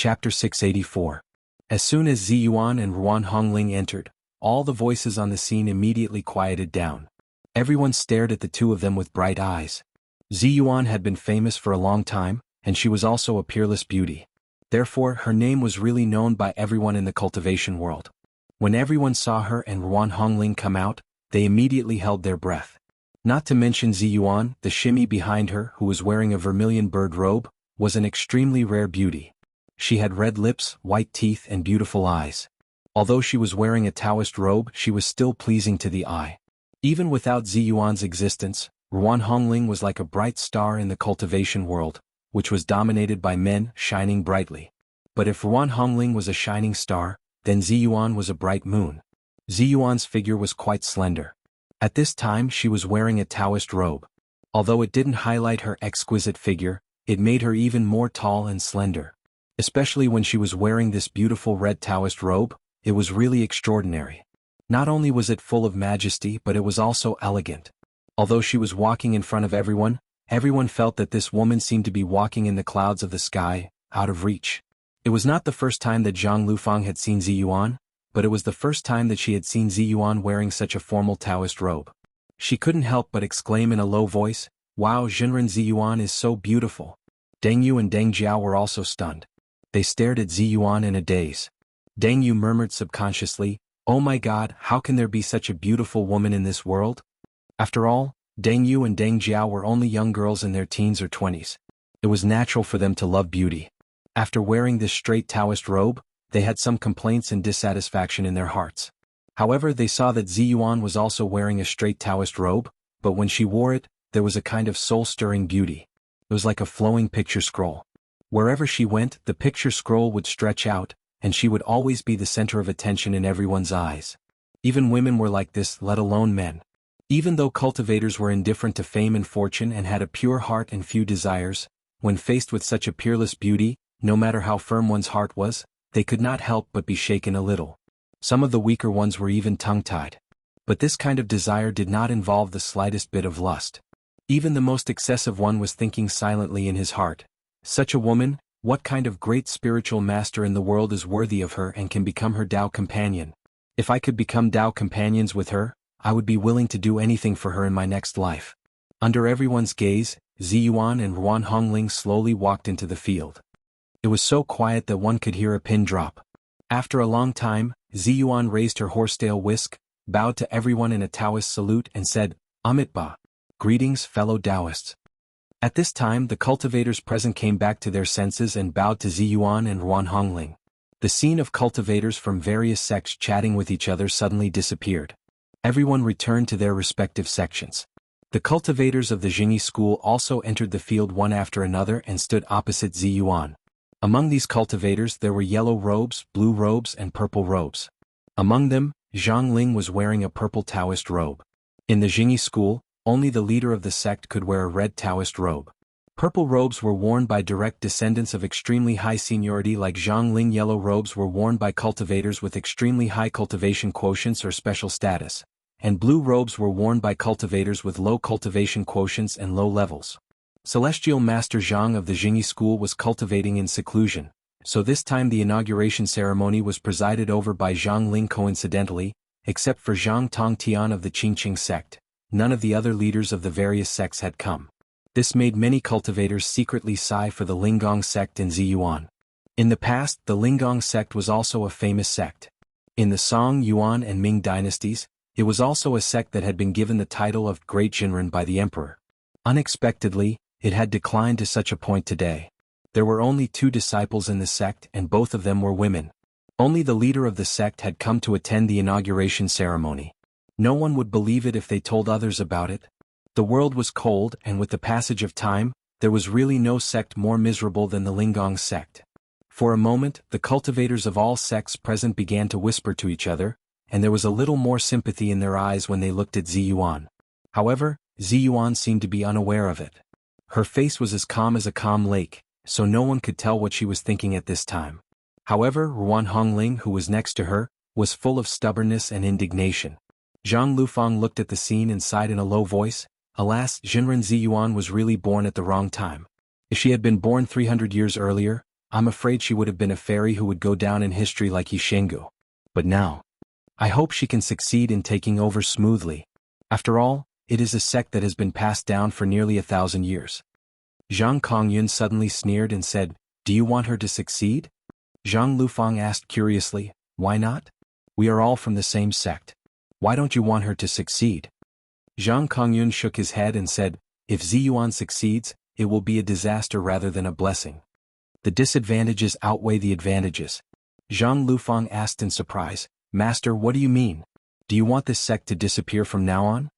Chapter 684. As soon as Ziyuan and Ruan Hongling entered, all the voices on the scene immediately quieted down. Everyone stared at the two of them with bright eyes. Ziyuan had been famous for a long time, and she was also a peerless beauty. Therefore, her name was really known by everyone in the cultivation world. When everyone saw her and Ruan Hongling come out, they immediately held their breath. Not to mention Ziyuan, the shimmy behind her, who was wearing a vermilion bird robe, was an extremely rare beauty. She had red lips, white teeth and beautiful eyes. Although she was wearing a Taoist robe, she was still pleasing to the eye. Even without Ziyuan's existence, Ruan Hongling was like a bright star in the cultivation world, which was dominated by men shining brightly. But if Ruan Hongling was a shining star, then Ziyuan was a bright moon. Ziyuan's figure was quite slender. At this time she was wearing a Taoist robe. Although it didn't highlight her exquisite figure, it made her even more tall and slender. Especially when she was wearing this beautiful red Taoist robe, it was really extraordinary. Not only was it full of majesty, but it was also elegant. Although she was walking in front of everyone, everyone felt that this woman seemed to be walking in the clouds of the sky, out of reach. It was not the first time that Zhang Lufang had seen Ziyuan, but it was the first time that she had seen Ziyuan wearing such a formal Taoist robe. She couldn't help but exclaim in a low voice, "Wow, Jinren, Ziyuan is so beautiful." Deng Yu and Deng Jiao were also stunned. They stared at Ziyuan in a daze. Deng Yu murmured subconsciously, "Oh my God, how can there be such a beautiful woman in this world?" After all, Deng Yu and Deng Jiao were only young girls in their teens or 20s. It was natural for them to love beauty. After wearing this straight Taoist robe, they had some complaints and dissatisfaction in their hearts. However, they saw that Ziyuan was also wearing a straight Taoist robe, but when she wore it, there was a kind of soul-stirring beauty. It was like a flowing picture scroll. Wherever she went, the picture scroll would stretch out, and she would always be the center of attention in everyone's eyes. Even women were like this, let alone men. Even though cultivators were indifferent to fame and fortune and had a pure heart and few desires, when faced with such a peerless beauty, no matter how firm one's heart was, they could not help but be shaken a little. Some of the weaker ones were even tongue-tied. But this kind of desire did not involve the slightest bit of lust. Even the most excessive one was thinking silently in his heart, "Such a woman, what kind of great spiritual master in the world is worthy of her and can become her Tao companion? If I could become Tao companions with her, I would be willing to do anything for her in my next life." Under everyone's gaze, Ziyuan and Ruan Hongling slowly walked into the field. It was so quiet that one could hear a pin drop. After a long time, Ziyuan raised her horsetail whisk, bowed to everyone in a Taoist salute and said, "Amitba. Greetings, fellow Taoists." At this time the cultivators present came back to their senses and bowed to Ziyuan and Ruan Hongling. The scene of cultivators from various sects chatting with each other suddenly disappeared. Everyone returned to their respective sections. The cultivators of the Jingyi school also entered the field one after another and stood opposite Ziyuan. Among these cultivators there were yellow robes, blue robes and purple robes. Among them, Zhang Ling was wearing a purple Taoist robe. In the Jingyi school, only the leader of the sect could wear a red Taoist robe. Purple robes were worn by direct descendants of extremely high seniority like Zhang Ling. Yellow robes were worn by cultivators with extremely high cultivation quotients or special status, and blue robes were worn by cultivators with low cultivation quotients and low levels. Celestial Master Zhang of the Jingyi school was cultivating in seclusion, so this time the inauguration ceremony was presided over by Zhang Ling. Coincidentally, except for Zhang Tongtian of the Qingqing sect, none of the other leaders of the various sects had come. This made many cultivators secretly sigh for the Linggong sect in Ziyuan. In the past, the Linggong sect was also a famous sect. In the Song, Yuan and Ming dynasties, it was also a sect that had been given the title of Great Jinren by the emperor. Unexpectedly, it had declined to such a point today. There were only 2 disciples in the sect and both of them were women. Only the leader of the sect had come to attend the inauguration ceremony. No one would believe it if they told others about it. The world was cold and with the passage of time, there was really no sect more miserable than the Linggong sect. For a moment, the cultivators of all sects present began to whisper to each other, and there was a little more sympathy in their eyes when they looked at Ziyuan. However, Ziyuan seemed to be unaware of it. Her face was as calm as a calm lake, so no one could tell what she was thinking at this time. However, Ruan Hongling, who was next to her, was full of stubbornness and indignation. Zhang Lufang looked at the scene and sighed in a low voice, "Alas, Jinren Ziyuan was really born at the wrong time. If she had been born 300 years earlier, I'm afraid she would have been a fairy who would go down in history like Yishengu. But now, I hope she can succeed in taking over smoothly. After all, it is a sect that has been passed down for nearly 1,000 years. Zhang Kongyun suddenly sneered and said, "Do you want her to succeed?" Zhang Lufang asked curiously, "Why not? We are all from the same sect. Why don't you want her to succeed?" Zhang Kongyun shook his head and said, "If Ziyuan succeeds, it will be a disaster rather than a blessing. The disadvantages outweigh the advantages." Zhang Lufang asked in surprise, "Master, what do you mean? Do you want this sect to disappear from now on?"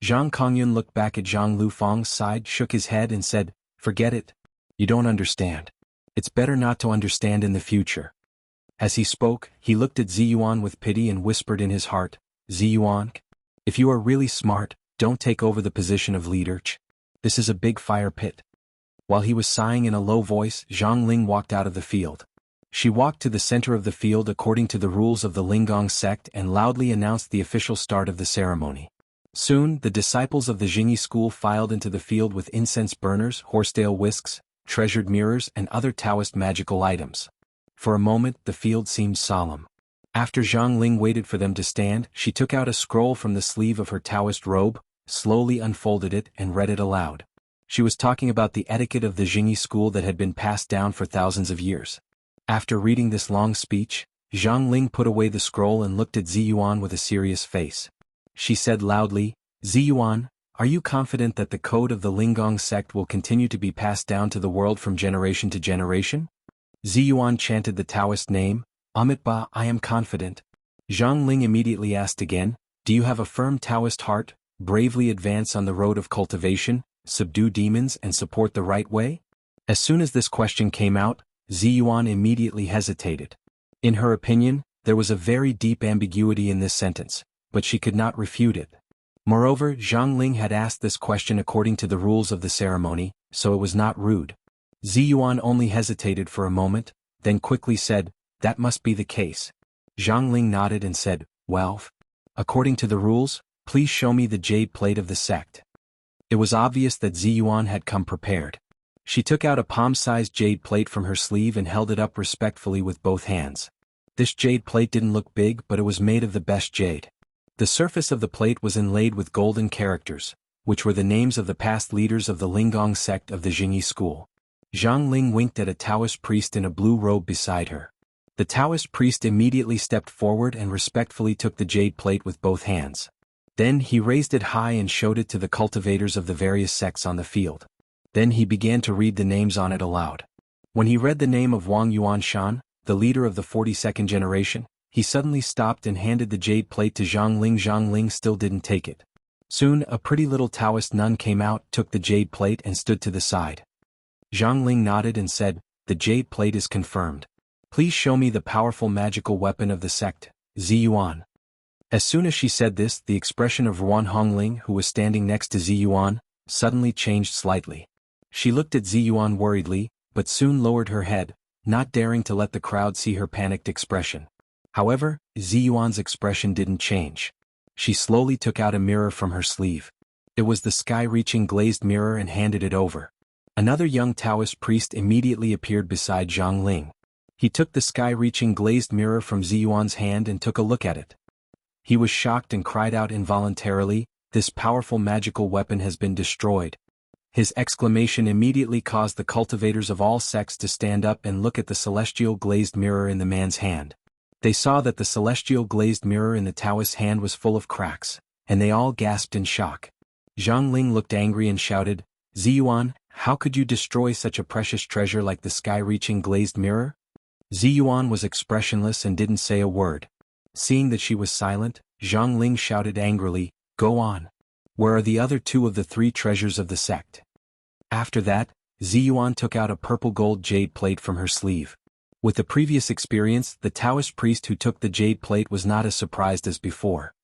Zhang Kongyun looked back at Zhang Lufang's side, shook his head and said, "Forget it. You don't understand. It's better not to understand in the future." As he spoke, he looked at Ziyuan with pity and whispered in his heart, "Ziyuan, if you are really smart, don't take over the position of leader. This is a big fire pit." While he was sighing in a low voice, Zhang Ling walked out of the field. She walked to the center of the field according to the rules of the Linggong sect and loudly announced the official start of the ceremony. Soon, the disciples of the Jingyi school filed into the field with incense burners, horsetail whisks, treasured mirrors and other Taoist magical items. For a moment, the field seemed solemn. After Zhang Ling waited for them to stand, she took out a scroll from the sleeve of her Taoist robe, slowly unfolded it and read it aloud. She was talking about the etiquette of the Jingyi school that had been passed down for thousands of years. After reading this long speech, Zhang Ling put away the scroll and looked at Ziyuan with a serious face. She said loudly, "Ziyuan, are you confident that the code of the Linggong sect will continue to be passed down to the world from generation to generation?" Ziyuan chanted the Taoist name, "Amitba, I am confident." Zhang Ling immediately asked again, "Do you have a firm Taoist heart, bravely advance on the road of cultivation, subdue demons and support the right way?" As soon as this question came out, Ziyuan immediately hesitated. In her opinion, there was a very deep ambiguity in this sentence, but she could not refute it. Moreover, Zhang Ling had asked this question according to the rules of the ceremony, so it was not rude. Ziyuan only hesitated for a moment, then quickly said, "That must be the case." Zhang Ling nodded and said, "Well, according to the rules, please show me the jade plate of the sect." It was obvious that Ziyuan had come prepared. She took out a palm-sized jade plate from her sleeve and held it up respectfully with both hands. This jade plate didn't look big, but it was made of the best jade. The surface of the plate was inlaid with golden characters, which were the names of the past leaders of the Linggong sect of the Jingyi school. Zhang Ling winked at a Taoist priest in a blue robe beside her. The Taoist priest immediately stepped forward and respectfully took the jade plate with both hands. Then he raised it high and showed it to the cultivators of the various sects on the field. Then he began to read the names on it aloud. When he read the name of Wang Yuanshan, the leader of the 42nd generation, he suddenly stopped and handed the jade plate to Zhang Ling. Zhang Ling still didn't take it. Soon a pretty little Taoist nun came out, took the jade plate and stood to the side. Zhang Ling nodded and said, "The jade plate is confirmed. Please show me the powerful magical weapon of the sect, Ziyuan." As soon as she said this, the expression of Ruan Hongling, who was standing next to Ziyuan, suddenly changed slightly. She looked at Ziyuan worriedly, but soon lowered her head, not daring to let the crowd see her panicked expression. However, Ziyuan's expression didn't change. She slowly took out a mirror from her sleeve. It was the sky-reaching glazed mirror and handed it over. Another young Taoist priest immediately appeared beside Zhang Ling. He took the sky-reaching glazed mirror from Ziyuan's hand and took a look at it. He was shocked and cried out involuntarily, "This powerful magical weapon has been destroyed." His exclamation immediately caused the cultivators of all sects to stand up and look at the celestial glazed mirror in the man's hand. They saw that the celestial glazed mirror in the Taoist's hand was full of cracks, and they all gasped in shock. Zhang Ling looked angry and shouted, "Ziyuan, how could you destroy such a precious treasure like the sky-reaching glazed mirror?" Ziyuan was expressionless and didn't say a word. Seeing that she was silent, Zhang Ling shouted angrily, "Go on. Where are the other two of the three treasures of the sect?" After that, Ziyuan took out a purple gold jade plate from her sleeve. With the previous experience, the Taoist priest who took the jade plate was not as surprised as before.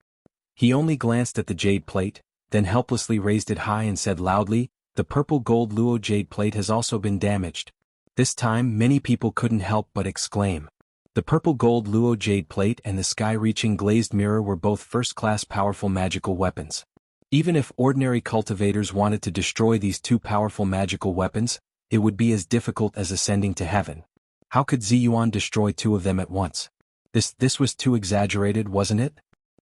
He only glanced at the jade plate, then helplessly raised it high and said loudly, "The purple gold luo jade plate has also been damaged." This time many people couldn't help but exclaim. The purple gold luo jade plate and the sky-reaching glazed mirror were both first-class powerful magical weapons. Even if ordinary cultivators wanted to destroy these two powerful magical weapons, it would be as difficult as ascending to heaven. How could Ziyuan destroy two of them at once? This was too exaggerated, wasn't it?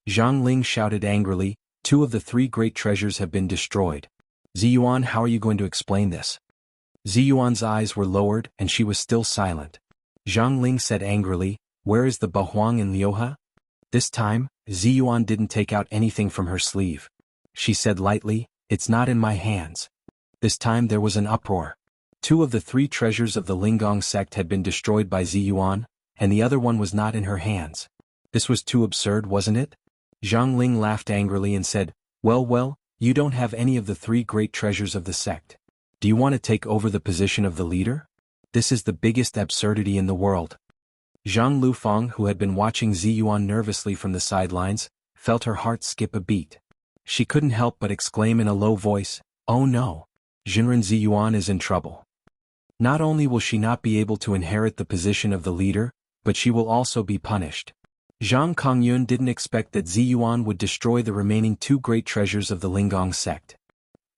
Zhang Ling shouted angrily, two of the three great treasures have been destroyed. Ziyuan, how are you going to explain this? Ziyuan's eyes were lowered and she was still silent. Zhang Ling said angrily, where is the Bahuang and Liuha? This time, Ziyuan didn't take out anything from her sleeve. She said lightly, it's not in my hands. This time there was an uproar. Two of the three treasures of the Linggong sect had been destroyed by Ziyuan, and the other one was not in her hands. This was too absurd, wasn't it? Zhang Ling laughed angrily and said, well, you don't have any of the three great treasures of the sect. Do you want to take over the position of the leader? This is the biggest absurdity in the world. Zhang Lufeng, who had been watching Ziyuan nervously from the sidelines, felt her heart skip a beat. She couldn't help but exclaim in a low voice, oh no! Jinren Ziyuan is in trouble. Not only will she not be able to inherit the position of the leader, but she will also be punished. Zhang Kongyun didn't expect that Ziyuan would destroy the remaining two great treasures of the Linggong sect.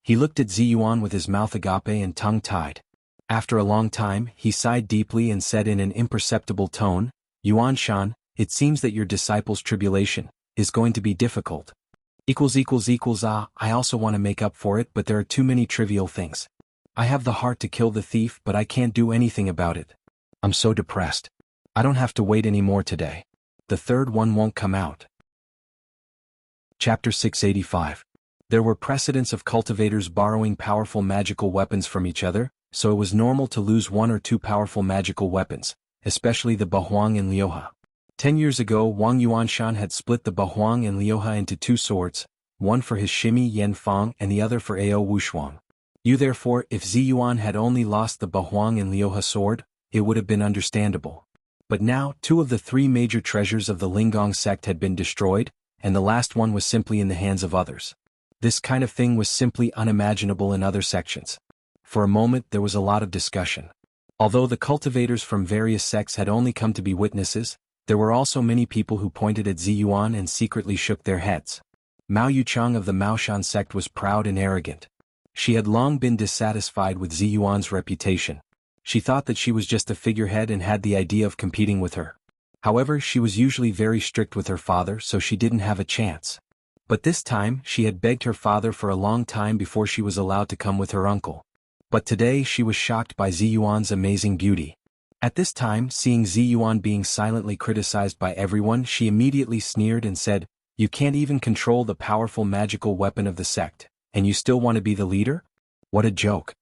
He looked at Ziyuan with his mouth agape and tongue tied. After a long time, he sighed deeply and said in an imperceptible tone, Yuan Shan, it seems that your disciple's tribulation is going to be difficult. I also want to make up for it, but there are too many trivial things. I have the heart to kill the thief, but I can't do anything about it. I'm so depressed. I don't have to wait any more today. The third one won't come out. Chapter 685. There were precedents of cultivators borrowing powerful magical weapons from each other, so it was normal to lose one or two powerful magical weapons, especially the Bahuang and Liuha. 10 years ago, Wang Yuanshan had split the Bahuang and Liuha into two swords, one for his shimi Yen Fang and the other for Ao Wushuang. Therefore, if Ziyuan had only lost the Bahuang and Liuha sword, it would have been understandable. But now, two of the three major treasures of the Linggong sect had been destroyed, and the last one was simply in the hands of others. This kind of thing was simply unimaginable in other sections. For a moment there was a lot of discussion. Although the cultivators from various sects had only come to be witnesses, there were also many people who pointed at Ziyuan and secretly shook their heads. Mao Yuchang of the Maoshan sect was proud and arrogant. She had long been dissatisfied with Ziyuan's reputation. She thought that she was just a figurehead and had the idea of competing with her. However, she was usually very strict with her father, so she didn't have a chance. But this time, she had begged her father for a long time before she was allowed to come with her uncle. But today she was shocked by Ziyuan's amazing beauty. At this time, seeing Ziyuan being silently criticized by everyone, she immediately sneered and said, you can't even control the powerful magical weapon of the sect, and you still want to be the leader? What a joke.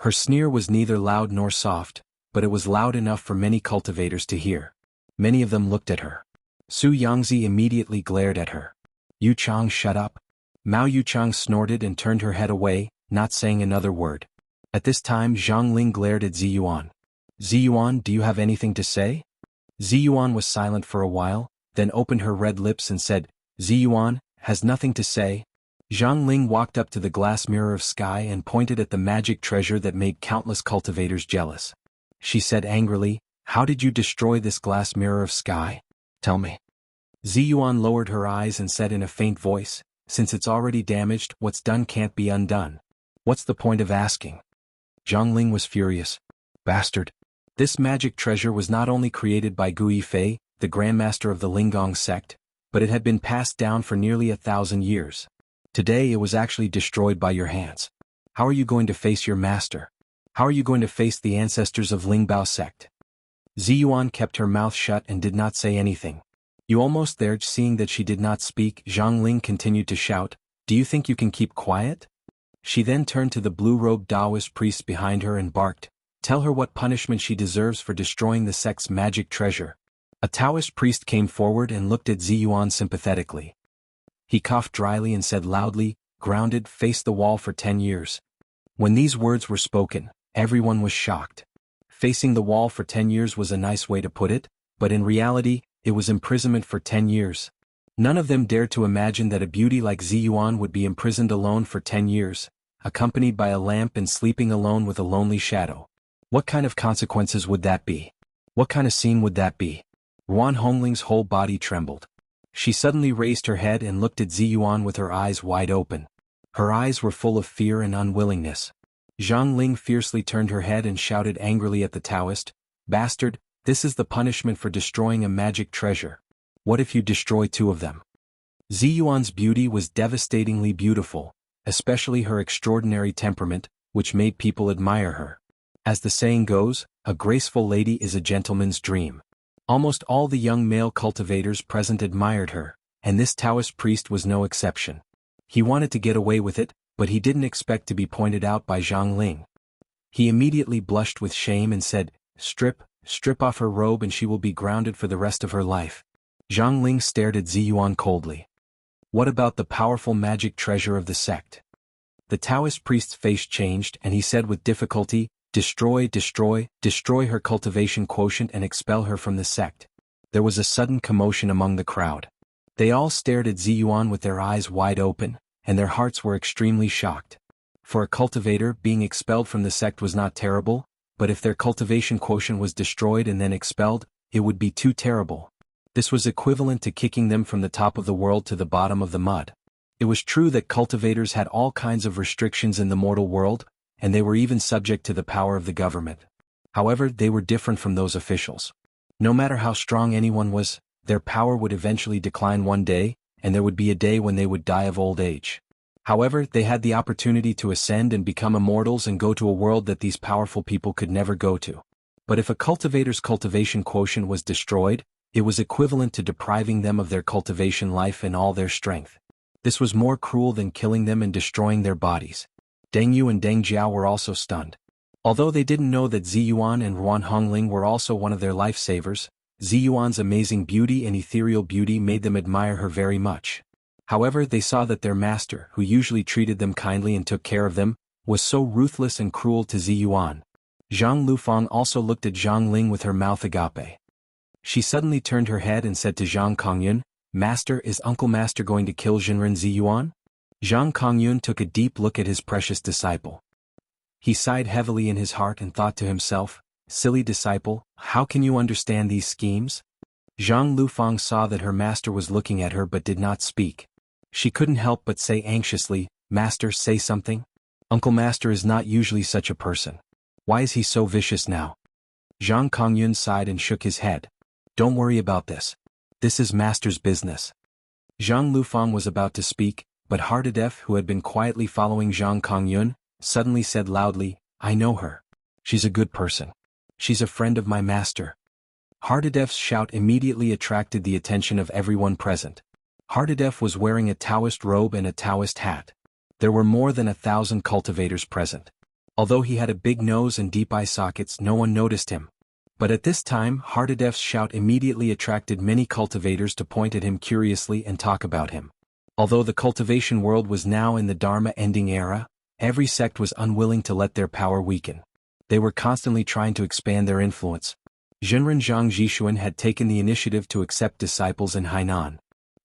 Her sneer was neither loud nor soft, but it was loud enough for many cultivators to hear. Many of them looked at her. Su Yangzi immediately glared at her. Yu Chang, shut up. Mao Yuchang snorted and turned her head away, not saying another word. At this time Zhang Ling glared at Ziyuan. Ziyuan, do you have anything to say? Ziyuan was silent for a while, then opened her red lips and said, Ziyuan has nothing to say. Zhang Ling walked up to the glass mirror of sky and pointed at the magic treasure that made countless cultivators jealous. She said angrily, how did you destroy this glass mirror of sky? Tell me. Ziyuan lowered her eyes and said in a faint voice, since it's already damaged, what's done can't be undone. What's the point of asking? Zhang Ling was furious. Bastard. This magic treasure was not only created by Gu Yifei, the grandmaster of the Linggong sect, but it had been passed down for nearly 1,000 years. Today it was actually destroyed by your hands. How are you going to face your master? How are you going to face the ancestors of Lingbao sect? Ziyuan kept her mouth shut and did not say anything. You almost there. Seeing that she did not speak, Zhang Ling continued to shout, do you think you can keep quiet? She then turned to the blue-robed Taoist priest behind her and barked, tell her what punishment she deserves for destroying the sect's magic treasure. A Taoist priest came forward and looked at Ziyuan sympathetically. He coughed dryly and said loudly, grounded, face the wall for 10 years. When these words were spoken, everyone was shocked. Facing the wall for 10 years was a nice way to put it, but in reality, it was imprisonment for 10 years. None of them dared to imagine that a beauty like Ziyuan would be imprisoned alone for 10 years, accompanied by a lamp and sleeping alone with a lonely shadow. What kind of consequences would that be? What kind of scene would that be? Ruan Hongling's whole body trembled. She suddenly raised her head and looked at Ziyuan with her eyes wide open. Her eyes were full of fear and unwillingness. Zhang Ling fiercely turned her head and shouted angrily at the Taoist, Bastard, this is the punishment for destroying a magic treasure. What if you destroy 2 of them? Ziyuan's beauty was devastatingly beautiful, especially her extraordinary temperament, which made people admire her. As the saying goes, a graceful lady is a gentleman's dream. Almost all the young male cultivators present admired her, and this Taoist priest was no exception. He wanted to get away with it, but he didn't expect to be pointed out by Zhang Ling. He immediately blushed with shame and said, strip off her robe and she will be grounded for the rest of her life. Zhang Ling stared at Ziyuan coldly. What about the powerful magic treasure of the sect? The Taoist priest's face changed and he said with difficulty, destroy her cultivation quotient and expel her from the sect. There was a sudden commotion among the crowd. They all stared at Ziyuan with their eyes wide open, and their hearts were extremely shocked. For a cultivator, being expelled from the sect was not terrible, but if their cultivation quotient was destroyed and then expelled, it would be too terrible. This was equivalent to kicking them from the top of the world to the bottom of the mud. It was true that cultivators had all kinds of restrictions in the mortal world, and they were even subject to the power of the government. However, they were different from those officials. No matter how strong anyone was, their power would eventually decline one day, and there would be a day when they would die of old age. However, they had the opportunity to ascend and become immortals and go to a world that these powerful people could never go to. But if a cultivator's cultivation quotient was destroyed, it was equivalent to depriving them of their cultivation life and all their strength. This was more cruel than killing them and destroying their bodies. Deng Yu and Deng Jiao were also stunned. Although they didn't know that Ziyuan and Ruan Hongling were also one of their lifesavers, Ziyuan's amazing beauty and ethereal beauty made them admire her very much. However, they saw that their master, who usually treated them kindly and took care of them, was so ruthless and cruel to Ziyuan. Zhang Lufang also looked at Zhang Ling with her mouth agape. She suddenly turned her head and said to Zhang Kongyun, Master, is Uncle Master going to kill Jinren Ziyuan? Zhang Kongyun took a deep look at his precious disciple. He sighed heavily in his heart and thought to himself, silly disciple, how can you understand these schemes? Zhang Lufang saw that her master was looking at her but did not speak. She couldn't help but say anxiously, Master, say something? Uncle Master is not usually such a person. Why is he so vicious now? Zhang Kongyun sighed and shook his head. Don't worry about this. This is Master's business. Zhang Lufang was about to speak, but Hardadef, who had been quietly following Zhang Kongyun, suddenly said loudly, I know her. She's a good person. She's a friend of my master. Hardadef's shout immediately attracted the attention of everyone present. Hardadef was wearing a Taoist robe and a Taoist hat. There were more than 1,000 cultivators present. Although he had a big nose and deep eye sockets, no one noticed him. But at this time, Hardadef's shout immediately attracted many cultivators to point at him curiously and talk about him. Although the cultivation world was now in the Dharma ending era, every sect was unwilling to let their power weaken. They were constantly trying to expand their influence. Jinren Zhang Jishuan had taken the initiative to accept disciples in Hainan.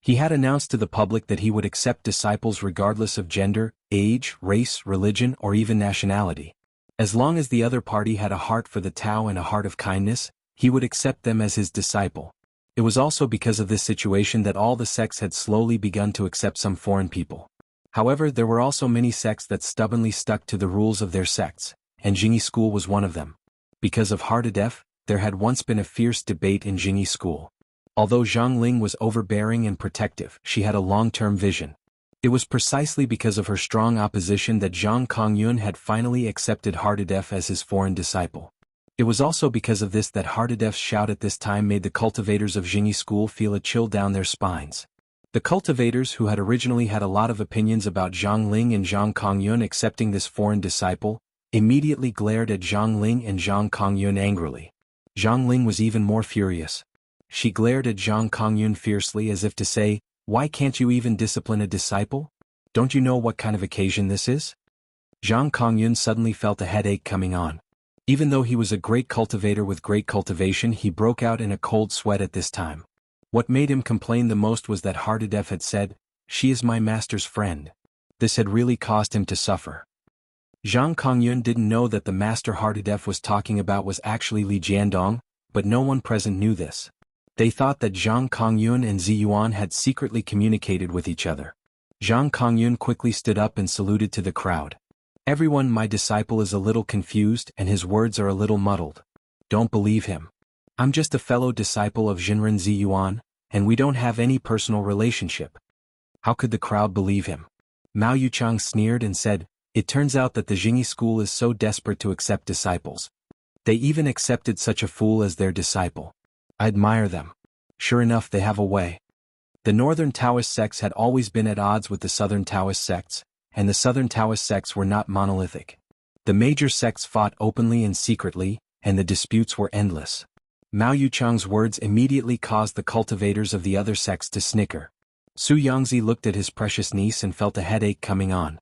He had announced to the public that he would accept disciples regardless of gender, age, race, religion, or even nationality. As long as the other party had a heart for the Tao and a heart of kindness, he would accept them as his disciple. It was also because of this situation that all the sects had slowly begun to accept some foreign people. However, there were also many sects that stubbornly stuck to the rules of their sects, and Jingyi school was one of them. Because of Hardadef, there had once been a fierce debate in Jingyi school. Although Zhang Ling was overbearing and protective, she had a long-term vision. It was precisely because of her strong opposition that Zhang Kongyun had finally accepted Hardadef as his foreign disciple. It was also because of this that Hardadef's shout at this time made the cultivators of Jingyi school feel a chill down their spines. The cultivators who had originally had a lot of opinions about Zhang Ling and Zhang Kongyun accepting this foreign disciple, immediately glared at Zhang Ling and Zhang Kongyun angrily. Zhang Ling was even more furious. She glared at Zhang Kongyun fiercely as if to say, why can't you even discipline a disciple? Don't you know what kind of occasion this is? Zhang Kongyun suddenly felt a headache coming on. Even though he was a great cultivator with great cultivation, he broke out in a cold sweat at this time. What made him complain the most was that Hardadef had said, she is my master's friend. This had really caused him to suffer. Zhang Kongyun didn't know that the master Hardadef was talking about was actually Li Jiandong, but no one present knew this. They thought that Zhang Kongyun and Ziyuan had secretly communicated with each other. Zhang Kongyun quickly stood up and saluted to the crowd. Everyone, my disciple is a little confused and his words are a little muddled. Don't believe him. I'm just a fellow disciple of Jinren Ziyuan, and we don't have any personal relationship. How could the crowd believe him? Mao Yuchang sneered and said, it turns out that the Jingyi school is so desperate to accept disciples. They even accepted such a fool as their disciple. I admire them. Sure enough, they have a way. The northern Taoist sects had always been at odds with the southern Taoist sects, and the southern Taoist sects were not monolithic. The major sects fought openly and secretly, and the disputes were endless. Mao Yuchang's words immediately caused the cultivators of the other sects to snicker. Su Yangzi looked at his precious niece and felt a headache coming on.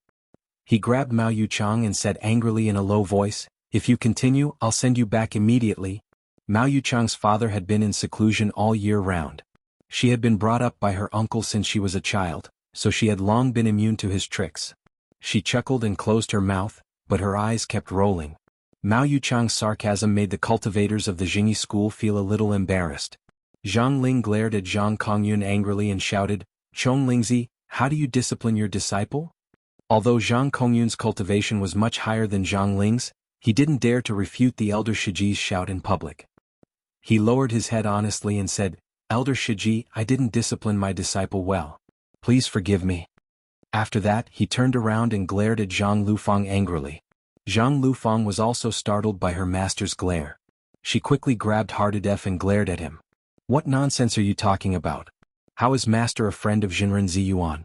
He grabbed Mao Yuchang and said angrily in a low voice, if you continue, I'll send you back immediately. Mao Yuchang's father had been in seclusion all year round. She had been brought up by her uncle since she was a child, so she had long been immune to his tricks. She chuckled and closed her mouth, but her eyes kept rolling. Mao Yuchang's sarcasm made the cultivators of the Jingyi school feel a little embarrassed. Zhang Ling glared at Zhang Kongyun angrily and shouted, Chong Lingzi, how do you discipline your disciple? Although Zhang Kongyun's cultivation was much higher than Zhang Ling's, he didn't dare to refute the elder Shiji's shout in public. He lowered his head honestly and said, Elder Shiji, I didn't discipline my disciple well. Please forgive me. After that, he turned around and glared at Zhang Lufang angrily. Zhang Lufang was also startled by her master's glare. She quickly grabbed Hardadef and glared at him. What nonsense are you talking about? How is master a friend of Jinren Ziyuan?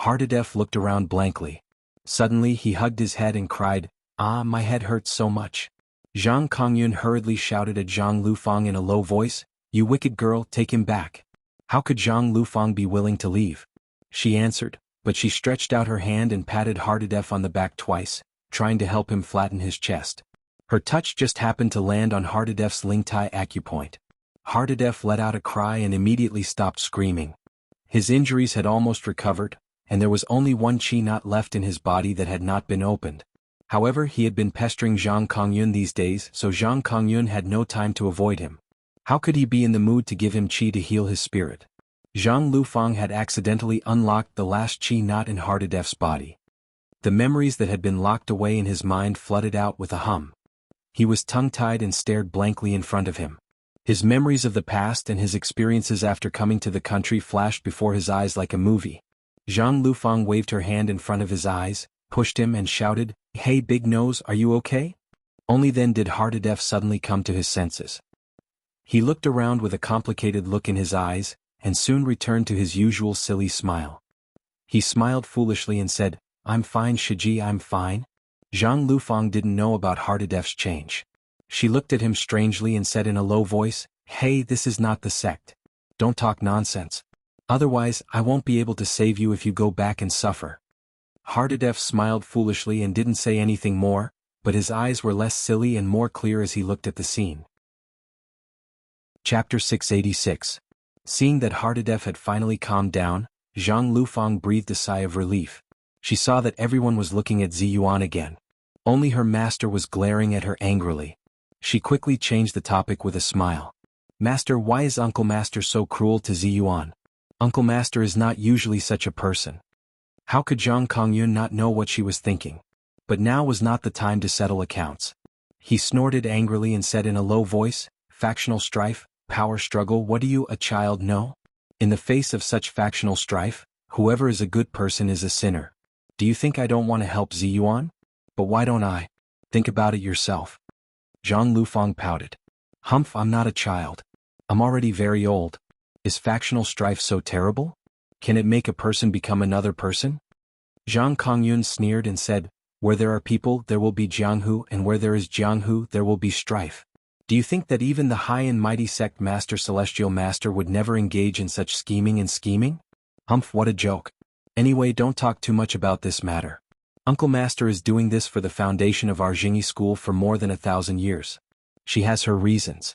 Hardadef looked around blankly. Suddenly he hugged his head and cried, Ah, my head hurts so much. Zhang Kongyun hurriedly shouted at Zhang Lufang in a low voice, You wicked girl, take him back. How could Zhang Lufang be willing to leave? She answered, but she stretched out her hand and patted Hardadef on the back twice, trying to help him flatten his chest. Her touch just happened to land on Hardadef's Lingtai acupoint. Hardadef let out a cry and immediately stopped screaming. His injuries had almost recovered, and there was only one chi knot left in his body that had not been opened. However, he had been pestering Zhang Kongyun these days, so Zhang Kongyun had no time to avoid him. How could he be in the mood to give him chi to heal his spirit? Zhang Lufang had accidentally unlocked the last chi knot in Hardadef's body. The memories that had been locked away in his mind flooded out with a hum. He was tongue-tied and stared blankly in front of him. His memories of the past and his experiences after coming to the country flashed before his eyes like a movie. Zhang Lufang waved her hand in front of his eyes, pushed him and shouted, Hey Big Nose, are you okay? Only then did Hardadef suddenly come to his senses. He looked around with a complicated look in his eyes, and soon returned to his usual silly smile. He smiled foolishly and said, I'm fine Shiji, I'm fine. Zhang Lufang didn't know about Hardadef's change. She looked at him strangely and said in a low voice, Hey, this is not the sect. Don't talk nonsense. Otherwise, I won't be able to save you if you go back and suffer. Hardadef smiled foolishly and didn't say anything more, but his eyes were less silly and more clear as he looked at the scene. Chapter 686. Seeing that Hardadef had finally calmed down, Zhang Lufang breathed a sigh of relief. She saw that everyone was looking at Ziyuan again. Only her master was glaring at her angrily. She quickly changed the topic with a smile. Master, why is Uncle Master so cruel to Ziyuan? Uncle Master is not usually such a person. How could Zhang Kongyun not know what she was thinking? But now was not the time to settle accounts. He snorted angrily and said in a low voice, Factional strife, power struggle, what do you, a child, know? In the face of such factional strife, whoever is a good person is a sinner. Do you think I don't want to help Ziyuan? But why don't I? Think about it yourself. Zhang Lufang pouted. Humph, I'm not a child. I'm already very old. Is factional strife so terrible? Can it make a person become another person? Zhang Kongyun sneered and said, Where there are people, there will be Jianghu, and where there is Jianghu, there will be strife. Do you think that even the high and mighty sect master celestial master would never engage in such scheming and scheming? Humph, what a joke. Anyway, don't talk too much about this matter. Uncle Master is doing this for the foundation of our Jingyi school for more than 1,000 years. She has her reasons.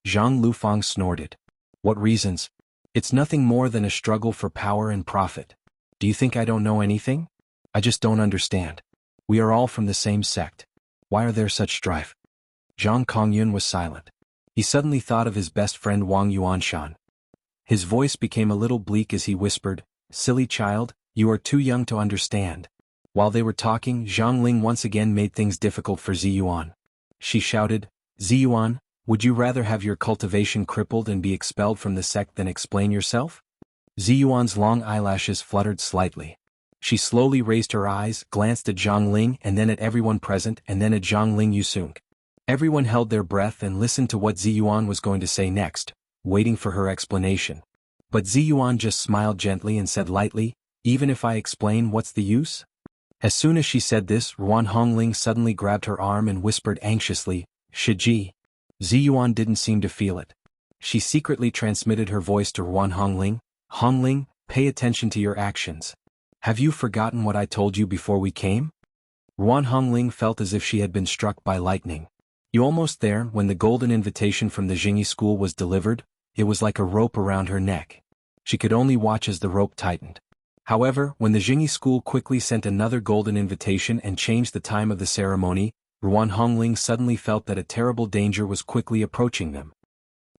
Zhang Lufang snorted. What reasons? It's nothing more than a struggle for power and profit. Do you think I don't know anything? I just don't understand. We are all from the same sect. Why are there such strife? Zhang Kongyun was silent. He suddenly thought of his best friend Wang Yuanshan. His voice became a little bleak as he whispered, Silly child, you are too young to understand. While they were talking, Zhang Ling once again made things difficult for Ziyuan. She shouted, Ziyuan, Would you rather have your cultivation crippled and be expelled from the sect than explain yourself? Ziyuan's long eyelashes fluttered slightly. She slowly raised her eyes, glanced at Zhang Ling and then at everyone present and then at Zhang Ling Yusung. Everyone held their breath and listened to what Ziyuan was going to say next, waiting for her explanation. But Ziyuan just smiled gently and said lightly, "Even if I explain, what's the use?" As soon as she said this, Ruan Hongling suddenly grabbed her arm and whispered anxiously, "Shiji." Ziyuan didn't seem to feel it. She secretly transmitted her voice to Ruan Hongling, "Hongling, pay attention to your actions. Have you forgotten what I told you before we came?" Ruan Hongling felt as if she had been struck by lightning. "You almost there?" When the golden invitation from the Jingyi school was delivered, it was like a rope around her neck. She could only watch as the rope tightened. However, when the Jingyi school quickly sent another golden invitation and changed the time of the ceremony, Ruan Hongling suddenly felt that a terrible danger was quickly approaching them.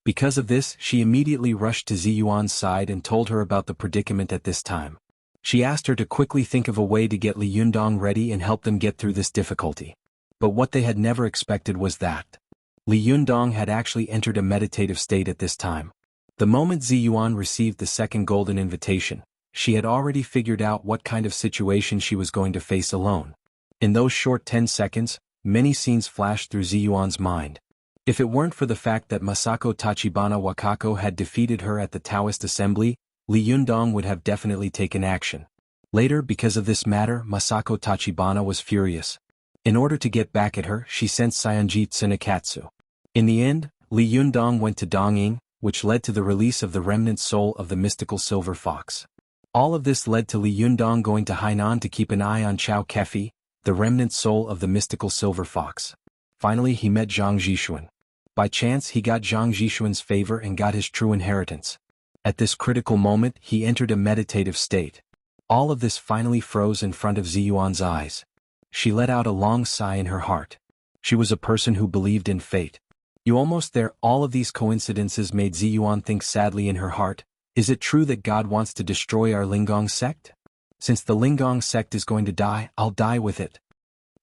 Because of this, she immediately rushed to Ziyuan's side and told her about the predicament at this time. She asked her to quickly think of a way to get Li Yundong ready and help them get through this difficulty. But what they had never expected was that Li Yundong had actually entered a meditative state at this time. The moment Ziyuan received the second golden invitation, she had already figured out what kind of situation she was going to face alone. In those short 10 seconds, many scenes flashed through Ziyuan's mind. If it weren't for the fact that Masako Tachibana Wakako had defeated her at the Taoist assembly, Li Yundong would have definitely taken action. Later, because of this matter, Masako Tachibana was furious. In order to get back at her, she sent Saionji Tsunekatsu. In the end, Li Yundong went to Dongying, which led to the release of the remnant soul of the mystical silver fox. All of this led to Li Yundong going to Hainan to keep an eye on Chao Kefi, the remnant soul of the mystical silver fox. Finally he met Zhang Zhishuan. By chance he got Zhang Zhishuan's favor and got his true inheritance. At this critical moment he entered a meditative state. All of this finally froze in front of Ziyuan's eyes. She let out a long sigh in her heart. She was a person who believed in fate. You almost there? All of these coincidences made Ziyuan think sadly in her heart. Is it true that God wants to destroy our Linggong sect? Since the Linggong sect is going to die, I'll die with it.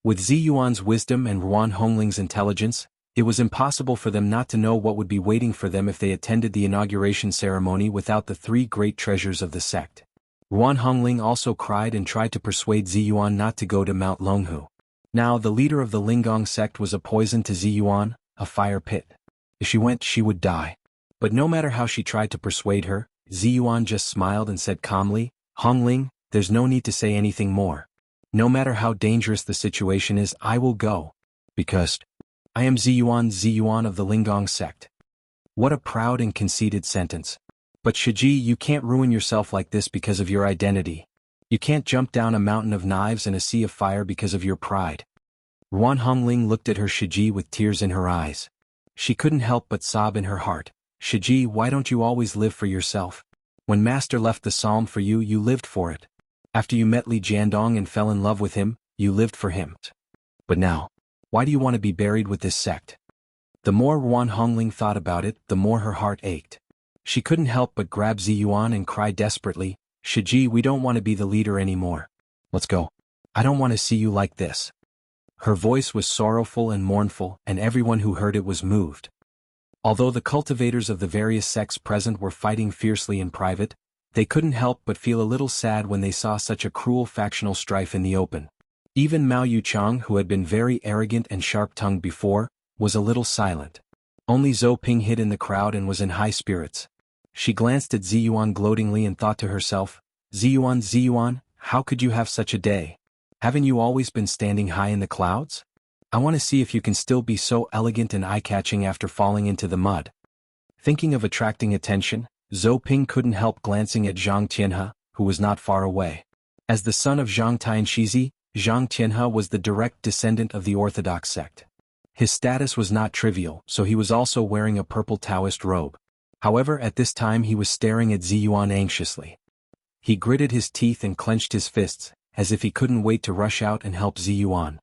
With Ziyuan's wisdom and Ruan Hongling's intelligence, it was impossible for them not to know what would be waiting for them if they attended the inauguration ceremony without the three great treasures of the sect. Ruan Hongling also cried and tried to persuade Ziyuan not to go to Mount Longhu. Now the leader of the Linggong sect was a poison to Ziyuan, a fire pit. If she went, she would die. But no matter how she tried to persuade her, Ziyuan just smiled and said calmly, "Hongling, there's no need to say anything more. No matter how dangerous the situation is, I will go. Because I am Ziyuan of the Linggong sect." What a proud and conceited sentence. But Shiji, you can't ruin yourself like this because of your identity. You can't jump down a mountain of knives and a sea of fire because of your pride. Ruan Hongling looked at her Shiji with tears in her eyes. She couldn't help but sob in her heart. "Shiji, why don't you always live for yourself? When Master left the psalm for you, you lived for it. After you met Li Jiandong and fell in love with him, you lived for him. But now, why do you want to be buried with this sect?" The more Ruan Hongling thought about it, the more her heart ached. She couldn't help but grab Ziyuan and cry desperately, "Shiji, we don't want to be the leader anymore. Let's go. I don't want to see you like this." Her voice was sorrowful and mournful, and everyone who heard it was moved. Although the cultivators of the various sects present were fighting fiercely in private, they couldn't help but feel a little sad when they saw such a cruel factional strife in the open. Even Mao Yuchang, who had been very arrogant and sharp-tongued before, was a little silent. Only Zhou Ping hid in the crowd and was in high spirits. She glanced at Ziyuan gloatingly and thought to herself, Ziyuan, how could you have such a day? Haven't you always been standing high in the clouds? I want to see if you can still be so elegant and eye-catching after falling into the mud." Thinking of attracting attention, Zhou Ping couldn't help glancing at Zhang Tianhe, who was not far away. As the son of Zhang Tianxizi, Zhang Tianhe was the direct descendant of the Orthodox sect. His status was not trivial, so he was also wearing a purple Taoist robe. However, at this time he was staring at Ziyuan anxiously. He gritted his teeth and clenched his fists, as if he couldn't wait to rush out and help Ziyuan.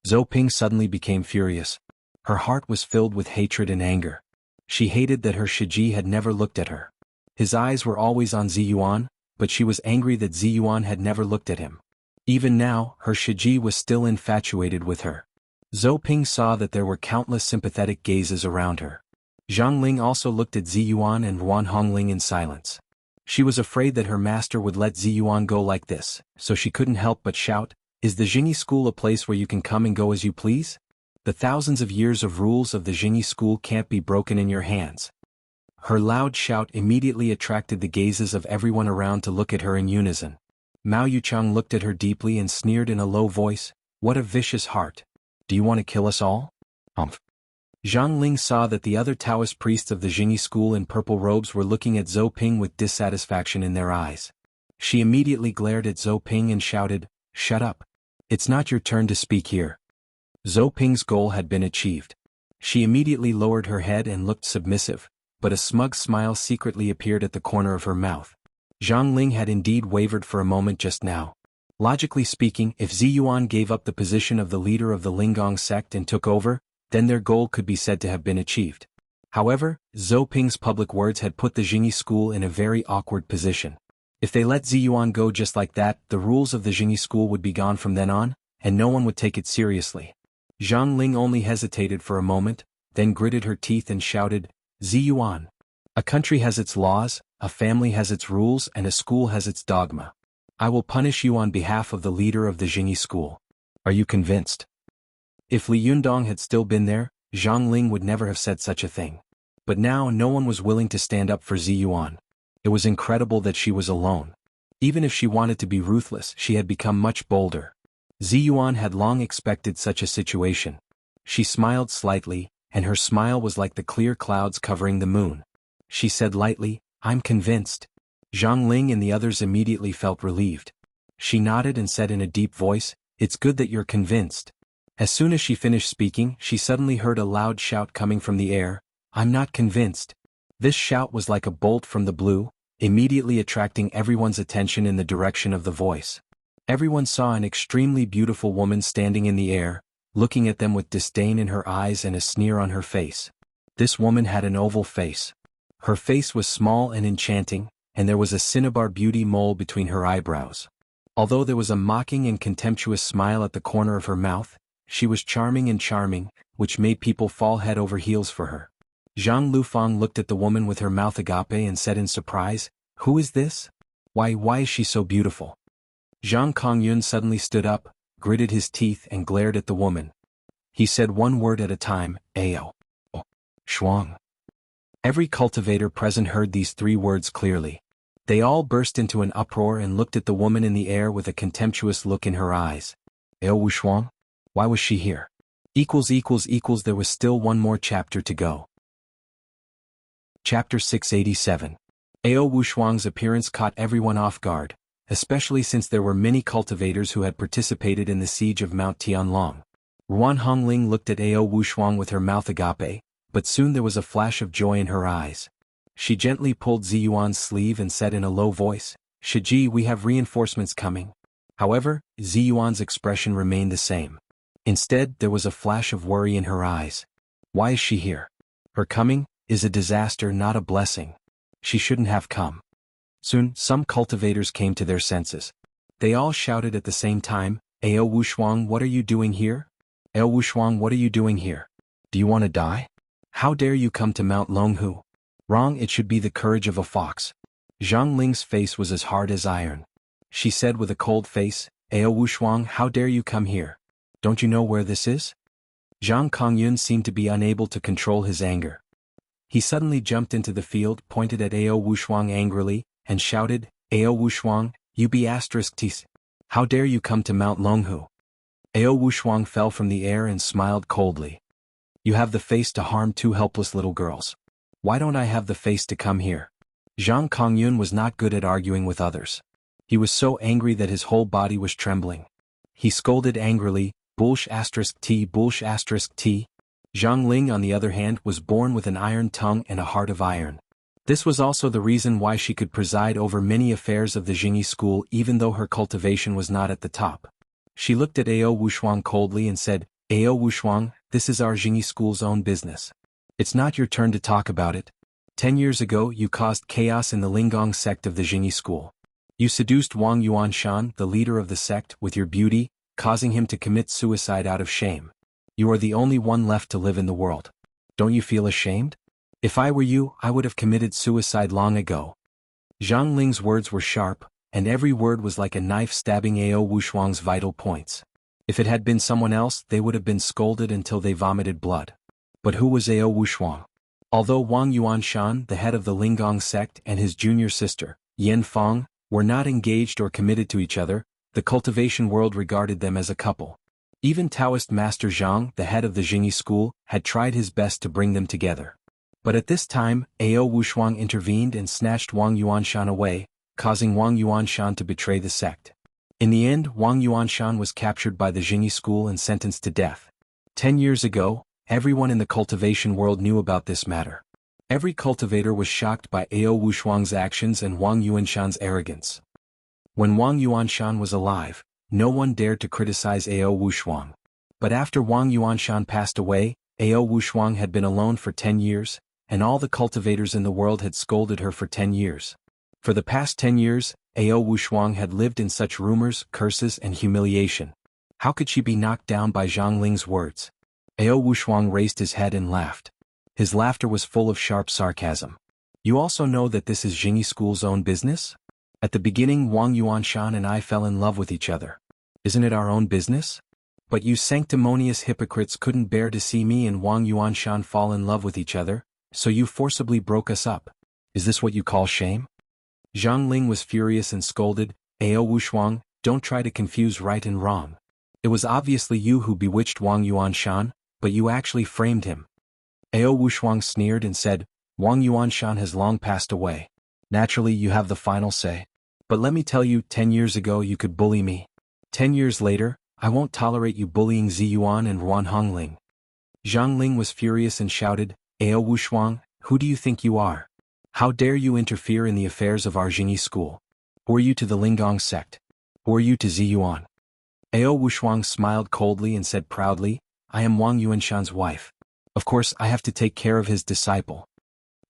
Zhou Ping suddenly became furious. Her heart was filled with hatred and anger. She hated that her Shiji had never looked at her. His eyes were always on Ziyuan, but she was angry that Ziyuan had never looked at him. Even now, her Shiji was still infatuated with her. Zhou Ping saw that there were countless sympathetic gazes around her. Zhang Ling also looked at Ziyuan and Ruan Hongling in silence. She was afraid that her master would let Ziyuan go like this, so she couldn't help but shout, "Is the Jingyi school a place where you can come and go as you please? The thousands of years of rules of the Jingyi school can't be broken in your hands." Her loud shout immediately attracted the gazes of everyone around to look at her in unison. Mao Yuchang looked at her deeply and sneered in a low voice, "What a vicious heart. Do you want to kill us all?" Zhang Ling saw that the other Taoist priests of the Jingyi school in purple robes were looking at Zhou Ping with dissatisfaction in their eyes. She immediately glared at Zhou Ping and shouted, "Shut up. It's not your turn to speak here." Zhou Ping's goal had been achieved. She immediately lowered her head and looked submissive, but a smug smile secretly appeared at the corner of her mouth. Zhang Ling had indeed wavered for a moment just now. Logically speaking, if Ziyuan gave up the position of the leader of the Linggong sect and took over, then their goal could be said to have been achieved. However, Zhou Ping's public words had put the Jingyi school in a very awkward position. If they let Ziyuan go just like that, the rules of the Jingyi school would be gone from then on, and no one would take it seriously. Zhang Ling only hesitated for a moment, then gritted her teeth and shouted, "Ziyuan. A country has its laws, a family has its rules, and a school has its dogma. I will punish you on behalf of the leader of the Jingyi school. Are you convinced?" If Li Yundong had still been there, Zhang Ling would never have said such a thing. But now no one was willing to stand up for Ziyuan. It was incredible that she was alone. Even if she wanted to be ruthless, she had become much bolder. Ziyuan had long expected such a situation. She smiled slightly, and her smile was like the clear clouds covering the moon. She said lightly, "I'm convinced." Zhang Ling and the others immediately felt relieved. She nodded and said in a deep voice, "It's good that you're convinced." As soon as she finished speaking, she suddenly heard a loud shout coming from the air, "I'm not convinced." This shout was like a bolt from the blue, immediately attracting everyone's attention in the direction of the voice. Everyone saw an extremely beautiful woman standing in the air, looking at them with disdain in her eyes and a sneer on her face. This woman had an oval face. Her face was small and enchanting, and there was a cinnabar beauty mole between her eyebrows. Although there was a mocking and contemptuous smile at the corner of her mouth, she was charming, which made people fall head over heels for her. Zhang Lufang looked at the woman with her mouth agape and said in surprise, "Who is this? Why is she so beautiful?" Zhang Kongyun suddenly stood up, gritted his teeth and glared at the woman. He said one word at a time, "Ao. Shuang." Every cultivator present heard these three words clearly. They all burst into an uproar and looked at the woman in the air with a contemptuous look in her eyes. "Ao Wu Shuang? Why was she here?" There was still one more chapter to go. Chapter 687. Ao Wu Shuang's appearance caught everyone off guard, especially since there were many cultivators who had participated in the siege of Mount Tianlong. Ruan Hongling looked at Ao Wu Shuang with her mouth agape, but soon there was a flash of joy in her eyes. She gently pulled Ziyuan's sleeve and said in a low voice, "Shiji, we have reinforcements coming." However, Ziyuan's expression remained the same. Instead, there was a flash of worry in her eyes. Why is she here? Her coming is a disaster, not a blessing. She shouldn't have come. Soon, some cultivators came to their senses. They all shouted at the same time, "Ao Wu Shuang, what are you doing here? Ao Wu Shuang, what are you doing here? Do you want to die? How dare you come to Mount Longhu? Wrong, it should be the courage of a fox." Zhang Ling's face was as hard as iron. She said with a cold face, "Ao Wu Shuang, how dare you come here? Don't you know where this is?" Zhang Kongyun seemed to be unable to control his anger. He suddenly jumped into the field, pointed at Ao Wu Shuang angrily, and shouted, "Ao Wu Shuang, you be *tis. How dare you come to Mount Longhu?" Ao Wu Shuang fell from the air and smiled coldly. "You have the face to harm two helpless little girls. Why don't I have the face to come here?" Zhang Kongyun was not good at arguing with others. He was so angry that his whole body was trembling. He scolded angrily, "Bullsh *t, bullsh *t." Zhang Ling, on the other hand, was born with an iron tongue and a heart of iron. This was also the reason why she could preside over many affairs of the Jingyi school even though her cultivation was not at the top. She looked at Ao Wu Shuang coldly and said, "Ao Wu Shuang, this is our Jingyi school's own business. It's not your turn to talk about it. 10 years ago you caused chaos in the Linggong sect of the Jingyi school. You seduced Wang Yuanshan, the leader of the sect, with your beauty, causing him to commit suicide out of shame. You are the only one left to live in the world. Don't you feel ashamed? If I were you, I would have committed suicide long ago. Zhang Ling's words were sharp, and every word was like a knife stabbing Ao Wushuang's vital points. If it had been someone else, they would have been scolded until they vomited blood. But who was Ao Wushuang? Although Wang Yuanshan, the head of the Linggong sect, and his junior sister, Yen Fong, were not engaged or committed to each other, the cultivation world regarded them as a couple. Even Taoist Master Zhang, the head of the Jingyi school, had tried his best to bring them together. But at this time, Ao Wushuang intervened and snatched Wang Yuanshan away, causing Wang Yuanshan to betray the sect. In the end, Wang Yuanshan was captured by the Jingyi school and sentenced to death. 10 years ago, everyone in the cultivation world knew about this matter. Every cultivator was shocked by Ao Wushuang's actions and Wang Yuanshan's arrogance. When Wang Yuanshan was alive, no one dared to criticize Ao Wushuang. But after Wang Yuanshan passed away, Ao Wushuang had been alone for 10 years, and all the cultivators in the world had scolded her for 10 years. For the past 10 years, Ao Wushuang had lived in such rumors, curses, and humiliation. How could she be knocked down by Zhang Ling's words? Ao Wushuang raised his head and laughed. His laughter was full of sharp sarcasm. You also know that this is Jingyi school's own business? At the beginning, Wang Yuanshan and I fell in love with each other. Isn't it our own business? But you sanctimonious hypocrites couldn't bear to see me and Wang Yuanshan fall in love with each other, so you forcibly broke us up. Is this what you call shame? Zhang Ling was furious and scolded, Ao Wushuang, don't try to confuse right and wrong. It was obviously you who bewitched Wang Yuanshan, but you actually framed him. Ao Wushuang sneered and said, Wang Yuanshan has long passed away. Naturally, you have the final say. But let me tell you, 10 years ago you could bully me. 10 years later, I won't tolerate you bullying Ziyuan and Ruan Hongling. Zhang Ling was furious and shouted, Ao Wushuang, who do you think you are? How dare you interfere in the affairs of our Jingyi school? Who are you to the Linggong sect? Who are you to Ziyuan? Ao Wushuang smiled coldly and said proudly, I am Wang Yuanshan's wife. Of course I have to take care of his disciple.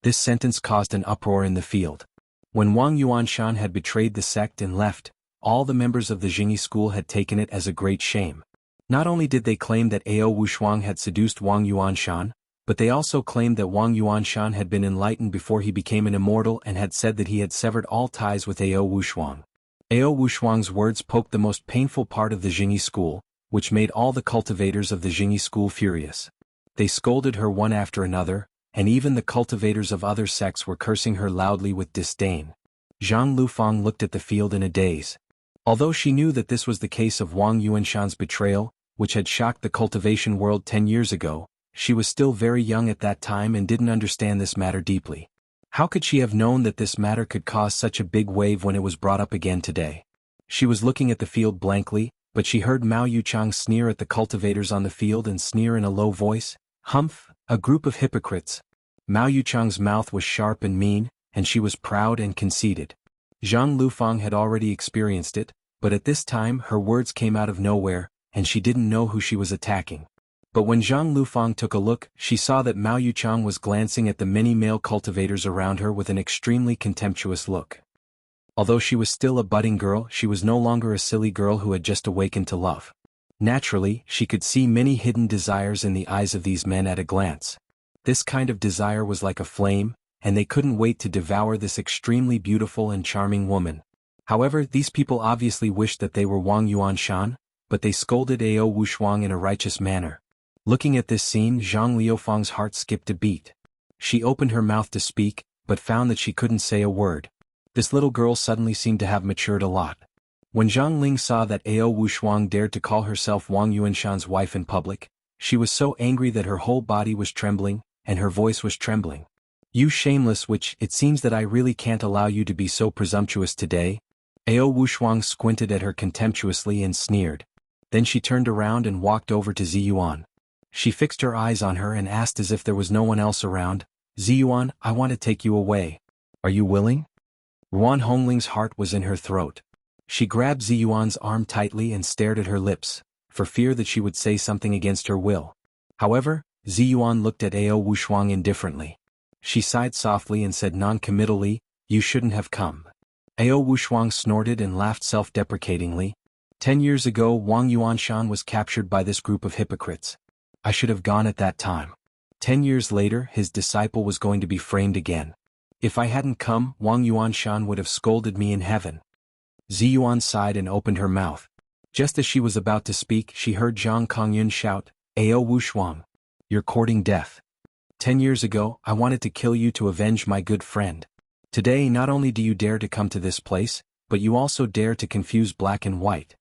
This sentence caused an uproar in the field. When Wang Yuanshan had betrayed the sect and left, all the members of the Jingyi school had taken it as a great shame. Not only did they claim that Ao Wushuang had seduced Wang Yuanshan, but they also claimed that Wang Yuanshan had been enlightened before he became an immortal and had said that he had severed all ties with Ao Wushuang. Ao Wushuang's words poked the most painful part of the Jingyi school, which made all the cultivators of the Jingyi school furious. They scolded her one after another, and even the cultivators of other sects were cursing her loudly with disdain. Zhang Lufang looked at the field in a daze. Although she knew that this was the case of Wang Yuanshan's betrayal, which had shocked the cultivation world 10 years ago, she was still very young at that time and didn't understand this matter deeply. How could she have known that this matter could cause such a big wave when it was brought up again today? She was looking at the field blankly, but she heard Mao Yuchang sneer at the cultivators on the field and sneer in a low voice, Humph, a group of hypocrites. Mao Yuchang's mouth was sharp and mean, and she was proud and conceited. Zhang Lufang had already experienced it, but at this time her words came out of nowhere, and she didn't know who she was attacking. But when Zhang Lufang took a look, she saw that Mao Yuchang was glancing at the many male cultivators around her with an extremely contemptuous look. Although she was still a budding girl, she was no longer a silly girl who had just awakened to love. Naturally, she could see many hidden desires in the eyes of these men at a glance. This kind of desire was like a flame, and they couldn't wait to devour this extremely beautiful and charming woman. However, these people obviously wished that they were Wang Yuanshan, but they scolded Ao Wushuang in a righteous manner. Looking at this scene, Zhang Liufang's heart skipped a beat. She opened her mouth to speak, but found that she couldn't say a word. This little girl suddenly seemed to have matured a lot. When Zhang Ling saw that Ao Wushuang dared to call herself Wang Yuanshan's wife in public, she was so angry that her whole body was trembling, and her voice was trembling. You shameless witch, it seems that I really can't allow you to be so presumptuous today. Ao Wushuang squinted at her contemptuously and sneered. Then she turned around and walked over to Ziyuan. She fixed her eyes on her and asked as if there was no one else around, Ziyuan, I want to take you away. Are you willing? Ruan Hongling's heart was in her throat. She grabbed Ziyuan's arm tightly and stared at her lips, for fear that she would say something against her will. However, Ziyuan looked at Ao Wushuang indifferently. She sighed softly and said non-committally, you shouldn't have come. Ao Wushuang snorted and laughed self-deprecatingly. 10 years ago Wang Yuanshan was captured by this group of hypocrites. I should have gone at that time. 10 years later, his disciple was going to be framed again. If I hadn't come, Wang Yuanshan would have scolded me in heaven. Ziyuan sighed and opened her mouth. Just as she was about to speak, she heard Zhang Kongyun shout, "Ao Wushuang! You're courting death. 10 years ago, I wanted to kill you to avenge my good friend. Today not only do you dare to come to this place, but you also dare to confuse black and white."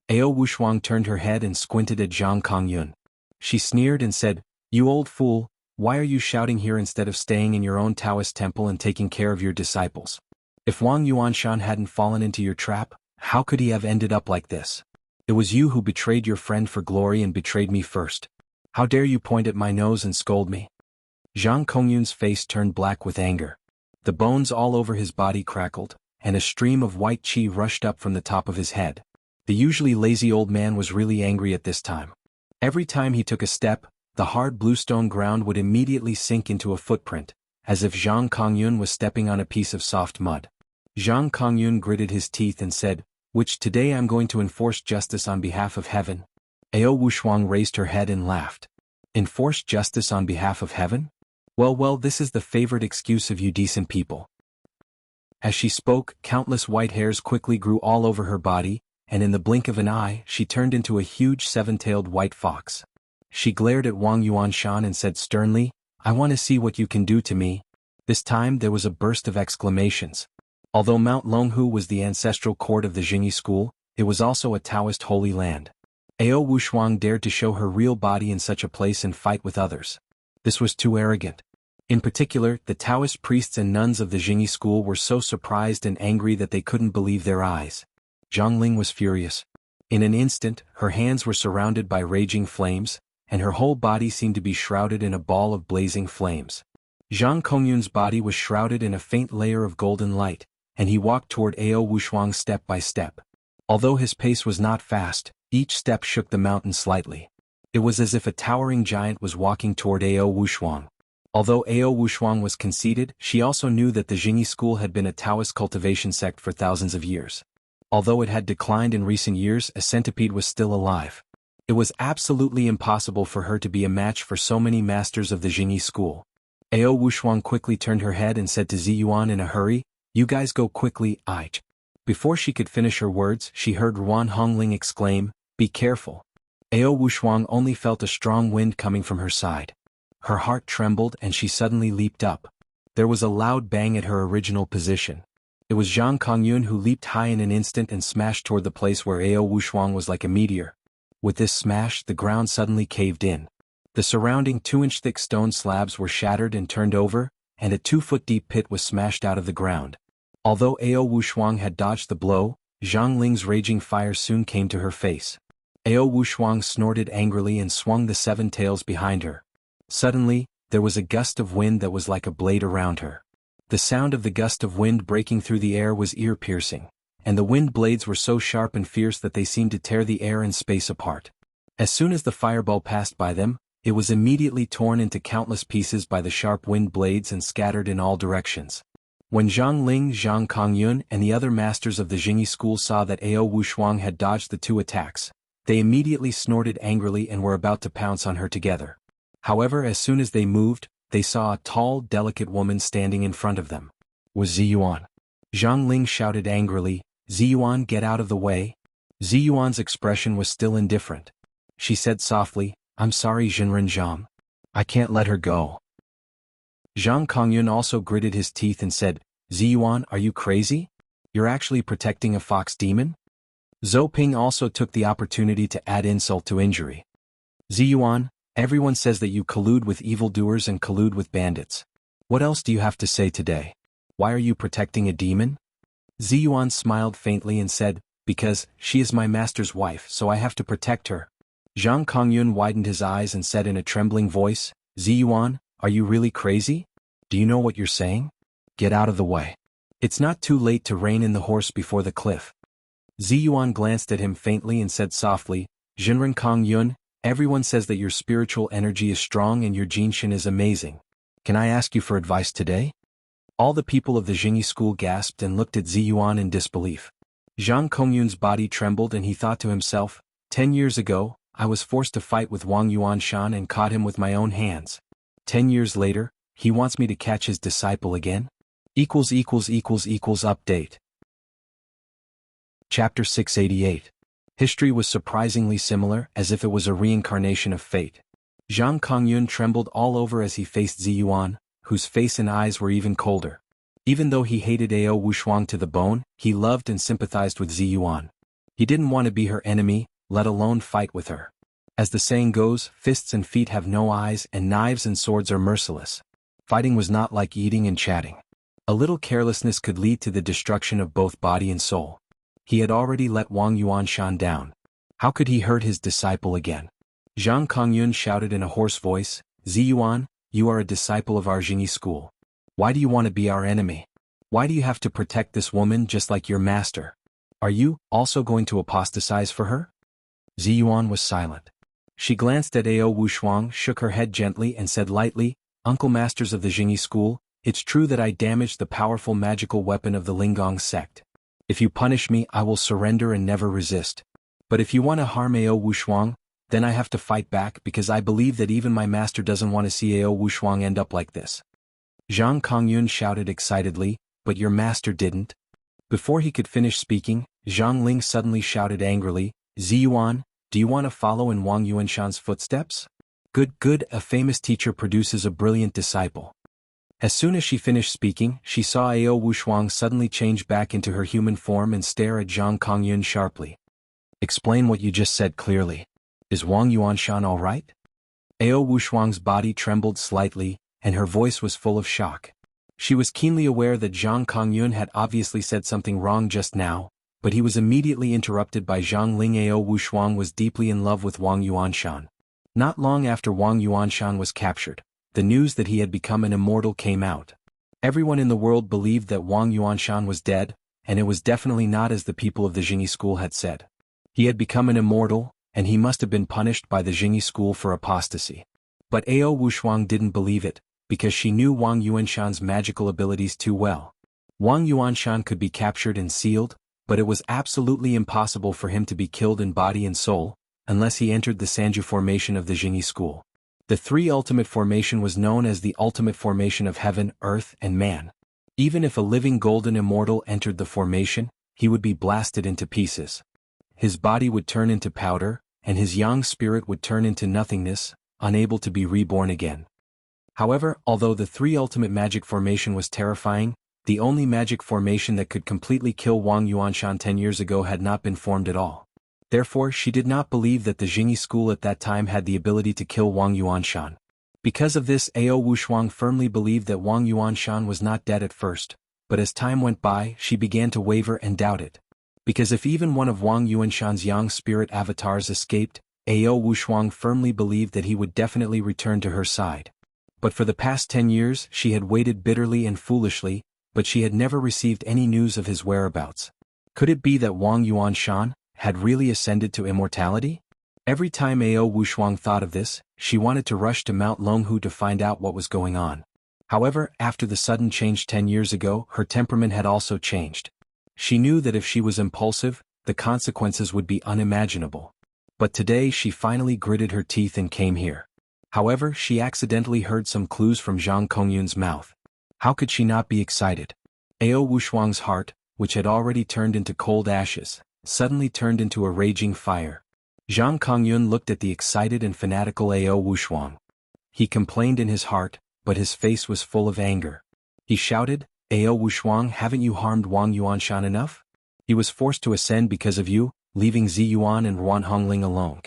Ao Wushuang turned her head and squinted at Zhang Kongyun. She sneered and said, "You old fool, why are you shouting here instead of staying in your own Taoist temple and taking care of your disciples? If Wang Yuanshan hadn't fallen into your trap, how could he have ended up like this? It was you who betrayed your friend for glory and betrayed me first. How dare you point at my nose and scold me?" Zhang Kongyun's face turned black with anger. The bones all over his body crackled, and a stream of white qi rushed up from the top of his head. The usually lazy old man was really angry at this time. Every time he took a step, the hard bluestone ground would immediately sink into a footprint, as if Zhang Kongyun was stepping on a piece of soft mud. Zhang Kongyun gritted his teeth and said, "Which today I'm going to enforce justice on behalf of heaven." Ao Wushuang raised her head and laughed. "Enforce justice on behalf of heaven? Well, this is the favorite excuse of you decent people." As she spoke, countless white hairs quickly grew all over her body, and in the blink of an eye, she turned into a huge seven-tailed white fox. She glared at Wang Yuanshan and said sternly, "I want to see what you can do to me." This time there was a burst of exclamations. Although Mount Longhu was the ancestral court of the Jingyi school, it was also a Taoist holy land. Ao Wushuang dared to show her real body in such a place and fight with others. This was too arrogant. In particular, the Taoist priests and nuns of the Jingyi school were so surprised and angry that they couldn't believe their eyes. Zhang Ling was furious. In an instant, her hands were surrounded by raging flames, and her whole body seemed to be shrouded in a ball of blazing flames. Zhang Kongyun's body was shrouded in a faint layer of golden light, and he walked toward Ao Wushuang step by step. Although his pace was not fast, each step shook the mountain slightly. It was as if a towering giant was walking toward Ao Wushuang. Although Ao Wushuang was conceited, she also knew that the Jingyi school had been a Taoist cultivation sect for thousands of years. Although it had declined in recent years, a centipede was still alive. It was absolutely impossible for her to be a match for so many masters of the Jingyi school. Ao Wushuang quickly turned her head and said to Ziyuan in a hurry, "You guys go quickly, Aich." Before she could finish her words, she heard Ruan Hongling exclaim, "Be careful." Ao Wushuang only felt a strong wind coming from her side. Her heart trembled and she suddenly leaped up. There was a loud bang at her original position. It was Zhang Kongyun who leaped high in an instant and smashed toward the place where Ao Wushuang was like a meteor. With this smash, the ground suddenly caved in. The surrounding 2-inch thick stone slabs were shattered and turned over, and a 2-foot-deep pit was smashed out of the ground. Although Ao Wushuang had dodged the blow, Zhang Ling's raging fire soon came to her face. Ao Wushuang snorted angrily and swung the 7 tails behind her. Suddenly, there was a gust of wind that was like a blade around her. The sound of the gust of wind breaking through the air was ear-piercing, and the wind blades were so sharp and fierce that they seemed to tear the air and space apart. As soon as the fireball passed by them, it was immediately torn into countless pieces by the sharp wind blades and scattered in all directions. When Zhang Ling, Zhang Kongyun, and the other masters of the Jingyi school saw that Ao Wushuang had dodged the 2 attacks, they immediately snorted angrily and were about to pounce on her together. However, as soon as they moved, they saw a tall, delicate woman standing in front of them. Was Ziyuan. Zhang Ling shouted angrily, "Ziyuan, get out of the way." Ziyuan's expression was still indifferent. She said softly, "I'm sorry, Jinren Zhang. I can't let her go." Zhang Kongyun also gritted his teeth and said, "Ziyuan, are you crazy? You're actually protecting a fox demon?" Zhou Ping also took the opportunity to add insult to injury. "Ziyuan, everyone says that you collude with evildoers and collude with bandits. What else do you have to say today? Why are you protecting a demon?" Ziyuan smiled faintly and said, "Because she is my master's wife, so I have to protect her." Zhang Kongyun widened his eyes and said in a trembling voice, "Ziyuan, are you really crazy? Do you know what you're saying? Get out of the way. It's not too late to rein in the horse before the cliff." Ziyuan glanced at him faintly and said softly, "Jinren Kongyun, everyone says that your spiritual energy is strong and your jinshin is amazing. Can I ask you for advice today?" All the people of the Jingyi school gasped and looked at Ziyuan in disbelief. Zhang Kongyun's body trembled and he thought to himself, 10 years ago, I was forced to fight with Wang Yuanshan and caught him with my own hands. 10 years later, he wants me to catch his disciple again? Update. Chapter 688. History was surprisingly similar, as if it was a reincarnation of fate. Zhang Kongyun trembled all over as he faced Zi Yuan, whose face and eyes were even colder. Even though he hated Ao Wushuang to the bone, he loved and sympathized with Zi Yuan. He didn't want to be her enemy, let alone fight with her. As the saying goes, fists and feet have no eyes and knives and swords are merciless. Fighting was not like eating and chatting. A little carelessness could lead to the destruction of both body and soul. He had already let Wang Yuanshan down. How could he hurt his disciple again? Zhang Kongyun shouted in a hoarse voice, Zi Yuan, you are a disciple of our Jingyi school. Why do you want to be our enemy? Why do you have to protect this woman just like your master? Are you also going to apostatize for her? Zi Yuan was silent. She glanced at Ao Wushuang, shook her head gently and said lightly, Uncle Masters of the Jingyi school, it's true that I damaged the powerful magical weapon of the Linggong sect. If you punish me, I will surrender and never resist. But if you want to harm Ao Wushuang, then I have to fight back because I believe that even my master doesn't want to see Ao Wushuang end up like this. Zhang Kongyun shouted excitedly, but your master didn't. Before he could finish speaking, Zhang Ling suddenly shouted angrily, Zi Yuan, do you want to follow in Wang Yuanshan's footsteps? Good, a famous teacher produces a brilliant disciple. As soon as she finished speaking, she saw Ao Wushuang suddenly change back into her human form and stare at Zhang Kongyun sharply. Explain what you just said clearly. Is Wang Yuanshan all right? Ao Wushuang's body trembled slightly, and her voice was full of shock. She was keenly aware that Zhang Kongyun had obviously said something wrong just now, but he was immediately interrupted by Zhang Ling. Ao Wushuang was deeply in love with Wang Yuanshan. Not long after Wang Yuanshan was captured, the news that he had become an immortal came out. Everyone in the world believed that Wang Yuanshan was dead, and it was definitely not as the people of the Jingyi school had said. He had become an immortal, and he must have been punished by the Jingyi school for apostasy. But Ao Wushuang didn't believe it, because she knew Wang Yuanshan's magical abilities too well. Wang Yuanshan could be captured and sealed, but it was absolutely impossible for him to be killed in body and soul, unless he entered the Sanju formation of the Jingyi school. The three ultimate formation was known as the ultimate formation of heaven, earth, and man. Even if a living golden immortal entered the formation, he would be blasted into pieces. His body would turn into powder, and his yang spirit would turn into nothingness, unable to be reborn again. However, although the three ultimate magic formation was terrifying, the only magic formation that could completely kill Wang Yuanshan 10 years ago had not been formed at all. Therefore, she did not believe that the Jingyi school at that time had the ability to kill Wang Yuanshan. Because of this, Ao Wushuang firmly believed that Wang Yuanshan was not dead at first, but as time went by, she began to waver and doubt it. Because if even one of Wang Yuanshan's yang spirit avatars escaped, Ao Wushuang firmly believed that he would definitely return to her side. But for the past 10 years, she had waited bitterly and foolishly, but she had never received any news of his whereabouts. Could it be that Wang Yuanshan had really ascended to immortality? Every time Ao Wushuang thought of this, she wanted to rush to Mount Longhu to find out what was going on. However, after the sudden change 10 years ago, her temperament had also changed. She knew that if she was impulsive, the consequences would be unimaginable. But today she finally gritted her teeth and came here. However, she accidentally heard some clues from Zhang Kongyun's mouth. How could she not be excited? Ao Wushuang's heart, which had already turned into cold ashes, suddenly turned into a raging fire. Zhang Kongyun looked at the excited and fanatical Ao Wushuang. He complained in his heart, but his face was full of anger. He shouted, Ao Wushuang, haven't you harmed Wang Yuanshan enough? He was forced to ascend because of you, leaving Zi Yuan and Ruan Hongling alone.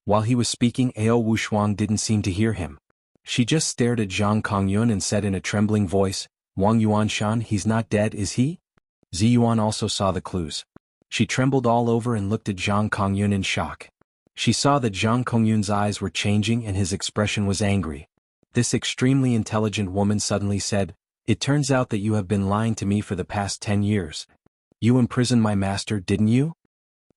While he was speaking, Ao Wushuang didn't seem to hear him. She just stared at Zhang Kongyun and said in a trembling voice, Wang Yuanshan, he's not dead, is he? Zi Yuan also saw the clues. She trembled all over and looked at Zhang Kongyun in shock. She saw that Zhang Kongyun's eyes were changing and his expression was angry. This extremely intelligent woman suddenly said, It turns out that you have been lying to me for the past 10 years. You imprisoned my master, didn't you?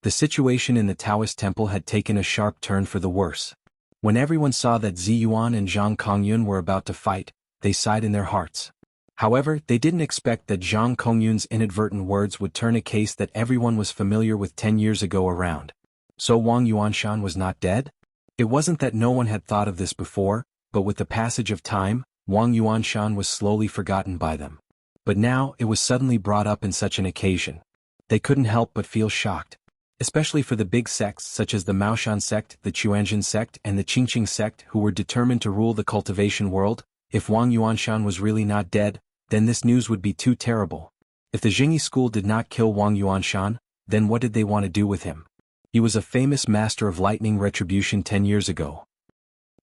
The situation in the Taoist temple had taken a sharp turn for the worse. When everyone saw that Zi Yuan and Zhang Kongyun were about to fight, they sighed in their hearts. However, they didn't expect that Zhang Kongyun's inadvertent words would turn a case that everyone was familiar with 10 years ago around. So Wang Yuanshan was not dead? It wasn't that no one had thought of this before, but with the passage of time, Wang Yuanshan was slowly forgotten by them. But now it was suddenly brought up in such an occasion. They couldn't help but feel shocked. Especially for the big sects such as the Maoshan sect, the Chuanjin sect, and the Qingqing sect who were determined to rule the cultivation world. If Wang Yuanshan was really not dead, then this news would be too terrible. If the Jingyi school did not kill Wang Yuanshan, then what did they want to do with him? He was a famous master of lightning retribution 10 years ago.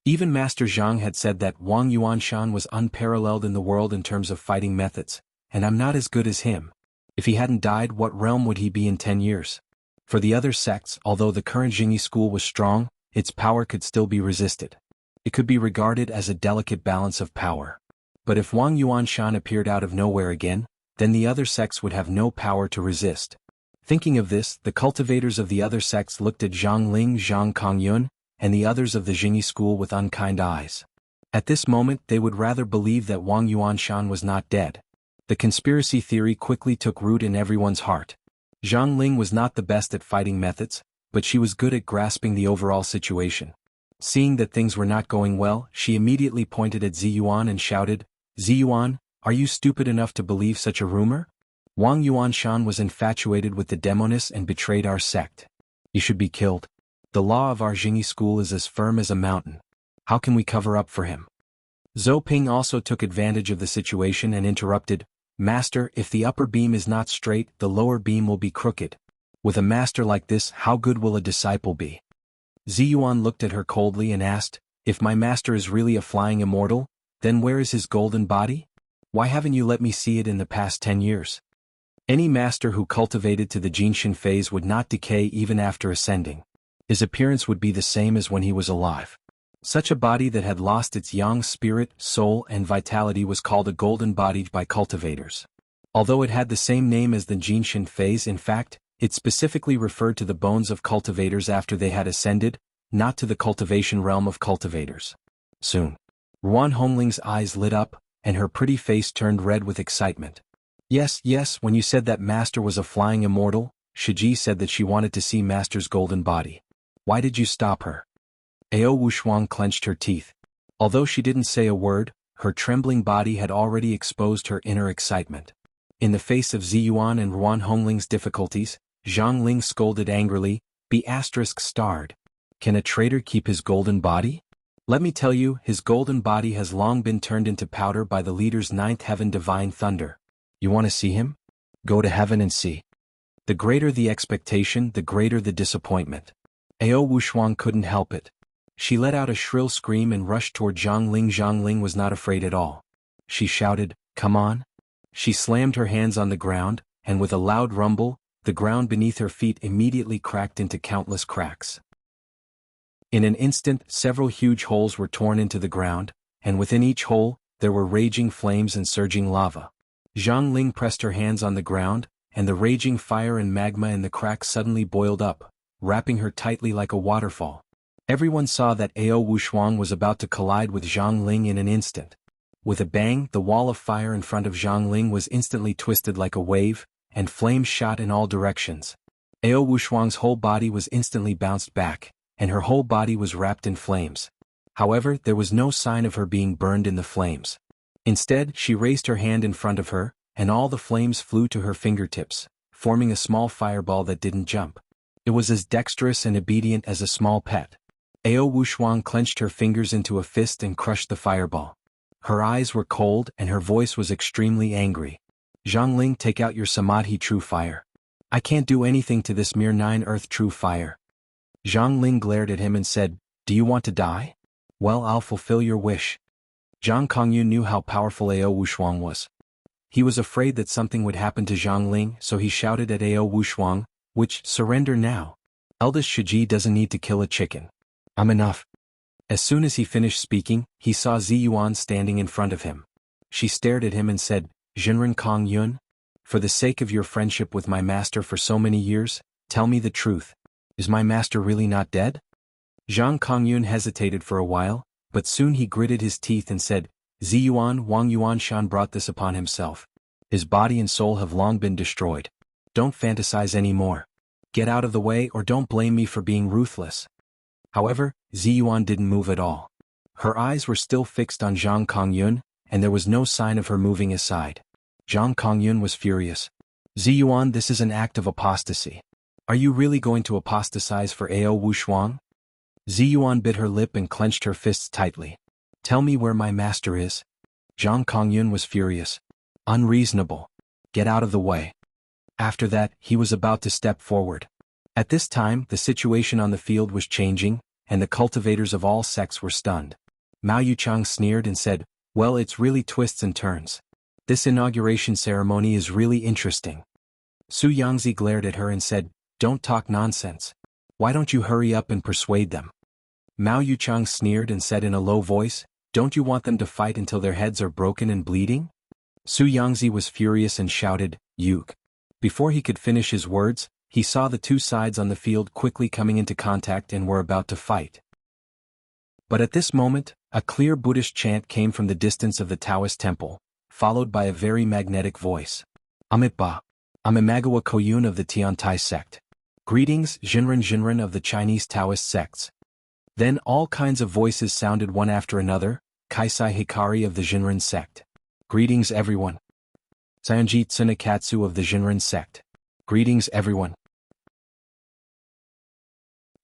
Even Master Zhang had said that Wang Yuanshan was unparalleled in the world in terms of fighting methods, and I'm not as good as him. If he hadn't died, what realm would he be in 10 years? For the other sects, although the current Jingyi school was strong, its power could still be resisted. It could be regarded as a delicate balance of power. But if Wang Yuanshan appeared out of nowhere again, then the other sects would have no power to resist. Thinking of this, the cultivators of the other sects looked at Zhang Ling, Zhang Kongyun, and the others of the Jingyi school with unkind eyes. At this moment they would rather believe that Wang Yuanshan was not dead. The conspiracy theory quickly took root in everyone's heart. Zhang Ling was not the best at fighting methods, but she was good at grasping the overall situation. Seeing that things were not going well, she immediately pointed at Ziyuan and shouted, "Ziyuan, are you stupid enough to believe such a rumor? Wang Yuanshan was infatuated with the demoness and betrayed our sect. He should be killed. The law of our Jingyi school is as firm as a mountain. How can we cover up for him?" Zhou Ping also took advantage of the situation and interrupted, "Master, if the upper beam is not straight, the lower beam will be crooked. With a master like this, how good will a disciple be?" Ziyuan looked at her coldly and asked, "If my master is really a flying immortal, then where is his golden body? Why haven't you let me see it in the past 10 years? Any master who cultivated to the Jinshin phase would not decay even after ascending. His appearance would be the same as when he was alive. Such a body that had lost its yang spirit, soul, and vitality was called a golden body by cultivators. Although it had the same name as the Jinshin phase, in fact, it specifically referred to the bones of cultivators after they had ascended, not to the cultivation realm of cultivators. Soon, Ruan Hongling's eyes lit up, and her pretty face turned red with excitement. Yes, when you said that Master was a flying immortal, Shiji said that she wanted to see Master's golden body. Why did you stop her?" Ao Wushuang clenched her teeth. Although she didn't say a word, her trembling body had already exposed her inner excitement. In the face of Ziyuan and Ruan Hongling's difficulties, Zhang Ling scolded angrily, "Be ****. Can a traitor keep his golden body? Let me tell you, his golden body has long been turned into powder by the leader's ninth heaven divine thunder. You want to see him? Go to heaven and see." The greater the expectation, the greater the disappointment. Ao Wushuang couldn't help it. She let out a shrill scream and rushed toward Zhang Ling. Zhang Ling was not afraid at all. She shouted, "Come on." She slammed her hands on the ground, and with a loud rumble, the ground beneath her feet immediately cracked into countless cracks. In an instant, several huge holes were torn into the ground, and within each hole, there were raging flames and surging lava. Zhang Ling pressed her hands on the ground, and the raging fire and magma in the cracks suddenly boiled up, wrapping her tightly like a waterfall. Everyone saw that Ao Wushuang was about to collide with Zhang Ling in an instant. With a bang, the wall of fire in front of Zhang Ling was instantly twisted like a wave, and flames shot in all directions. Ao Wushuang's whole body was instantly bounced back, and her whole body was wrapped in flames. However, there was no sign of her being burned in the flames. Instead, she raised her hand in front of her, and all the flames flew to her fingertips, forming a small fireball that didn't jump. It was as dexterous and obedient as a small pet. Ao Wushuang clenched her fingers into a fist and crushed the fireball. Her eyes were cold and her voice was extremely angry. "Zhang Ling, take out your Samadhi true fire. I can't do anything to this mere 9 earth true fire." Zhang Ling glared at him and said, "Do you want to die? Well, I'll fulfill your wish." Zhang Kongyu knew how powerful Ao Wushuang was. He was afraid that something would happen to Zhang Ling, so he shouted at Ao Wushuang, surrender now. Eldest Shiji doesn't need to kill a chicken. I'm enough." As soon as he finished speaking, he saw Ziyuan standing in front of him. She stared at him and said, "Jinren Kong Yun? For the sake of your friendship with my master for so many years, tell me the truth. Is my master really not dead?" Zhang Kongyun hesitated for a while, but soon he gritted his teeth and said, "Ziyuan, Wang Yuanshan brought this upon himself. His body and soul have long been destroyed. Don't fantasize anymore. Get out of the way or don't blame me for being ruthless." However, Ziyuan didn't move at all. Her eyes were still fixed on Zhang Kongyun, and there was no sign of her moving aside. Zhang Kongyun was furious. Ziyuan, this is an act of apostasy. Are you really going to apostatize for Ao Wushuang? Ziyuan bit her lip and clenched her fists tightly. Tell me where my master is. Zhang Kongyun was furious. Unreasonable. Get out of the way. After that, he was about to step forward. At this time, the situation on the field was changing, and the cultivators of all sects were stunned. Mao Yuchang sneered and said, well, it's really twists and turns. This inauguration ceremony is really interesting. Su Yangzi glared at her and said, don't talk nonsense. Why don't you hurry up and persuade them? Mao Yuchang sneered and said in a low voice, don't you want them to fight until their heads are broken and bleeding? Su Yangzi was furious and shouted, Yuk. Before he could finish his words, he saw the two sides on the field quickly coming into contact and were about to fight. But at this moment, a clear Buddhist chant came from the distance of the Taoist temple, followed by a very magnetic voice. Amitba. I'm Imagawa Koyun of the Tiantai sect. Greetings, Jinren of the Chinese Taoist sects. Then all kinds of voices sounded one after another, Kaisai Hikari of the Jinren sect. Greetings everyone. Saionji Tsunakatsu of the Jinren sect. Greetings everyone.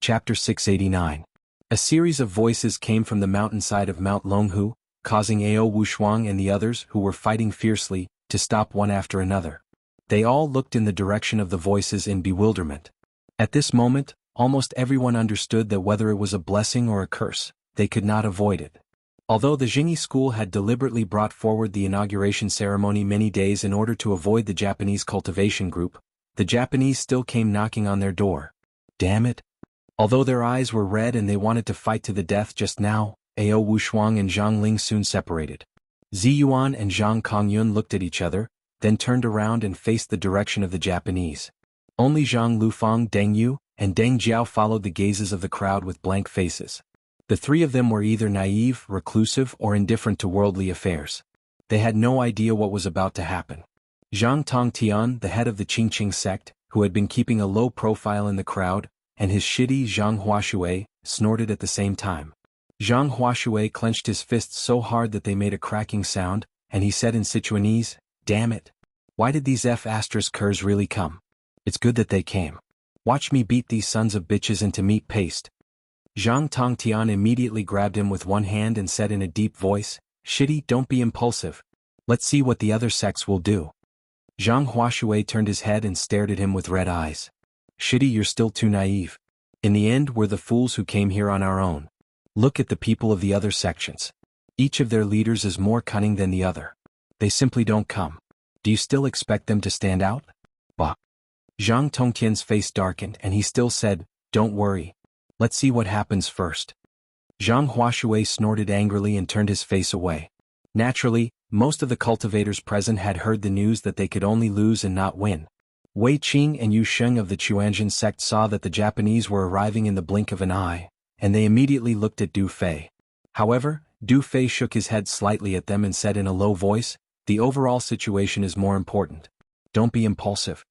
Chapter 689. A series of voices came from the mountainside of Mount Longhu, causing Ao Wushuang and the others who were fighting fiercely to stop one after another. They all looked in the direction of the voices in bewilderment. At this moment, almost everyone understood that whether it was a blessing or a curse, they could not avoid it. Although the Jingyi school had deliberately brought forward the inauguration ceremony many days in order to avoid the Japanese cultivation group, the Japanese still came knocking on their door. Damn it! Although their eyes were red and they wanted to fight to the death just now, Ao Wushuang and Zhang Ling soon separated. Ziyuan and Zhang Kongyun looked at each other, then turned around and faced the direction of the Japanese. Only Zhang Lufang, Deng Yu, and Deng Jiao followed the gazes of the crowd with blank faces. The three of them were either naive, reclusive, or indifferent to worldly affairs. They had no idea what was about to happen. Zhang Tongtian, the head of the Qingqing sect, who had been keeping a low profile in the crowd, and his shitty Zhang Huashui, snorted at the same time. Zhang Huashui clenched his fists so hard that they made a cracking sound, and he said in Sichuanese, damn it. Why did these F***ers really come? It's good that they came. Watch me beat these sons of bitches into meat paste. Zhang Tongtian immediately grabbed him with one hand and said in a deep voice, Shitty, don't be impulsive. Let's see what the other sects will do. Zhang Huashui turned his head and stared at him with red eyes. Shitty, you're still too naive. In the end, we're the fools who came here on our own. Look at the people of the other sections. Each of their leaders is more cunning than the other. They simply don't come. Do you still expect them to stand out? Bah. Zhang Tongtian's face darkened and he still said, don't worry. Let's see what happens first. Zhang Huashui snorted angrily and turned his face away. Naturally, most of the cultivators present had heard the news that they could only lose and not win. Wei Qing and Yu Sheng of the Chuanjin sect saw that the Japanese were arriving in the blink of an eye, and they immediately looked at Du Fei. However, Du Fei shook his head slightly at them and said in a low voice, the overall situation is more important. Don't be impulsive.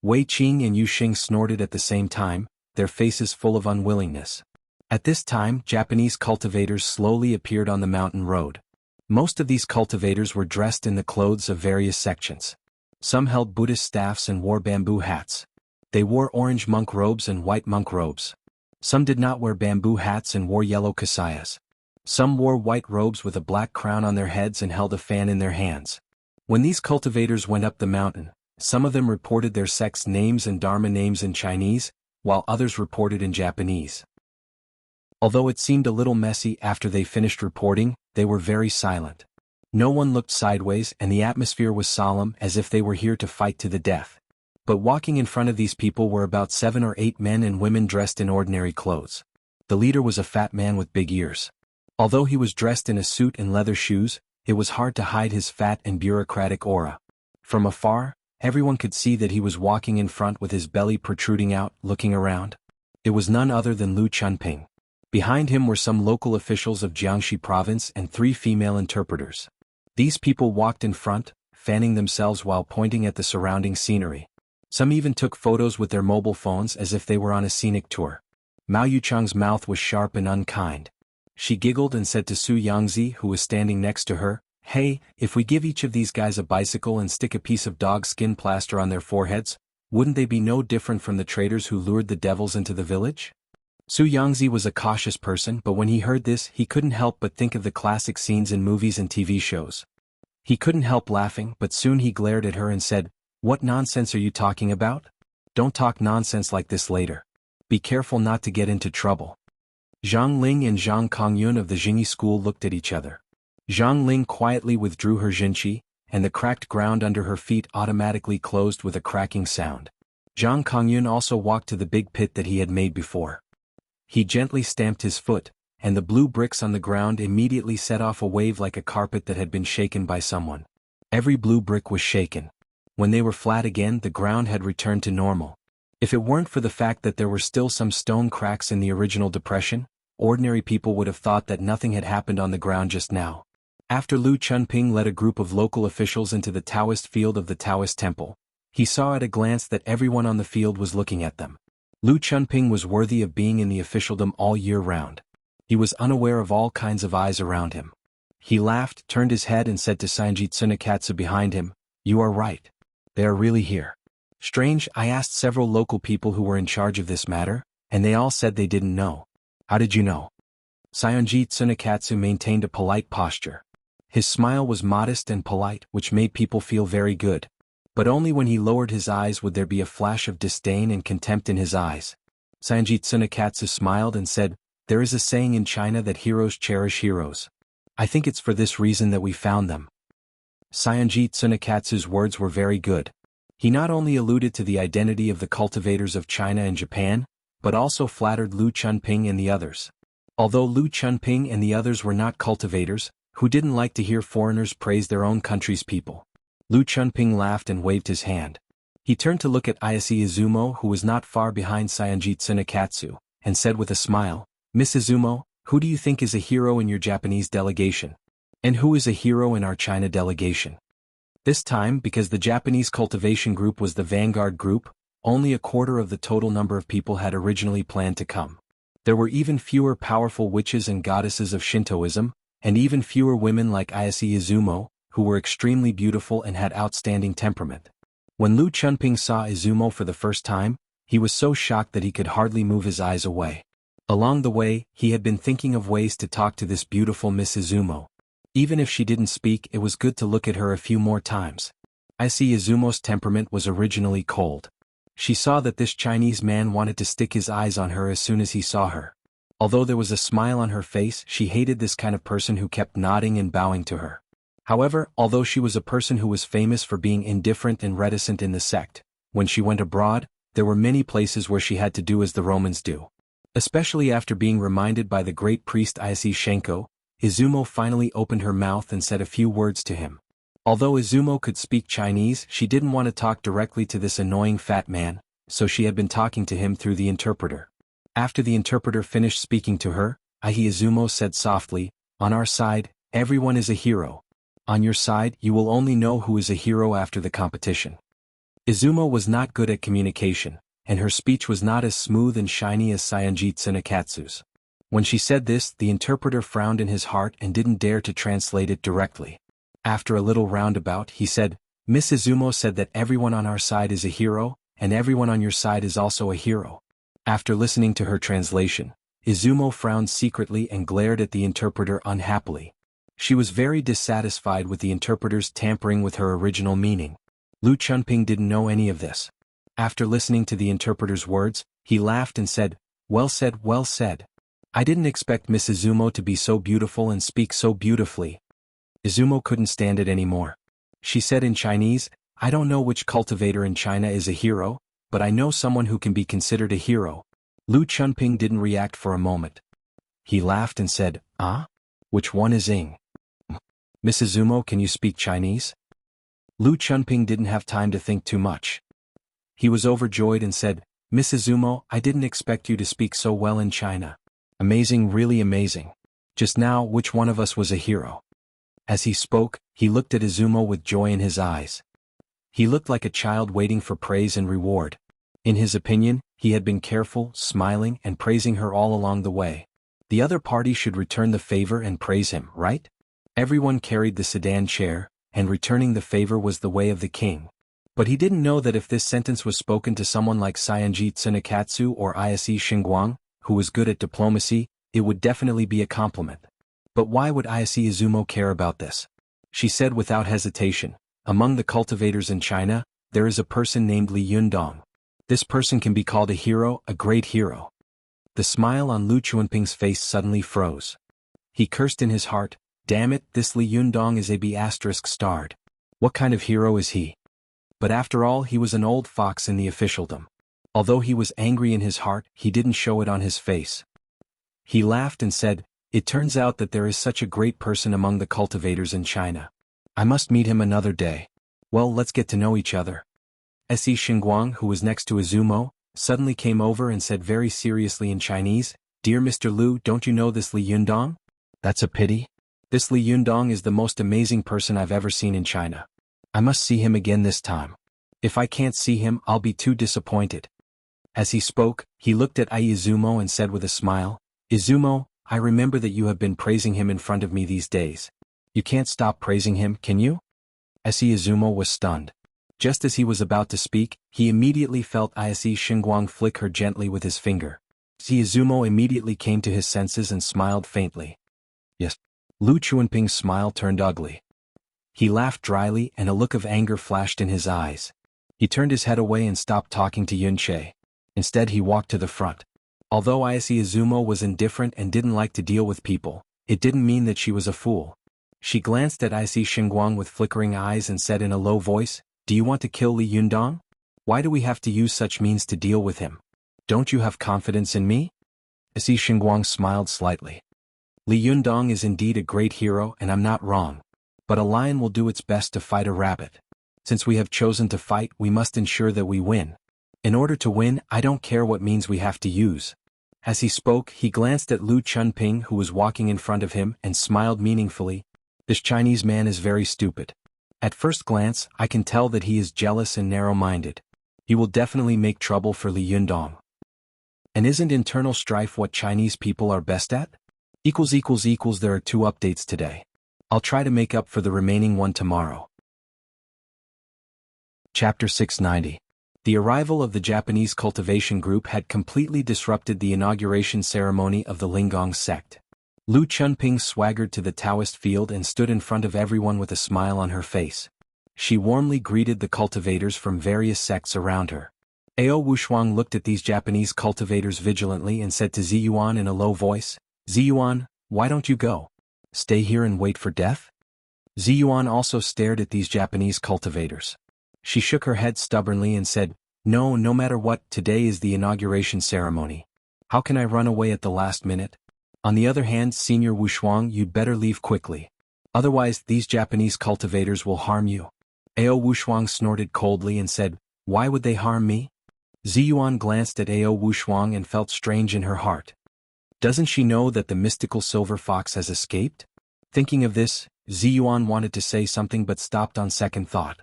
Wei Qing and Yu Sheng snorted at the same time, their faces full of unwillingness. At this time, Japanese cultivators slowly appeared on the mountain road. Most of these cultivators were dressed in the clothes of various sections. Some held Buddhist staffs and wore bamboo hats. They wore orange monk robes and white monk robes. Some did not wear bamboo hats and wore yellow kasayas. Some wore white robes with a black crown on their heads and held a fan in their hands. When these cultivators went up the mountain, some of them reported their sect's names and dharma names in Chinese, while others reported in Japanese. Although it seemed a little messy after they finished reporting, they were very silent. No one looked sideways and the atmosphere was solemn as if they were here to fight to the death. But walking in front of these people were about 7 or 8 men and women dressed in ordinary clothes. The leader was a fat man with big ears. Although he was dressed in a suit and leather shoes, it was hard to hide his fat and bureaucratic aura. From afar, everyone could see that he was walking in front with his belly protruding out, looking around. It was none other than Lu Chunping. Behind him were some local officials of Jiangxi province and 3 female interpreters. These people walked in front, fanning themselves while pointing at the surrounding scenery. Some even took photos with their mobile phones as if they were on a scenic tour. Mao Yuchang's mouth was sharp and unkind. She giggled and said to Su Yangzi, who was standing next to her, "Hey, if we give each of these guys a bicycle and stick a piece of dog skin plaster on their foreheads, wouldn't they be no different from the traders who lured the devils into the village?" Su Yangzi was a cautious person, but when he heard this, he couldn't help but think of the classic scenes in movies and TV shows. He couldn't help laughing, but soon he glared at her and said, "What nonsense are you talking about? Don't talk nonsense like this later. Be careful not to get into trouble." Zhang Ling and Zhang Kongyun of the Jingyi school looked at each other. Zhang Ling quietly withdrew her jinqi, and the cracked ground under her feet automatically closed with a cracking sound. Zhang Kongyun also walked to the big pit that he had made before. He gently stamped his foot, and the blue bricks on the ground immediately set off a wave like a carpet that had been shaken by someone. Every blue brick was shaken. When they were flat again, the ground had returned to normal. If it weren't for the fact that there were still some stone cracks in the original depression, ordinary people would have thought that nothing had happened on the ground just now. After Lu Chunping led a group of local officials into the Taoist field of the Taoist temple, he saw at a glance that everyone on the field was looking at them. Lu Chunping was worthy of being in the officialdom all year round. He was unaware of all kinds of eyes around him. He laughed, turned his head and said to Sanji Tsunekatsu behind him, "You are right. They are really here." Strange, I asked several local people who were in charge of this matter, and they all said they didn't know. How did you know? Sanji Tsunekatsu maintained a polite posture. His smile was modest and polite, which made people feel very good. But only when he lowered his eyes would there be a flash of disdain and contempt in his eyes. Sanji Tsunekatsu smiled and said, "There is a saying in China that heroes cherish heroes. I think it's for this reason that we found them." Sanji Tsunekatsu's words were very good. He not only alluded to the identity of the cultivators of China and Japan, but also flattered Lu Chunping and the others. Although Lu Chunping and the others were not cultivators, who didn't like to hear foreigners praise their own country's people? Lu Chunping laughed and waved his hand. He turned to look at Ayase Izumo, who was not far behind Sanji Tsunekatsu, and said with a smile, "Miss Izumo, who do you think is a hero in your Japanese delegation? And who is a hero in our China delegation?" This time, because the Japanese cultivation group was the vanguard group, only a quarter of the total number of people had originally planned to come. There were even fewer powerful witches and goddesses of Shintoism, and even fewer women like Ayase Izumo, who were extremely beautiful and had outstanding temperament. When Lu Chunping saw Izumo for the first time, he was so shocked that he could hardly move his eyes away. Along the way, he had been thinking of ways to talk to this beautiful Miss Izumo. Even if she didn't speak, it was good to look at her a few more times. Ayase Izumo's temperament was originally cold. She saw that this Chinese man wanted to stick his eyes on her as soon as he saw her. Although there was a smile on her face, she hated this kind of person who kept nodding and bowing to her. However, although she was a person who was famous for being indifferent and reticent in the sect, when she went abroad, there were many places where she had to do as the Romans do. Especially after being reminded by the great priest Ayase Shenko, Izumo finally opened her mouth and said a few words to him. Although Izumo could speak Chinese, she didn't want to talk directly to this annoying fat man, so she had been talking to him through the interpreter. After the interpreter finished speaking to her, Izumo said softly, "On our side, everyone is a hero. On your side, you will only know who is a hero after the competition." Izumo was not good at communication, and her speech was not as smooth and shiny as Sanji Tsunekatsu's. When she said this, the interpreter frowned in his heart and didn't dare to translate it directly. After a little roundabout, he said, "Miss Izumo said that everyone on our side is a hero, and everyone on your side is also a hero." After listening to her translation, Izumo frowned secretly and glared at the interpreter unhappily. She was very dissatisfied with the interpreter's tampering with her original meaning. Lu Chunping didn't know any of this. After listening to the interpreter's words, he laughed and said, "Well said, well said. I didn't expect Miss Izumo to be so beautiful and speak so beautifully." Izumo couldn't stand it anymore. She said in Chinese, "I don't know which cultivator in China is a hero, but I know someone who can be considered a hero." Lu Chunping didn't react for a moment. He laughed and said, "Ah? Which one is Ing? Miss Izumo, can you speak Chinese?" Lu Chunping didn't have time to think too much. He was overjoyed and said, "Miss Izumo, I didn't expect you to speak so well in China. Amazing, really amazing. Just now, which one of us was a hero?" As he spoke, he looked at Izumo with joy in his eyes. He looked like a child waiting for praise and reward. In his opinion, he had been careful, smiling and praising her all along the way. The other party should return the favor and praise him, right? Everyone carried the sedan chair, and returning the favor was the way of the king. But he didn't know that if this sentence was spoken to someone like Saionji Tsunekatsu or Ise Xinguang, who was good at diplomacy, it would definitely be a compliment. But why would Ise Izumo care about this? She said without hesitation, among the cultivators in China, there is a person named Li Yundong. This person can be called a hero, a great hero. The smile on Lu Chuanping's face suddenly froze. He cursed in his heart, damn it, this Li Yundong is a B****starred. What kind of hero is he? But after all, he was an old fox in the officialdom. Although he was angry in his heart, he didn't show it on his face. He laughed and said, it turns out that there is such a great person among the cultivators in China. I must meet him another day. Well, let's get to know each other. Se Xinguang, who was next to Izumo, suddenly came over and said very seriously in Chinese, Dear Mr. Lu, don't you know this Li Yundong? That's a pity. This Li Yundong is the most amazing person I've ever seen in China. I must see him again this time. If I can't see him, I'll be too disappointed. As he spoke, he looked at Izumo and said with a smile, Izumo, I remember that you have been praising him in front of me these days. You can't stop praising him, can you? Se Izumo was stunned. Just as he was about to speak, he immediately felt Ise Xinguang flick her gently with his finger. Izumo immediately came to his senses and smiled faintly. Yes. Lu Chuanping's smile turned ugly. He laughed dryly and a look of anger flashed in his eyes. He turned his head away and stopped talking to Yunche. Instead he walked to the front. Although Ise Izumo was indifferent and didn't like to deal with people, it didn't mean that she was a fool. She glanced at Ise Xinguang with flickering eyes and said in a low voice, Do you want to kill Li Yundong? Why do we have to use such means to deal with him? Don't you have confidence in me? Ise Xinguang smiled slightly. Li Yundong is indeed a great hero and I'm not wrong. But a lion will do its best to fight a rabbit. Since we have chosen to fight, we must ensure that we win. In order to win, I don't care what means we have to use. As he spoke, he glanced at Lu Chunping who was walking in front of him and smiled meaningfully. This Chinese man is very stupid. At first glance, I can tell that he is jealous and narrow-minded. He will definitely make trouble for Li Yundong. And isn't internal strife what Chinese people are best at? There are 2 updates today. I'll try to make up for the remaining one tomorrow. Chapter 690. The arrival of the Japanese cultivation group had completely disrupted the inauguration ceremony of the Lingong sect. Lu Chunping swaggered to the Taoist field and stood in front of everyone with a smile on her face. She warmly greeted the cultivators from various sects around her. Ao Wushuang looked at these Japanese cultivators vigilantly and said to Ziyuan in a low voice, Ziyuan, why don't you go? Stay here and wait for death? Ziyuan also stared at these Japanese cultivators. She shook her head stubbornly and said, No matter what, today is the inauguration ceremony. How can I run away at the last minute? On the other hand, Senior Wushuang, you'd better leave quickly. Otherwise, these Japanese cultivators will harm you. Ao Wushuang snorted coldly and said, Why would they harm me? Ziyuan glanced at Ao Wushuang and felt strange in her heart. Doesn't she know that the mystical silver fox has escaped? Thinking of this, Ziyuan wanted to say something but stopped on second thought.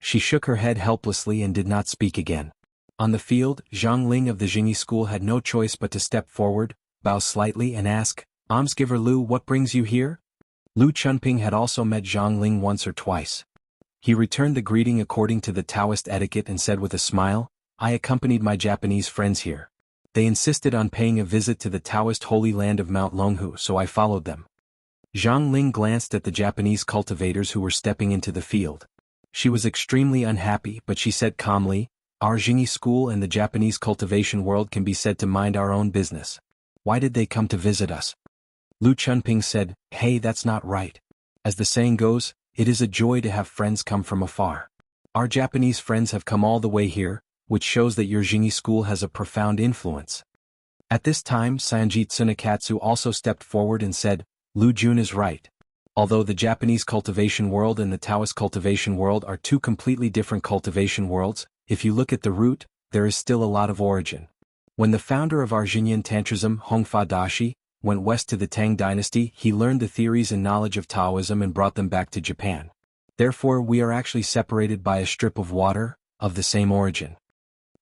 She shook her head helplessly and did not speak again. On the field, Zhang Ling of the Jingyi school had no choice but to step forward, bow slightly and ask, Almsgiver Lu, what brings you here? Lu Chunping had also met Zhang Ling once or twice. He returned the greeting according to the Taoist etiquette and said with a smile, I accompanied my Japanese friends here. They insisted on paying a visit to the Taoist holy land of Mount Longhu, so I followed them. Zhang Ling glanced at the Japanese cultivators who were stepping into the field. She was extremely unhappy, but she said calmly, Our Jingyi school and the Japanese cultivation world can be said to mind our own business. Why did they come to visit us? Lu Chunping said, Hey, that's not right. As the saying goes, it is a joy to have friends come from afar. Our Japanese friends have come all the way here, which shows that your Jingyi school has a profound influence. At this time, Saionji Tsunekatsu also stepped forward and said, Lu Jun is right. Although the Japanese cultivation world and the Taoist cultivation world are 2 completely different cultivation worlds, if you look at the root, there is still a lot of origin. When the founder of our Xinyan Tantrism, Hongfa Dashi, went west to the Tang dynasty, he learned the theories and knowledge of Taoism and brought them back to Japan. Therefore, we are actually separated by a strip of water, of the same origin.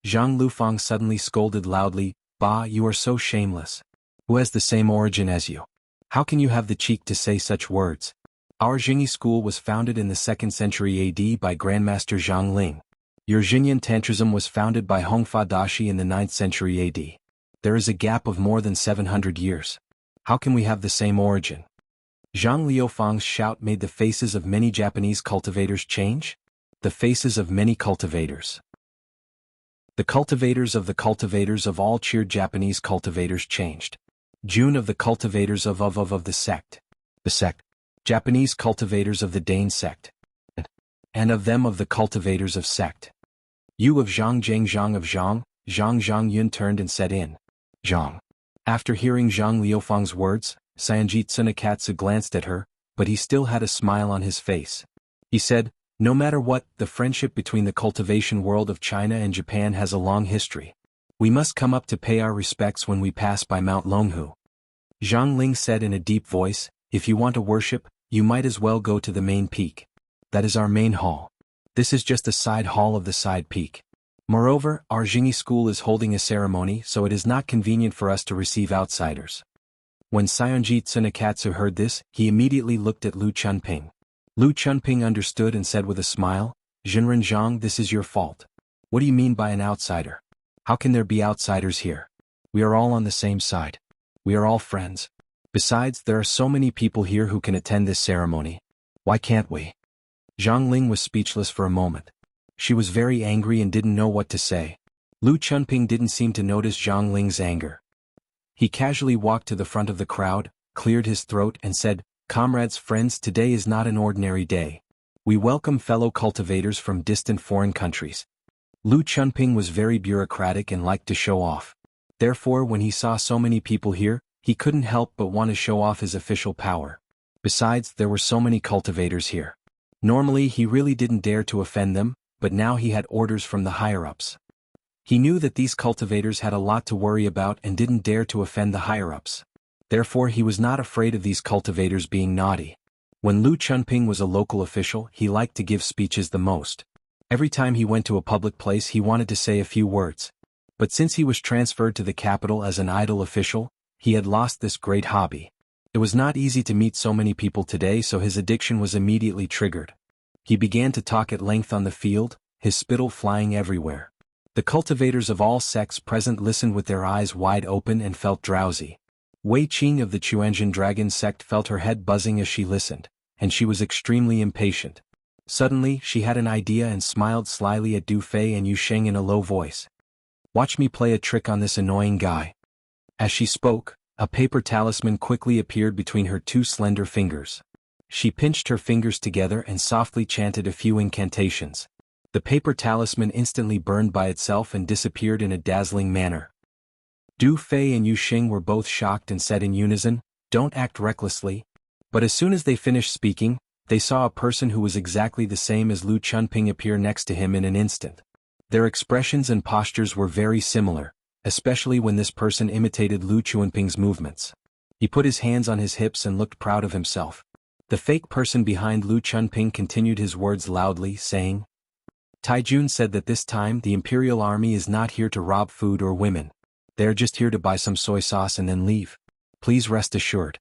Zhang Lufang suddenly scolded loudly, Bah, you are so shameless. Who has the same origin as you? How can you have the cheek to say such words? Our Jingyi school was founded in the 2nd century AD by Grandmaster Zhang Ling. Your Xinyan Tantrism was founded by Hongfa Dashi in the 9th century AD. There is a gap of more than 700 years. How can we have the same origin? Zhang Liufang's shout made the faces of many Japanese cultivators change? The faces of many cultivators. The cultivators of all cheered Japanese cultivators changed. June of the cultivators of the sect. The sect. Japanese cultivators of the Dane sect. And of them of the cultivators of sect. You of Zhang Zhang of Zhang Zhang Yun turned and said in. Zhang. After hearing Zhang Liufang's words, Sanjit Tsunekatsu glanced at her, but he still had a smile on his face. He said, no matter what, the friendship between the cultivation world of China and Japan has a long history. We must come up to pay our respects when we pass by Mount Longhu. Zhang Ling said in a deep voice, if you want to worship, you might as well go to the main peak. That is our main hall. This is just a side hall of the side peak. Moreover, our Jingyi school is holding a ceremony, so it is not convenient for us to receive outsiders. When Sanjit Tsunekatsu heard this, he immediately looked at Lu Chunping. Lu Chunping understood and said with a smile, Jinren Zhang, this is your fault. What do you mean by an outsider? How can there be outsiders here? We are all on the same side. We are all friends. Besides, there are so many people here who can attend this ceremony. Why can't we? Zhang Ling was speechless for a moment. She was very angry and didn't know what to say. Lu Chunping didn't seem to notice Zhang Ling's anger. He casually walked to the front of the crowd, cleared his throat and said, comrades, friends, today is not an ordinary day. We welcome fellow cultivators from distant foreign countries. Lu Chunping was very bureaucratic and liked to show off. Therefore, when he saw so many people here, he couldn't help but want to show off his official power. Besides, there were so many cultivators here. Normally, he really didn't dare to offend them, but now he had orders from the higher-ups. He knew that these cultivators had a lot to worry about and didn't dare to offend the higher-ups. Therefore, he was not afraid of these cultivators being naughty. When Lu Chunping was a local official, he liked to give speeches the most. Every time he went to a public place, he wanted to say a few words. But since he was transferred to the capital as an idle official, he had lost this great hobby. It was not easy to meet so many people today, so his addiction was immediately triggered. He began to talk at length on the field, his spittle flying everywhere. The cultivators of all sects present listened with their eyes wide open and felt drowsy. Wei Qing of the Chuanjin Dragon sect felt her head buzzing as she listened, and she was extremely impatient. Suddenly, she had an idea and smiled slyly at Du Fei and Yu Sheng in a low voice. Watch me play a trick on this annoying guy. As she spoke, a paper talisman quickly appeared between her two slender fingers. She pinched her fingers together and softly chanted a few incantations. The paper talisman instantly burned by itself and disappeared in a dazzling manner. Du Fei and Yu Xing were both shocked and said in unison, "Don't act recklessly." But as soon as they finished speaking, they saw a person who was exactly the same as Lu Chunping appear next to him in an instant. Their expressions and postures were very similar, especially when this person imitated Lu Chunping's movements. He put his hands on his hips and looked proud of himself. The fake person behind Lu Chunping continued his words loudly, saying, Taijun said that this time the Imperial Army is not here to rob food or women. They are just here to buy some soy sauce and then leave. Please rest assured.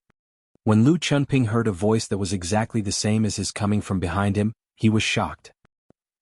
When Lu Chunping heard a voice that was exactly the same as his coming from behind him, he was shocked.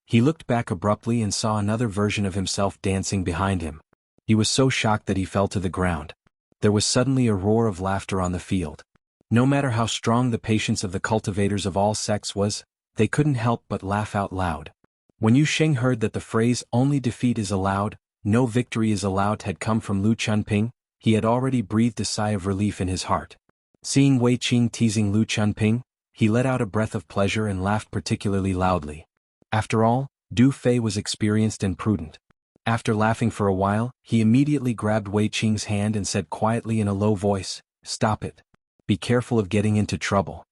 He looked back abruptly and saw another version of himself dancing behind him. He was so shocked that he fell to the ground. There was suddenly a roar of laughter on the field. No matter how strong the patience of the cultivators of all sects was, they couldn't help but laugh out loud. When Yu Sheng heard that the phrase, "only defeat is allowed, no victory is allowed," had come from Lu Chunping, he had already breathed a sigh of relief in his heart. Seeing Wei Qing teasing Lu Chunping, he let out a breath of pleasure and laughed particularly loudly. After all, Du Fei was experienced and prudent. After laughing for a while, he immediately grabbed Wei Qing's hand and said quietly in a low voice, "Stop it. Be careful of getting into trouble."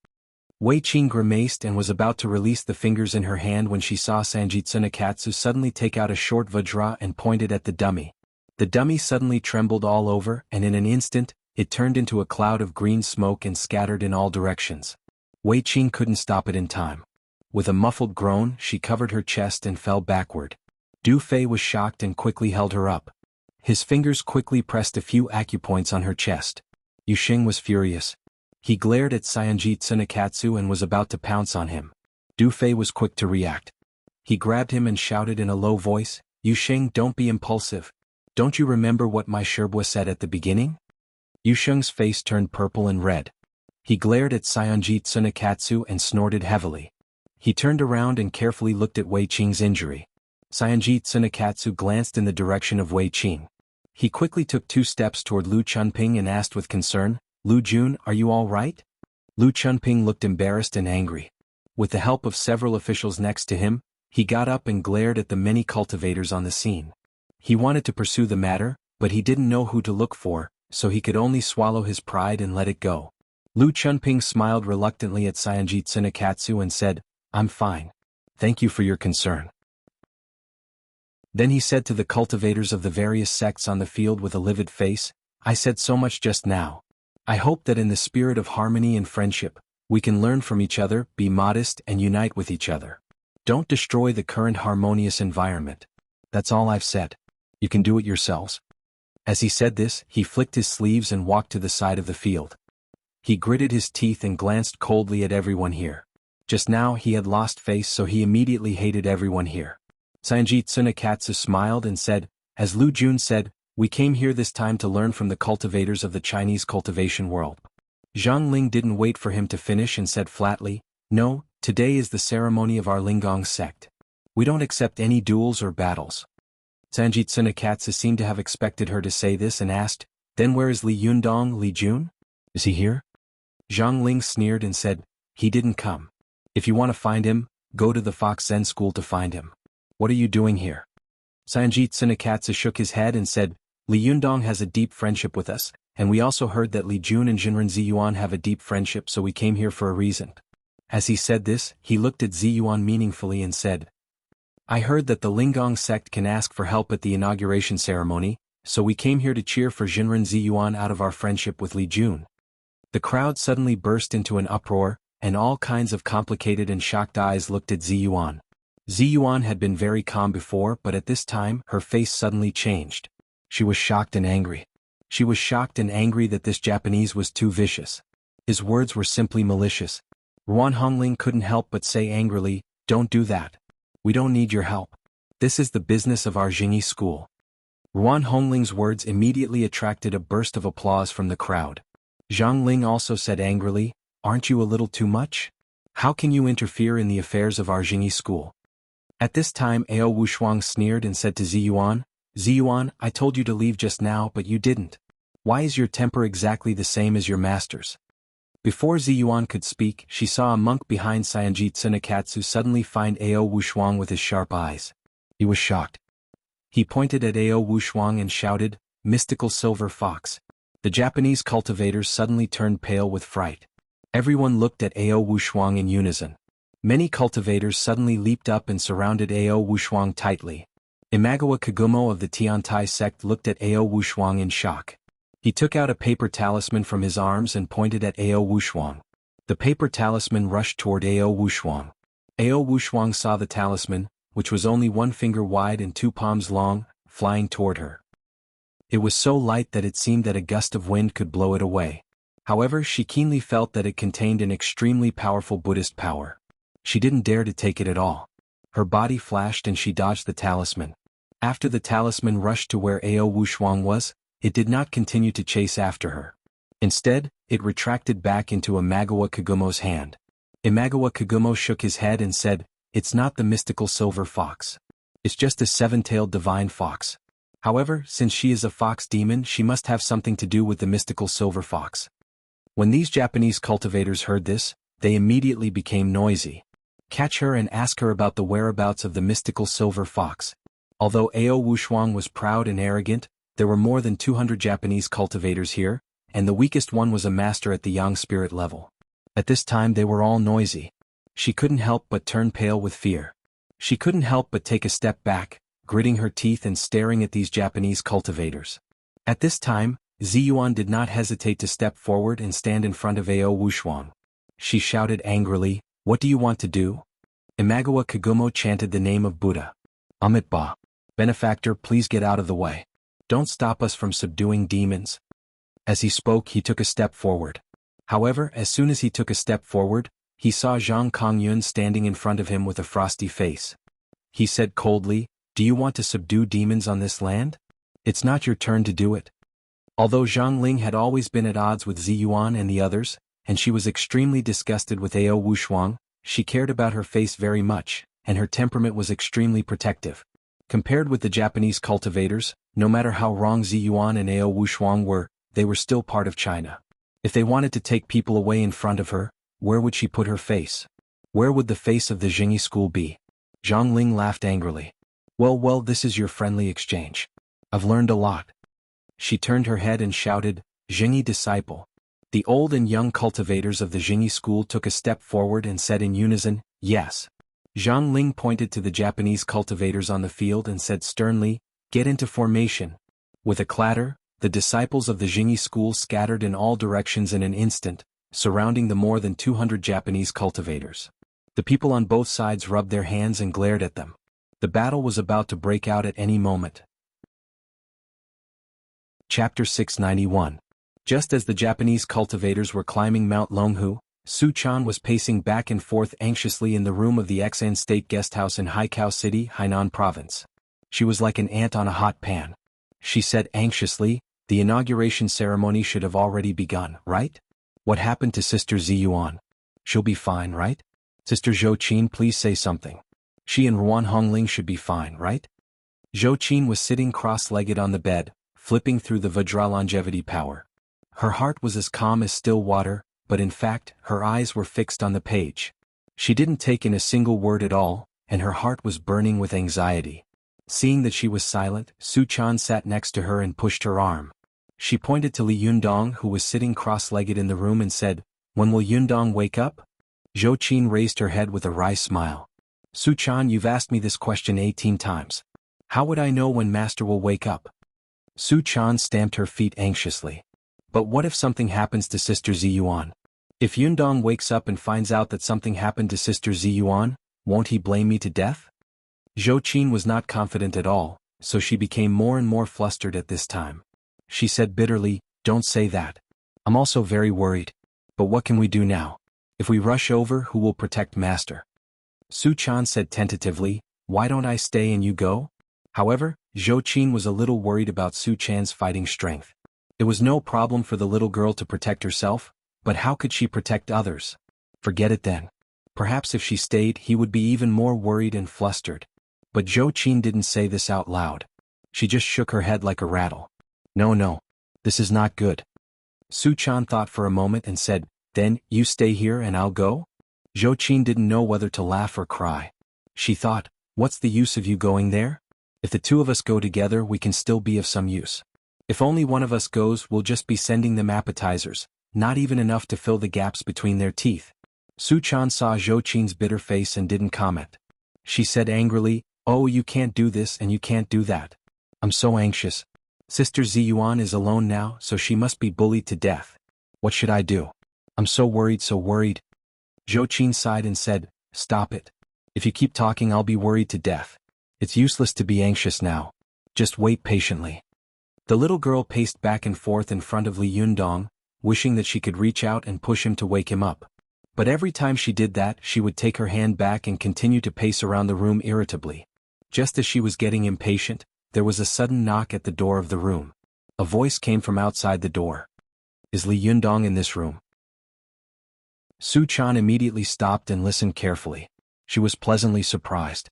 Wei Qing grimaced and was about to release the fingers in her hand when she saw Sanjit Tsunekatsu suddenly take out a short vajra and point it at the dummy. The dummy suddenly trembled all over, and in an instant, it turned into a cloud of green smoke and scattered in all directions. Wei Qing couldn't stop it in time. With a muffled groan, she covered her chest and fell backward. Du Fei was shocked and quickly held her up. His fingers quickly pressed a few acupoints on her chest. Yu Xing was furious. He glared at Saionji Tsunekatsu and was about to pounce on him. Du Fei was quick to react. He grabbed him and shouted in a low voice, "Yu Xing, don't be impulsive. Don't you remember what my Sherbua said at the beginning?" Yu Xing's face turned purple and red. He glared at Saionji Tsunekatsu and snorted heavily. He turned around and carefully looked at Wei Qing's injury. Saionji Tsunekatsu glanced in the direction of Wei Qing. He quickly took 2 steps toward Lu Chunping and asked with concern, "Lu Jun, are you all right?" Lu Chunping looked embarrassed and angry. With the help of several officials next to him, he got up and glared at the many cultivators on the scene. He wanted to pursue the matter, but he didn't know who to look for, so he could only swallow his pride and let it go. Lu Chunping smiled reluctantly at Saionji Tsunekatsu and said, "I'm fine. Thank you for your concern." Then he said to the cultivators of the various sects on the field with a livid face, "I said so much just now. I hope that in the spirit of harmony and friendship, we can learn from each other, be modest and unite with each other. Don't destroy the current harmonious environment. That's all I've said. You can do it yourselves." As he said this, he flicked his sleeves and walked to the side of the field. He gritted his teeth and glanced coldly at everyone here. Just now he had lost face, so he immediately hated everyone here. Saionji Tsunekatsu smiled and said, "As Lu Jun said, we came here this time to learn from the cultivators of the Chinese cultivation world." Zhang Ling didn't wait for him to finish and said flatly, "No, today is the ceremony of our Linggong sect. We don't accept any duels or battles." Saionji Tsunekatsu seemed to have expected her to say this and asked, "Then where is Li Yundong, Li Jun? Is he here?" Zhang Ling sneered and said, "He didn't come. If you want to find him, go to the Fox Zen school to find him. What are you doing here?" Saionji Tsunekatsu shook his head and said, "Li Yundong has a deep friendship with us, and we also heard that Li Jun and Jinren Ziyuan have a deep friendship, so we came here for a reason." As he said this, he looked at Ziyuan meaningfully and said, "I heard that the Linggong sect can ask for help at the inauguration ceremony, so we came here to cheer for Jinren Ziyuan out of our friendship with Li Jun." The crowd suddenly burst into an uproar, and all kinds of complicated and shocked eyes looked at Ziyuan. Ziyuan had been very calm before, but at this time, her face suddenly changed. She was shocked and angry. She was shocked and angry that this Japanese was too vicious. His words were simply malicious. Ruan Hongling couldn't help but say angrily, "Don't do that. We don't need your help. This is the business of our Jingyi school." Ruan Hongling's words immediately attracted a burst of applause from the crowd. Zhang Ling also said angrily, "Aren't you a little too much? How can you interfere in the affairs of our Jingyi school?" At this time Ao Wushuang sneered and said to Ziyuan, "Ziyuan, I told you to leave just now but you didn't. Why is your temper exactly the same as your master's?" Before Ziyuan could speak, she saw a monk behind Saionji Tsunekatsu suddenly find Ao Wushuang with his sharp eyes. He was shocked. He pointed at Ao Wushuang and shouted, "Mystical silver fox." The Japanese cultivators suddenly turned pale with fright. Everyone looked at Ao Wushuang in unison. Many cultivators suddenly leaped up and surrounded Ao Wushuang tightly. Imagawa Kagumo of the Tiantai sect looked at Ao Wushuang in shock. He took out a paper talisman from his arms and pointed at Ao Wushuang. The paper talisman rushed toward Ao Wushuang. Ao Wushuang saw the talisman, which was only 1 finger wide and 2 palms long, flying toward her. It was so light that it seemed that a gust of wind could blow it away. However, she keenly felt that it contained an extremely powerful Buddhist power. She didn't dare to take it at all. Her body flashed and she dodged the talisman. After the talisman rushed to where Ao Wushuang was, it did not continue to chase after her. Instead, it retracted back into Imagawa Kagumo's hand. Imagawa Kagumo shook his head and said, "It's not the mystical silver fox. It's just a 7-tailed divine fox. However, since she is a fox demon, she must have something to do with the mystical silver fox." When these Japanese cultivators heard this, they immediately became noisy. Catch her and ask her about the whereabouts of the mystical silver fox. Although Ao Wushuang was proud and arrogant, there were more than 200 Japanese cultivators here, and the weakest one was a master at the yang spirit level. At this time they were all noisy. She couldn't help but turn pale with fear. She couldn't help but take a step back, gritting her teeth and staring at these Japanese cultivators. At this time, Ziyuan did not hesitate to step forward and stand in front of Ao Wushuang. She shouted angrily, "What do you want to do?" Imagawa Kagumo chanted the name of Buddha. "Amitabha. Benefactor, please get out of the way. Don't stop us from subduing demons." As he spoke, he took a step forward. However, as soon as he took a step forward, he saw Zhang Kongyun standing in front of him with a frosty face. He said coldly, "Do you want to subdue demons on this land? It's not your turn to do it." Although Zhang Ling had always been at odds with Zi Yuan and the others, and she was extremely disgusted with Ao Wushuang, she cared about her face very much, and her temperament was extremely protective. Compared with the Japanese cultivators, no matter how wrong Zi Yuan and Ao Wushuang were, they were still part of China. If they wanted to take people away in front of her, where would she put her face? Where would the face of the Jingyi school be? Zhang Ling laughed angrily. Well, this is your friendly exchange. I've learned a lot." She turned her head and shouted, "Jingyi disciple." The old and young cultivators of the Jingyi school took a step forward and said in unison, "Yes." Zhang Ling pointed to the Japanese cultivators on the field and said sternly, "Get into formation." With a clatter, the disciples of the Jingyi school scattered in all directions in an instant, surrounding the more than 200 Japanese cultivators. The people on both sides rubbed their hands and glared at them. The battle was about to break out at any moment. Chapter 691. Just as the Japanese cultivators were climbing Mount Longhu, Su Chan was pacing back and forth anxiously in the room of the Xan State Guesthouse in Haikao City, Hainan Province. She was like an ant on a hot pan. She said anxiously, "The inauguration ceremony should have already begun, right? What happened to Sister Zi Yuan? She'll be fine, right? Sister Zhou Qin, please say something. She and Ruan Hongling should be fine, right?" Zhou Qin was sitting cross-legged on the bed, flipping through the Vajra longevity power. Her heart was as calm as still water, but in fact, her eyes were fixed on the page. She didn't take in a single word at all, and her heart was burning with anxiety. Seeing that she was silent, Su Chan sat next to her and pushed her arm. She pointed to Li Yundong, who was sitting cross-legged in the room, and said, "When will Yundong wake up?" Zhou Qin raised her head with a wry smile. "Su Chan, you've asked me this question 18 times. How would I know when Master will wake up?" Su Chan stamped her feet anxiously. "But what if something happens to Sister Zi Yuan? If Yundong wakes up and finds out that something happened to Sister Zi Yuan, won't he blame me to death?" Zhou Qin was not confident at all, so she became more and more flustered at this time. She said bitterly, "Don't say that. I'm also very worried. But what can we do now? If we rush over, who will protect Master?" Su Chan said tentatively, "Why don't I stay and you go?" However, Zhou Qin was a little worried about Su Chan's fighting strength. It was no problem for the little girl to protect herself, but how could she protect others? Forget it then. Perhaps if she stayed, he would be even more worried and flustered. But Zhou Qin didn't say this out loud. She just shook her head like a rattle. No, this is not good." Su Chan thought for a moment and said, "Then, you stay here and I'll go?" Zhou Qin didn't know whether to laugh or cry. She thought, "What's the use of you going there? If the two of us go together, we can still be of some use. If only one of us goes, we'll just be sending them appetizers, not even enough to fill the gaps between their teeth." Su Chan saw Zhou Qin's bitter face and didn't comment. She said angrily, "Oh, you can't do this and you can't do that. I'm so anxious. Sister Zi Yuan is alone now, so she must be bullied to death. What should I do? I'm so worried, so worried." Zhou Qin sighed and said, "Stop it. If you keep talking, I'll be worried to death. It's useless to be anxious now. Just wait patiently." The little girl paced back and forth in front of Li Yundong, wishing that she could reach out and push him to wake him up. But every time she did that, she would take her hand back and continue to pace around the room irritably. Just as she was getting impatient, there was a sudden knock at the door of the room. A voice came from outside the door. "Is Li Yundong in this room?" Su Chan immediately stopped and listened carefully. She was pleasantly surprised.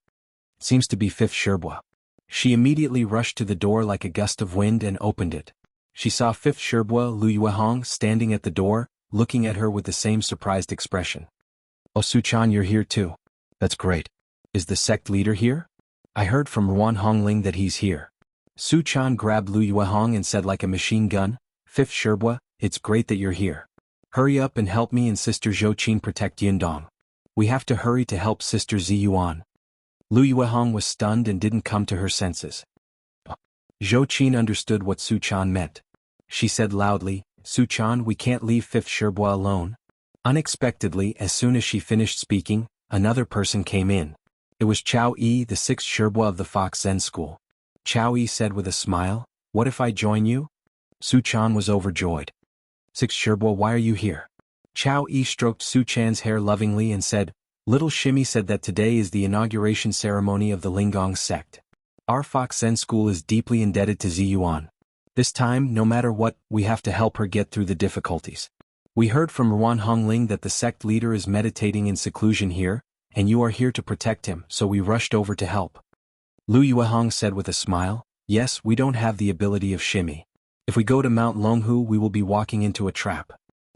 "It seems to be Fifth Sherbua." She immediately rushed to the door like a gust of wind and opened it. She saw Fifth Sherbua Lu Yuehong standing at the door, looking at her with the same surprised expression. "Oh, Su Chan, you're here too. That's great. Is the sect leader here? I heard from Ruan Hongling that he's here." Su Chan grabbed Lu Yuehong and said like a machine gun, "Fifth Sherbua, it's great that you're here. Hurry up and help me and Sister Zhou Qin protect Yundong. We have to hurry to help Sister Zi Yuan." Lu Yuehong was stunned and didn't come to her senses. Zhou Qin understood what Su Chan meant. She said loudly, "Su Chan, we can't leave Fifth Sherbua alone." Unexpectedly, as soon as she finished speaking, another person came in. It was Chao Yi, the 6th Sherbua of the Fox Zen School. Chao Yi said with a smile, "What if I join you?" Su Chan was overjoyed. 6 Sherbua, why are you here? Chow Yi stroked Su Chan's hair lovingly and said, Little Shimmy said that today is the inauguration ceremony of the Lingong sect. Our Fox Zen school is deeply indebted to Ziyuan. This time, no matter what, we have to help her get through the difficulties. We heard from Ruan Hongling that the sect leader is meditating in seclusion here, and you are here to protect him, so we rushed over to help. Lu Yuehong said with a smile, Yes, we don't have the ability of Shimmy. If we go to Mount Longhu, we will be walking into a trap.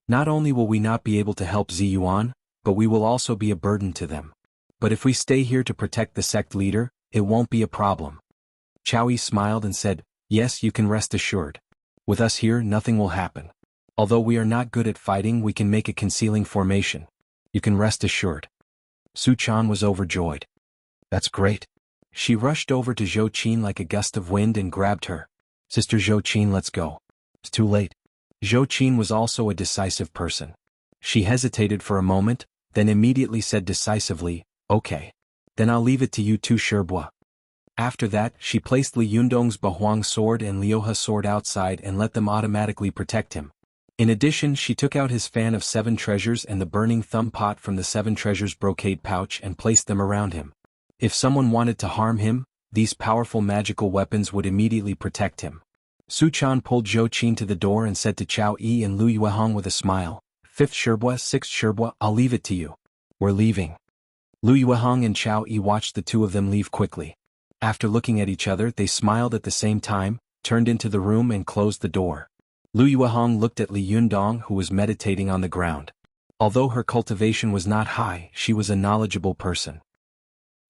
Not only will we not be able to help Ziyuan, but we will also be a burden to them. But if we stay here to protect the sect leader, it won't be a problem. Chow Yi smiled and said, Yes, you can rest assured. With us here, nothing will happen. Although we are not good at fighting, we can make a concealing formation. You can rest assured. Su Chan was overjoyed. That's great. She rushed over to Zhou Qin like a gust of wind and grabbed her. Sister Zhou Qin, let's go. It's too late. Zhou Qin was also a decisive person. She hesitated for a moment, then immediately said decisively, Okay. Then I'll leave it to you two Sherbua. After that, she placed Li Yundong's Bahuang sword and Liuha sword outside and let them automatically protect him. In addition, she took out his fan of 7 treasures and the burning thumb pot from the 7 treasures brocade pouch and placed them around him. If someone wanted to harm him, these powerful magical weapons would immediately protect him. Su Chan pulled Zhou Qin to the door and said to Chow Yi and Lu Yuehong with a smile, 5th Sherbua, 6th Sherbua, I'll leave it to you. We're leaving. Lu Yuehong and Chow Yi watched the two of them leave quickly. After looking at each other, they smiled at the same time, turned into the room and closed the door. Lu Yuehong looked at Li Yundong, who was meditating on the ground. Although her cultivation was not high, she was a knowledgeable person.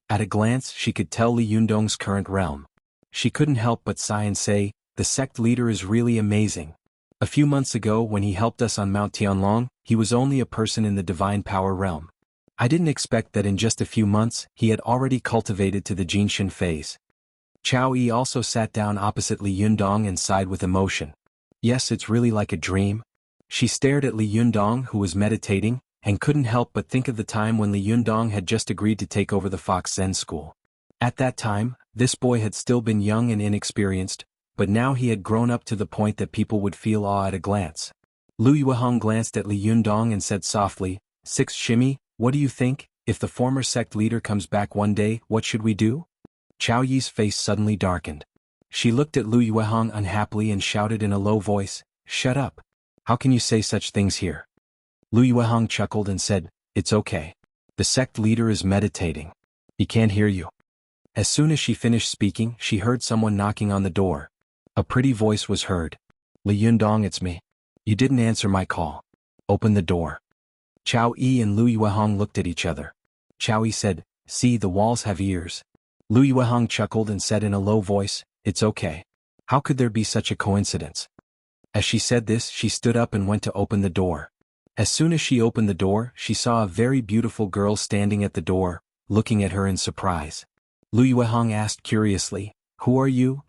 At a glance, she could tell Li Yundong's current realm. She couldn't help but sigh and say, the sect leader is really amazing. A few months ago when he helped us on Mount Tianlong, he was only a person in the divine power realm. I didn't expect that in just a few months, he had already cultivated to the Jinshin phase. Chow Yi also sat down opposite Li Yundong and sighed with emotion. Yes, it's really like a dream. She stared at Li Yundong, who was meditating, and couldn't help but think of the time when Li Yundong had just agreed to take over the Fox Zen school. At that time, this boy had still been young and inexperienced, but now he had grown up to the point that people would feel awe at a glance. Lu Yuehong glanced at Li Yundong and said softly, 6 Shimmy, what do you think? If the former sect leader comes back one day, what should we do? Chow Yi's face suddenly darkened. She looked at Lu Yuehong unhappily and shouted in a low voice, Shut up. How can you say such things here? Lu Yuehong chuckled and said, It's okay. The sect leader is meditating. He can't hear you. As soon as she finished speaking, she heard someone knocking on the door. A pretty voice was heard. Li Yundong, it's me. You didn't answer my call. Open the door. Chow Yi and Lu Yuehong looked at each other. Chow Yi said, See, the walls have ears. Lu Yuehong chuckled and said in a low voice, It's okay. How could there be such a coincidence? As she said this, she stood up and went to open the door. As soon as she opened the door, she saw a very beautiful girl standing at the door, looking at her in surprise. Lu Yuehong asked curiously, Who are you?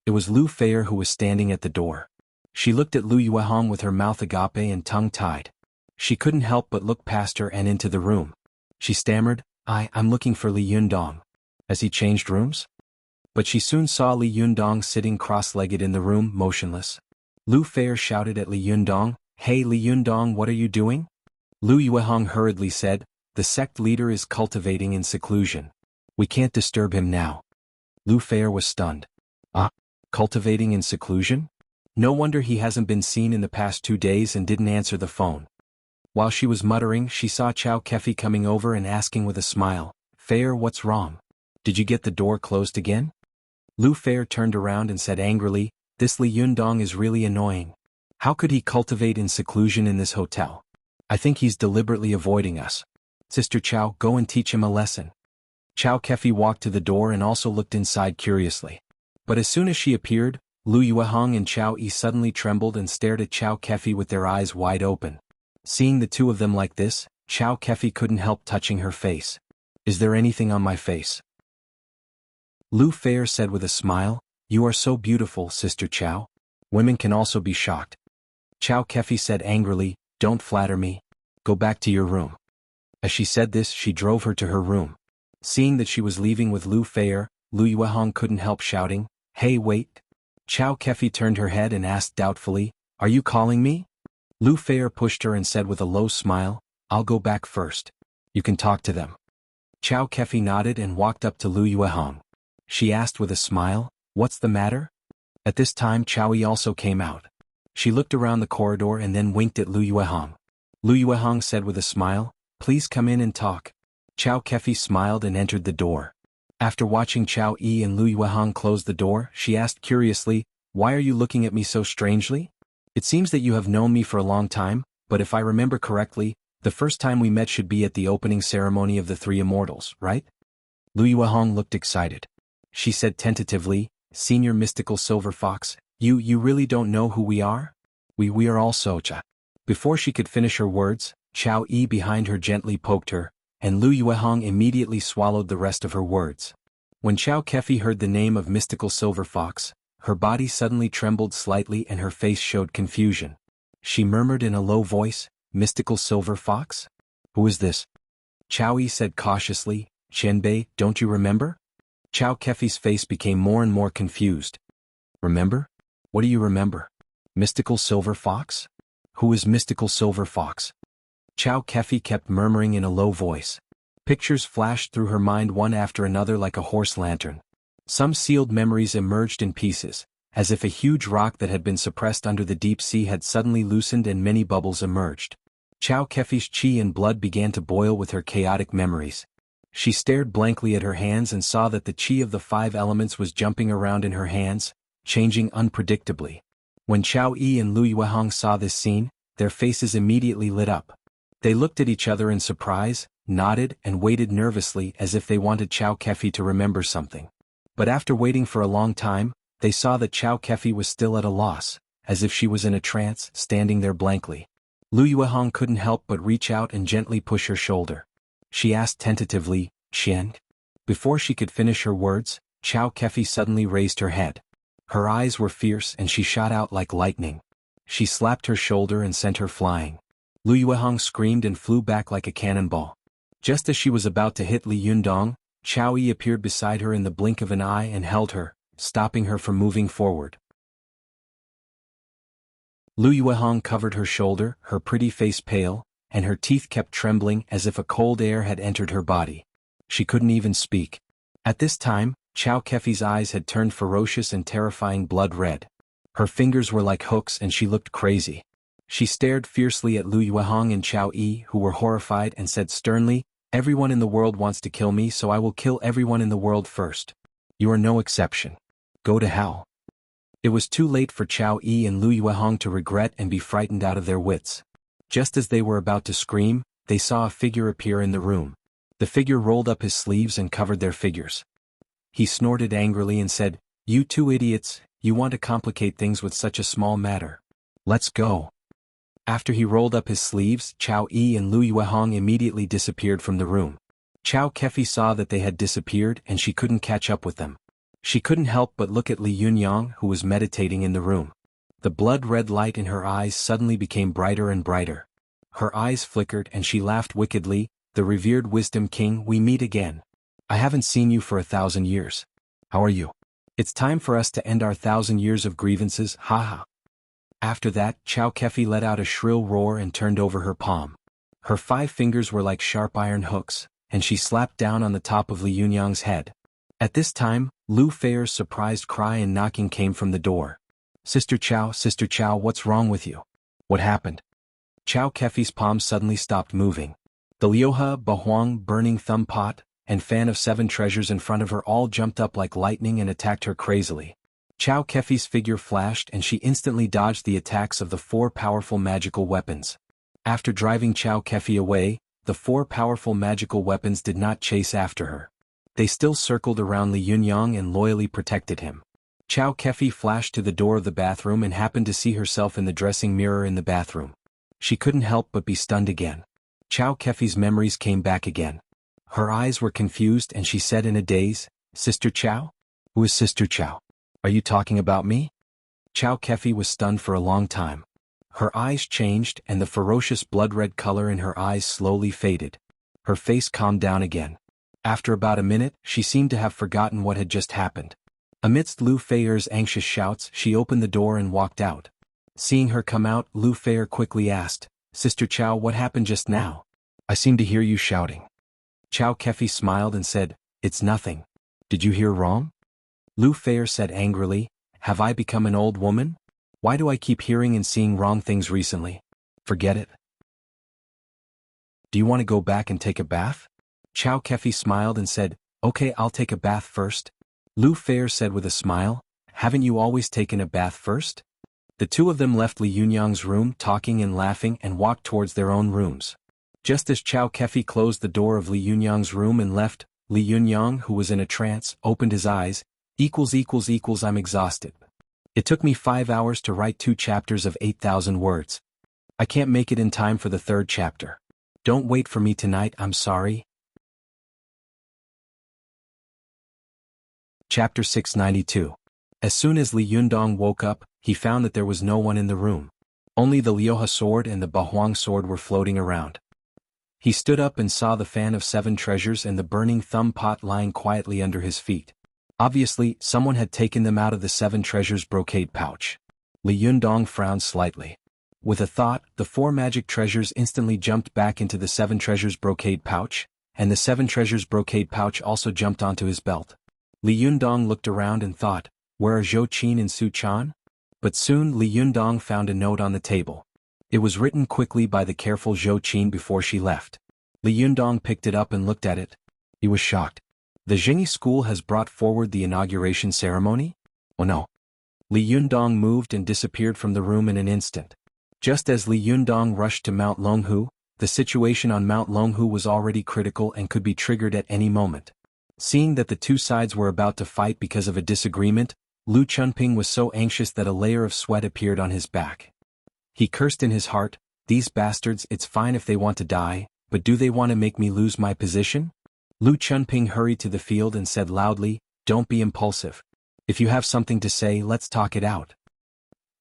It was Lu Feier who was standing at the door. She looked at Lu Yuehong with her mouth agape and tongue tied. She couldn't help but look past her and into the room. She stammered, I'm looking for Li Yundong. Has he changed rooms? But she soon saw Li Yundong sitting cross-legged in the room, motionless. Lu Feier shouted at Li Yundong, Hey Li Yundong, what are you doing? Lu Yuehong hurriedly said, The sect leader is cultivating in seclusion. We can't disturb him now. Lu Feier was stunned. Cultivating in seclusion? No wonder he hasn't been seen in the past 2 days and didn't answer the phone. While she was muttering, she saw Chow Kefi coming over and asking with a smile, Feier, what's wrong? Did you get the door closed again? Lu Feier turned around and said angrily, This Li Yundong is really annoying. How could he cultivate in seclusion in this hotel? I think he's deliberately avoiding us. Sister Chow, go and teach him a lesson. Chow Kefi walked to the door and also looked inside curiously. But as soon as she appeared, Lu Yuehong and Chow Yi suddenly trembled and stared at Chow Kefi with their eyes wide open. Seeing the two of them like this, Chow Kefi couldn't help touching her face. Is there anything on my face? Lu Feier said with a smile, You are so beautiful, Sister Chow. Women can also be shocked. Chow Kefi said angrily, Don't flatter me. Go back to your room. As she said this, she drove her to her room. Seeing that she was leaving with Lu Feier, Lu Yuehong couldn't help shouting, Hey, wait. Chow Kefi turned her head and asked doubtfully, "Are you calling me?" Lu Feier pushed her and said with a low smile, "I'll go back first. You can talk to them." Chow Kefi nodded and walked up to Lu Yuehong. She asked with a smile, "What's the matter?" At this time Chow Yi also came out. She looked around the corridor and then winked at Lu Yuehong. Lu Yuehong said with a smile, "Please come in and talk." Chow Kefi smiled and entered the door. After watching Chow Yi and Lu Yuehong close the door, she asked curiously, "Why are you looking at me so strangely? It seems that you have known me for a long time, but if I remember correctly, the first time we met should be at the opening ceremony of the Three Immortals, right?" Lu Yuehong looked excited. She said tentatively, "Senior Mystical Silver Fox, you really don't know who we are? We are all Socha." Before she could finish her words, Chow Yi behind her gently poked her, and Lu Yuehong immediately swallowed the rest of her words. When Chow Kefi heard the name of Mystical Silver Fox, her body suddenly trembled slightly and her face showed confusion. She murmured in a low voice, "Mystical Silver Fox? Who is this?" Chow Yi said cautiously, "Qianbei, don't you remember?" Chow Kefi's face became more and more confused. "Remember? What do you remember? Mystical Silver Fox? Who is Mystical Silver Fox?" Chow Kefi kept murmuring in a low voice. Pictures flashed through her mind one after another like a horse lantern. Some sealed memories emerged in pieces, as if a huge rock that had been suppressed under the deep sea had suddenly loosened and many bubbles emerged. Chow Kefi's chi and blood began to boil with her chaotic memories. She stared blankly at her hands and saw that the chi of the 5 elements was jumping around in her hands, changing unpredictably. When Chow Yi and Lu Yuehong saw this scene, their faces immediately lit up. They looked at each other in surprise, nodded and waited nervously as if they wanted Chow Kefi to remember something. But after waiting for a long time, they saw that Chow Kefi was still at a loss, as if she was in a trance, standing there blankly. Lu Yuehong couldn't help but reach out and gently push her shoulder. She asked tentatively, "Qian?" Before she could finish her words, Chow Kefi suddenly raised her head. Her eyes were fierce and she shot out like lightning. She slapped her shoulder and sent her flying. Lu Yuehong screamed and flew back like a cannonball. Just as she was about to hit Li Yundong, Chow Yi appeared beside her in the blink of an eye and held her, stopping her from moving forward. Lu Yuehong covered her shoulder, her pretty face pale, and her teeth kept trembling as if a cold air had entered her body. She couldn't even speak. At this time, Chow Kefi's eyes had turned ferocious and terrifying blood red. Her fingers were like hooks and she looked crazy. She stared fiercely at Lu Yuehong and Chow Yi, who were horrified, and said sternly, "Everyone in the world wants to kill me, so I will kill everyone in the world first. You are no exception. Go to hell." It was too late for Chow Yi and Lu Yuehong to regret and be frightened out of their wits. Just as they were about to scream, they saw a figure appear in the room. The figure rolled up his sleeves and covered their figures. He snorted angrily and said, "You two idiots, you want to complicate things with such a small matter. Let's go." After he rolled up his sleeves, Chow Yi and Lu Yuehong immediately disappeared from the room. Chow Kefi saw that they had disappeared and she couldn't catch up with them. She couldn't help but look at Li Yunyang, who was meditating in the room. The blood-red light in her eyes suddenly became brighter and brighter. Her eyes flickered and she laughed wickedly, "The revered Wisdom King, we meet again. I haven't seen you for 1,000 years. How are you? It's time for us to end our 1,000 years of grievances, haha." After that, Chow Kefi let out a shrill roar and turned over her palm. Her 5 fingers were like sharp iron hooks, and she slapped down on the top of Li Yunyang's head. At this time, Lu Feier's surprised cry and knocking came from the door. Sister Chow, what's wrong with you? What happened?" Chow Kefi's palm suddenly stopped moving. The Liuha, Bahuang, burning thumb pot, and fan of 7 treasures in front of her all jumped up like lightning and attacked her crazily. Chow Kefi's figure flashed and she instantly dodged the attacks of the 4 powerful magical weapons. After driving Chow Kefi away, the 4 powerful magical weapons did not chase after her. They still circled around Li Yunyang and loyally protected him. Chow Kefi flashed to the door of the bathroom and happened to see herself in the dressing mirror in the bathroom. She couldn't help but be stunned again. Chow Kefi's memories came back again. Her eyes were confused and she said in a daze, "Sister Chow? Who is Sister Chow? Are you talking about me?" Chow Kefi was stunned for a long time. Her eyes changed and the ferocious blood-red color in her eyes slowly faded. Her face calmed down again. After about a minute, she seemed to have forgotten what had just happened. Amidst Lu Feier's anxious shouts, she opened the door and walked out. Seeing her come out, Lu Feier quickly asked, "Sister Chow, what happened just now? I seem to hear you shouting." Chow Kefi smiled and said, "It's nothing. Did you hear wrong?" Lu Feier said angrily, "Have I become an old woman? Why do I keep hearing and seeing wrong things recently? Forget it. Do you want to go back and take a bath?" Chow Kefi smiled and said, "Okay, I'll take a bath first." Lu Feier said with a smile, "Haven't you always taken a bath first?" The two of them left Li Yunyang's room talking and laughing and walked towards their own rooms. Just as Chow Kefi closed the door of Li Yunyang's room and left, Li Yunyang, who was in a trance, opened his eyes, I'm exhausted. It took me 5 hours to write 2 chapters of 8,000 words. I can't make it in time for the 3rd chapter. Don't wait for me tonight, I'm sorry. Chapter 692. As soon as Li Yundong woke up, he found that there was no one in the room. Only the Liuha sword and the Bahuang sword were floating around. He stood up and saw the fan of 7 treasures and the burning thumb pot lying quietly under his feet. Obviously, someone had taken them out of the 7 treasures brocade pouch. Li Yundong frowned slightly. With a thought, the 4 magic treasures instantly jumped back into the 7 treasures brocade pouch, and the 7 treasures brocade pouch also jumped onto his belt. Li Yundong looked around and thought, "Where are Zhou Qin and Su Chan?" But soon Li Yundong found a note on the table. It was written quickly by the careful Zhou Qin before she left. Li Yundong picked it up and looked at it. He was shocked. The Jingyi school has brought forward the inauguration ceremony? Oh no. Li Yundong moved and disappeared from the room in an instant. Just as Li Yundong rushed to Mount Longhu, the situation on Mount Longhu was already critical and could be triggered at any moment. Seeing that the two sides were about to fight because of a disagreement, Lu Chunping was so anxious that a layer of sweat appeared on his back. He cursed in his heart, "These bastards, it's fine if they want to die, but do they want to make me lose my position?" Lu Chunping hurried to the field and said loudly, "Don't be impulsive. If you have something to say, let's talk it out."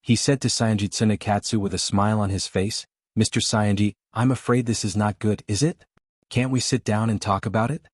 He said to Saionji Tsunekatsu with a smile on his face, "Mr. Saionji, I'm afraid this is not good, is it? Can't we sit down and talk about it?"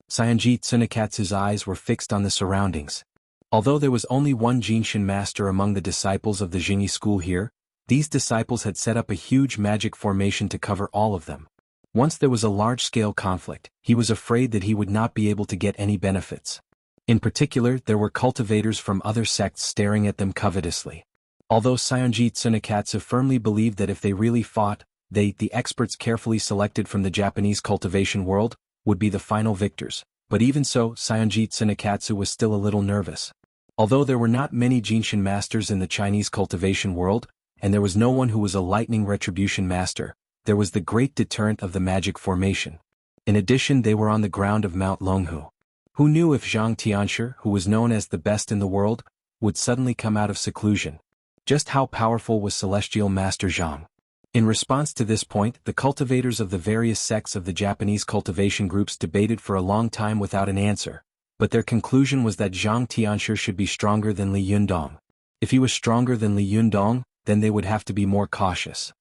Saionji Tsunekatsu's eyes were fixed on the surroundings. Although there was only one Jinshin master among the disciples of the Jingyi school here, these disciples had set up a huge magic formation to cover all of them. Once there was a large-scale conflict, he was afraid that he would not be able to get any benefits. In particular, there were cultivators from other sects staring at them covetously. Although Saionji Tsunekatsu firmly believed that if they really fought, they, the experts carefully selected from the Japanese cultivation world, would be the final victors. But even so, Saionji Tsunekatsu was still a little nervous. Although there were not many Jinshin masters in the Chinese cultivation world, and there was no one who was a lightning retribution master, there was the great deterrent of the magic formation. In addition, they were on the ground of Mount Longhu. Who knew if Zhang Tianshi, who was known as the best in the world, would suddenly come out of seclusion? Just how powerful was Celestial Master Zhang? In response to this point, the cultivators of the various sects of the Japanese cultivation groups debated for a long time without an answer, but their conclusion was that Zhang Tianshi should be stronger than Li Yundong. If he was stronger than Li Yundong, then they would have to be more cautious.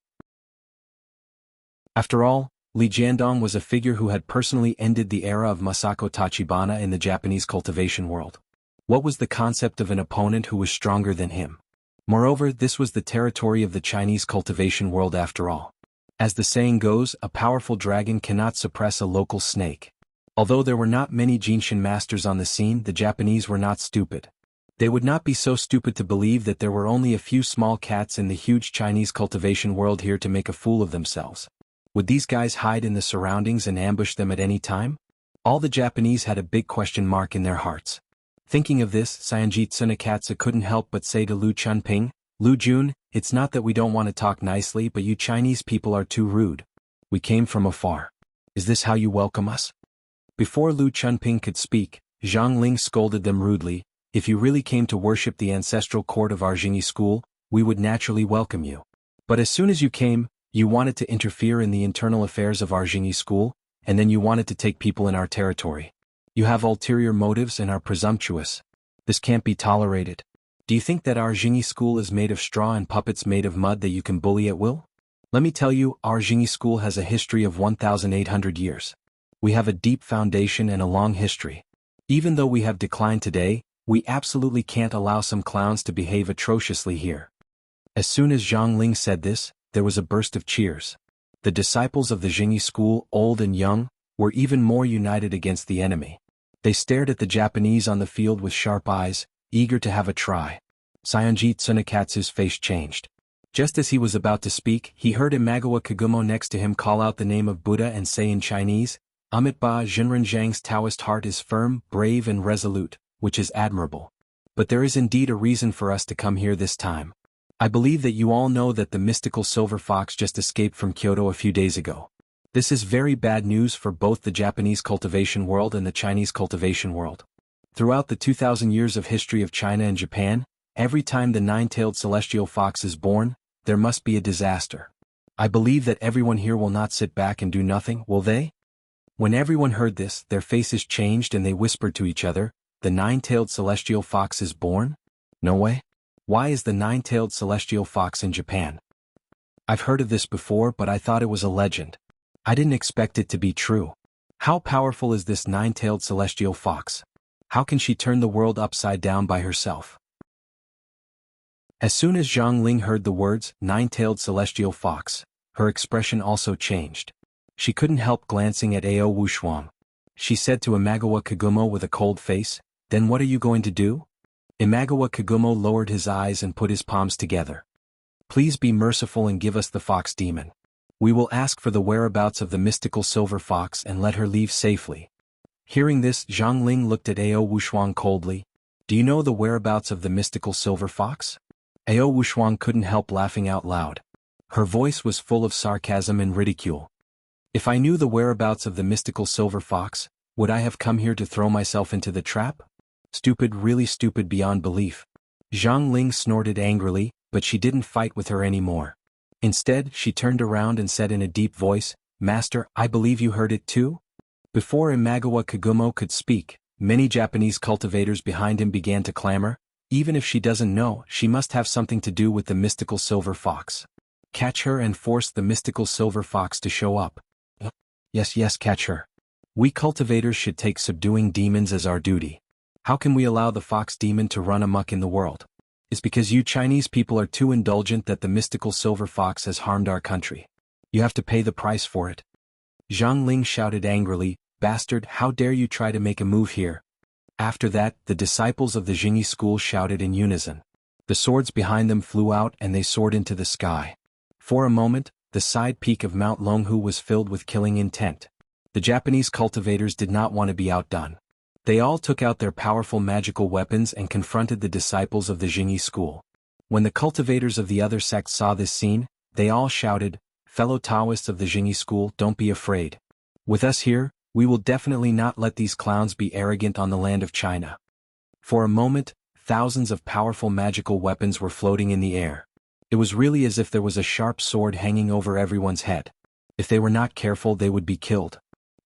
After all, Li Jiandong was a figure who had personally ended the era of Masako Tachibana in the Japanese cultivation world. What was the concept of an opponent who was stronger than him? Moreover, this was the territory of the Chinese cultivation world after all. As the saying goes, a powerful dragon cannot suppress a local snake. Although there were not many Jinshin masters on the scene, the Japanese were not stupid. They would not be so stupid to believe that there were only a few small cats in the huge Chinese cultivation world here to make a fool of themselves. Would these guys hide in the surroundings and ambush them at any time? All the Japanese had a big question mark in their hearts. Thinking of this, Saionji Tsunekatsu couldn't help but say to Lu Chunping, "Lu Jun, it's not that we don't want to talk nicely, but you Chinese people are too rude. We came from afar. Is this how you welcome us?" Before Lu Chunping could speak, Zhang Ling scolded them rudely, "If you really came to worship the ancestral court of our Jingyi school, we would naturally welcome you. But as soon as you came, you wanted to interfere in the internal affairs of our Jingyi school, and then you wanted to take people in our territory. You have ulterior motives and are presumptuous. This can't be tolerated. Do you think that our Jingyi school is made of straw and puppets made of mud that you can bully at will? Let me tell you, our Jingyi school has a history of 1,800 years. We have a deep foundation and a long history. Even though we have declined today, We absolutely can't allow some clowns to behave atrociously here. As soon as Zhang Ling said this, there was a burst of cheers. The disciples of the Jingyi school, old and young, were even more united against the enemy. They stared at the Japanese on the field with sharp eyes, eager to have a try. Saionji Tsunekatsu's face changed. Just as he was about to speak, he heard Imagawa Kagumo next to him call out the name of Buddha and say in Chinese, Amitba Jinren Taoist heart is firm, brave and resolute, which is admirable. But there is indeed a reason for us to come here this time. I believe that you all know that the mystical silver fox just escaped from Kyoto a few days ago. This is very bad news for both the Japanese cultivation world and the Chinese cultivation world. Throughout the 2,000 years of history of China and Japan, every time the nine-tailed celestial fox is born, there must be a disaster. I believe that everyone here will not sit back and do nothing, will they? When everyone heard this, their faces changed and they whispered to each other, the nine-tailed celestial fox is born? No way. Why is the nine-tailed celestial fox in Japan? I've heard of this before, but I thought it was a legend. I didn't expect it to be true. How powerful is this nine-tailed celestial fox? How can she turn the world upside down by herself? As soon as Zhang Ling heard the words, nine-tailed celestial fox, her expression also changed. She couldn't help glancing at Ao Wushuang. She said to Imagawa Kagumo with a cold face, then what are you going to do? Imagawa Kagumo lowered his eyes and put his palms together. Please be merciful and give us the fox demon. We will ask for the whereabouts of the mystical silver fox and let her leave safely. Hearing this, Zhang Ling looked at Ao Wushuang coldly. Do you know the whereabouts of the mystical silver fox? Ao Wushuang couldn't help laughing out loud. Her voice was full of sarcasm and ridicule. If I knew the whereabouts of the mystical silver fox, would I have come here to throw myself into the trap? Stupid, really stupid beyond belief. Zhang Ling snorted angrily, but she didn't fight with her anymore. Instead, she turned around and said in a deep voice, Master, I believe you heard it too? Before Imagawa Kagumo could speak, many Japanese cultivators behind him began to clamor. Even if she doesn't know, she must have something to do with the mystical silver fox. Catch her and force the mystical silver fox to show up. Yes, catch her. We cultivators should take subduing demons as our duty. How can we allow the fox demon to run amok in the world? It's because you Chinese people are too indulgent that the mystical silver fox has harmed our country. You have to pay the price for it. Zhang Ling shouted angrily, Bastard, how dare you try to make a move here? After that, the disciples of the Jingyi school shouted in unison. The swords behind them flew out and they soared into the sky. For a moment, the side peak of Mount Longhu was filled with killing intent. The Japanese cultivators did not want to be outdone. They all took out their powerful magical weapons and confronted the disciples of the Jingyi school. When the cultivators of the other sects saw this scene, they all shouted, Fellow Taoists of the Jingyi school, don't be afraid. With us here, we will definitely not let these clowns be arrogant on the land of China. For a moment, thousands of powerful magical weapons were floating in the air. It was really as if there was a sharp sword hanging over everyone's head. If they were not careful, they would be killed.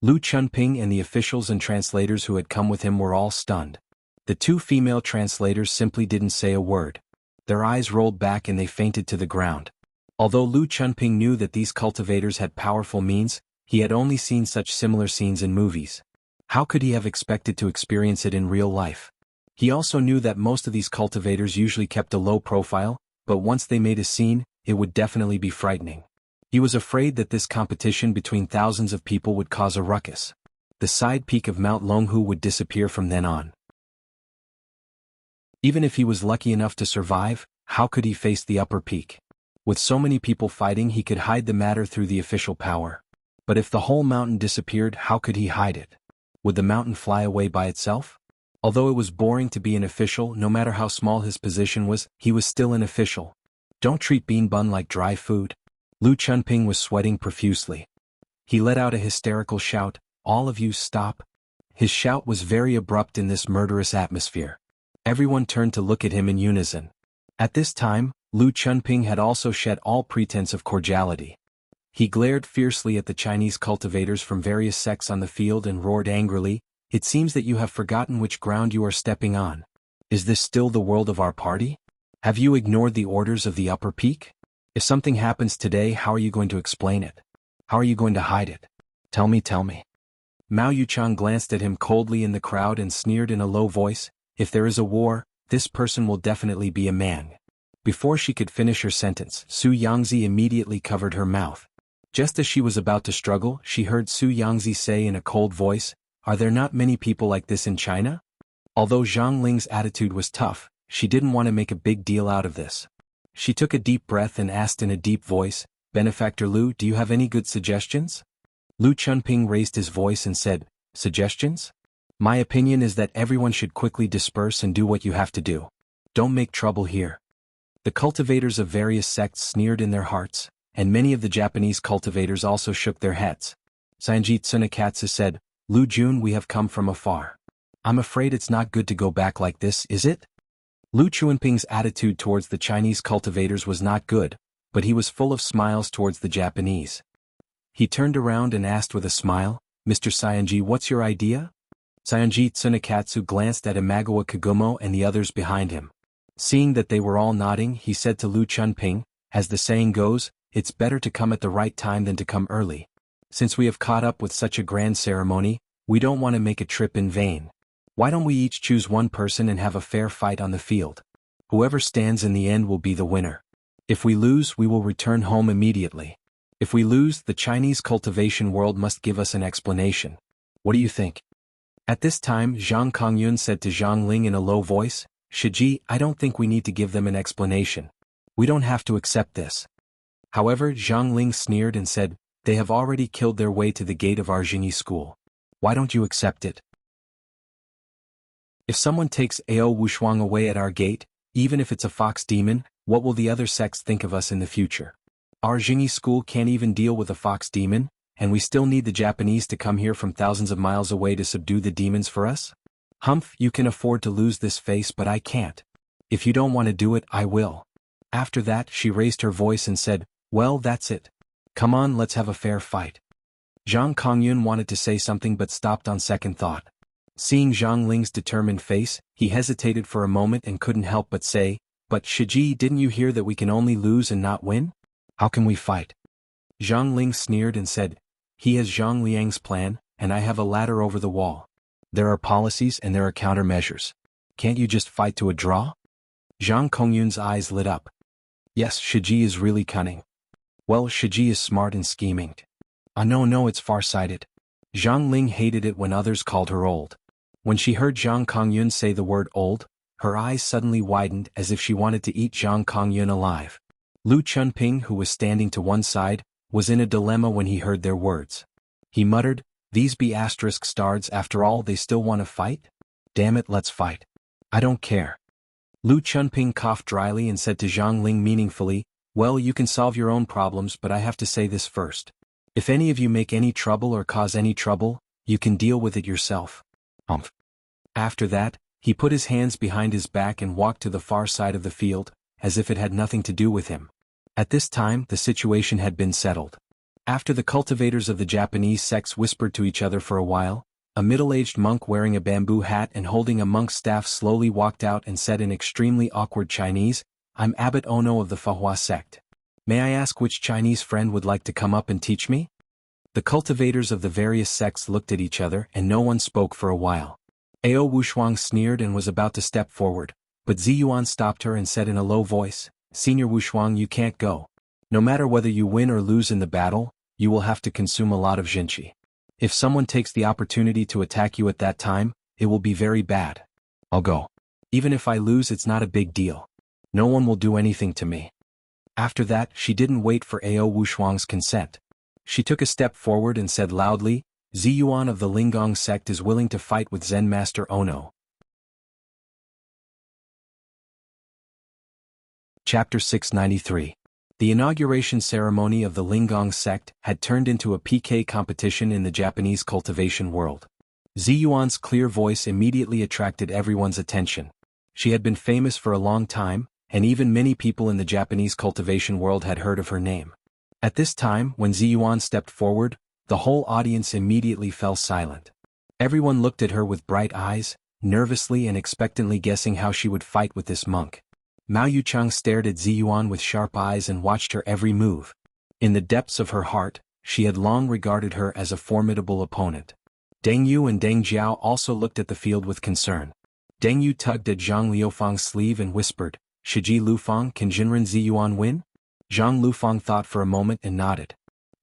Lu Chunping and the officials and translators who had come with him were all stunned. The two female translators simply didn't say a word. Their eyes rolled back and they fainted to the ground. Although Lu Chunping knew that these cultivators had powerful means, he had only seen such similar scenes in movies. How could he have expected to experience it in real life? He also knew that most of these cultivators usually kept a low profile, but once they made a scene, it would definitely be frightening. He was afraid that this competition between thousands of people would cause a ruckus. The side peak of Mount Longhu would disappear from then on. Even if he was lucky enough to survive, how could he face the upper peak? With so many people fighting, he could hide the matter through the official power. But if the whole mountain disappeared, how could he hide it? Would the mountain fly away by itself? Although it was boring to be an official, no matter how small his position was, he was still an official. Don't treat bean bun like dry food. Lu Chunping was sweating profusely. He let out a hysterical shout, All of you stop. His shout was very abrupt in this murderous atmosphere. Everyone turned to look at him in unison. At this time, Lu Chunping had also shed all pretense of cordiality. He glared fiercely at the Chinese cultivators from various sects on the field and roared angrily, It seems that you have forgotten which ground you are stepping on. Is this still the world of our party? Have you ignored the orders of the upper peak? If something happens today, how are you going to explain it? How are you going to hide it? Tell me. Mao Yuchang glanced at him coldly in the crowd and sneered in a low voice, If there is a war, this person will definitely be a man. Before she could finish her sentence, Su Yangzi immediately covered her mouth. Just as she was about to struggle, she heard Su Yangzi say in a cold voice, "Are there not many people like this in China?" Although Zhang Ling's attitude was tough, she didn't want to make a big deal out of this. She took a deep breath and asked in a deep voice, "Benefactor Lu, do you have any good suggestions?" Lu Chunping raised his voice and said, "Suggestions? My opinion is that everyone should quickly disperse and do what you have to do. Don't make trouble here." The cultivators of various sects sneered in their hearts, and many of the Japanese cultivators also shook their heads. Sanji Tsunekatsu said, "Lu Jun, we have come from afar. I'm afraid it's not good to go back like this, is it?" Lu Chuanping's attitude towards the Chinese cultivators was not good, but he was full of smiles towards the Japanese. He turned around and asked with a smile, "Mr. Sanji, what's your idea?" Sanji Tsunekatsu glanced at Imagawa Kagumo and the others behind him. Seeing that they were all nodding, he said to Lu Chunping, "As the saying goes, it's better to come at the right time than to come early. Since we have caught up with such a grand ceremony, we don't want to make a trip in vain. Why don't we each choose one person and have a fair fight on the field? Whoever stands in the end will be the winner. If we lose, we will return home immediately. If we lose, the Chinese cultivation world must give us an explanation. What do you think?" At this time, Zhang Kongyun said to Zhang Ling in a low voice, "Shiji, I don't think we need to give them an explanation. We don't have to accept this." However, Zhang Ling sneered and said, "They have already killed their way to the gate of our Jingyi school. Why don't you accept it? If someone takes Ao Wushuang away at our gate, even if it's a fox demon, what will the other sects think of us in the future? Our Jingyi school can't even deal with a fox demon, and we still need the Japanese to come here from thousands of miles away to subdue the demons for us? Humph, you can afford to lose this face, but I can't. If you don't want to do it, I will." After that, she raised her voice and said, "Well, that's it. Come on, let's have a fair fight." Zhang Kongyun wanted to say something but stopped on second thought. Seeing Zhang Ling's determined face, he hesitated for a moment and couldn't help but say, "But Shiji, didn't you hear that we can only lose and not win? How can we fight?" Zhang Ling sneered and said, "He has Zhang Liang's plan, and I have a ladder over the wall. There are policies and there are countermeasures. Can't you just fight to a draw?" Zhang Kongyun's eyes lit up. Yes, Shiji is really cunning. Well, Shiji is smart and scheming. No, it's far-sighted. Zhang Ling hated it when others called her old. When she heard Zhang Kongyun say the word old, her eyes suddenly widened as if she wanted to eat Zhang Kongyun alive. Lu Chunping, who was standing to one side, was in a dilemma when he heard their words. He muttered, "These be asterisk stars, after all they still want to fight? Damn it, let's fight. I don't care." Lu Chunping coughed dryly and said to Zhang Ling meaningfully, "Well, you can solve your own problems, but I have to say this first. If any of you make any trouble or cause any trouble, you can deal with it yourself." After that, he put his hands behind his back and walked to the far side of the field, as if it had nothing to do with him. At this time, the situation had been settled. After the cultivators of the Japanese sects whispered to each other for a while, a middle-aged monk wearing a bamboo hat and holding a monk's staff slowly walked out and said in extremely awkward Chinese, "I'm Abbot Ono of the Fahua sect. May I ask which Chinese friend would like to come up and teach me?" The cultivators of the various sects looked at each other and no one spoke for a while. Ao Wushuang sneered and was about to step forward, but Ziyuan stopped her and said in a low voice, "Senior Wushuang, you can't go. No matter whether you win or lose in the battle, you will have to consume a lot of jinchi. If someone takes the opportunity to attack you at that time, it will be very bad. I'll go. Even if I lose, it's not a big deal. No one will do anything to me." After that, she didn't wait for Ao Wushuang's consent. She took a step forward and said loudly, "Ziyuan of the Linggong sect is willing to fight with Zen Master Ono." Chapter 693. The inauguration ceremony of the Linggong sect had turned into a PK competition in the Japanese cultivation world. Ziyuan's clear voice immediately attracted everyone's attention. She had been famous for a long time, and even many people in the Japanese cultivation world had heard of her name. At this time, when Ziyuan stepped forward, the whole audience immediately fell silent. Everyone looked at her with bright eyes, nervously and expectantly guessing how she would fight with this monk. Mao Yuchang stared at Ziyuan with sharp eyes and watched her every move. In the depths of her heart, she had long regarded her as a formidable opponent. Deng Yu and Deng Jiao also looked at the field with concern. Deng Yu tugged at Zhang Liufang's sleeve and whispered, Shiji Lufang, can Jinren Ziyuan win? Zhang Lufang thought for a moment and nodded.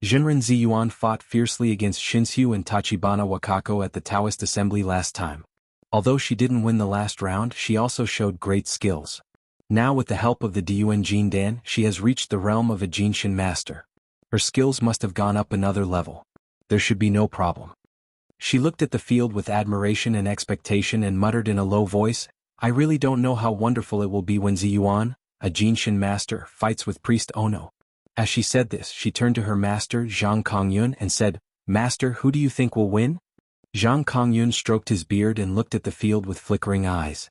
Jinren Ziyuan fought fiercely against Shinsu and Tachibana Wakako at the Taoist Assembly last time. Although she didn't win the last round, she also showed great skills. Now with the help of the Diyuan Jindan, she has reached the realm of a Jinshin master. Her skills must have gone up another level. There should be no problem. She looked at the field with admiration and expectation and muttered in a low voice, I really don't know how wonderful it will be when Ziyuan, a Jinshin master, fights with Priest Ono. As she said this, she turned to her master Zhang Kongyun and said, Master, who do you think will win? Zhang Kongyun stroked his beard and looked at the field with flickering eyes.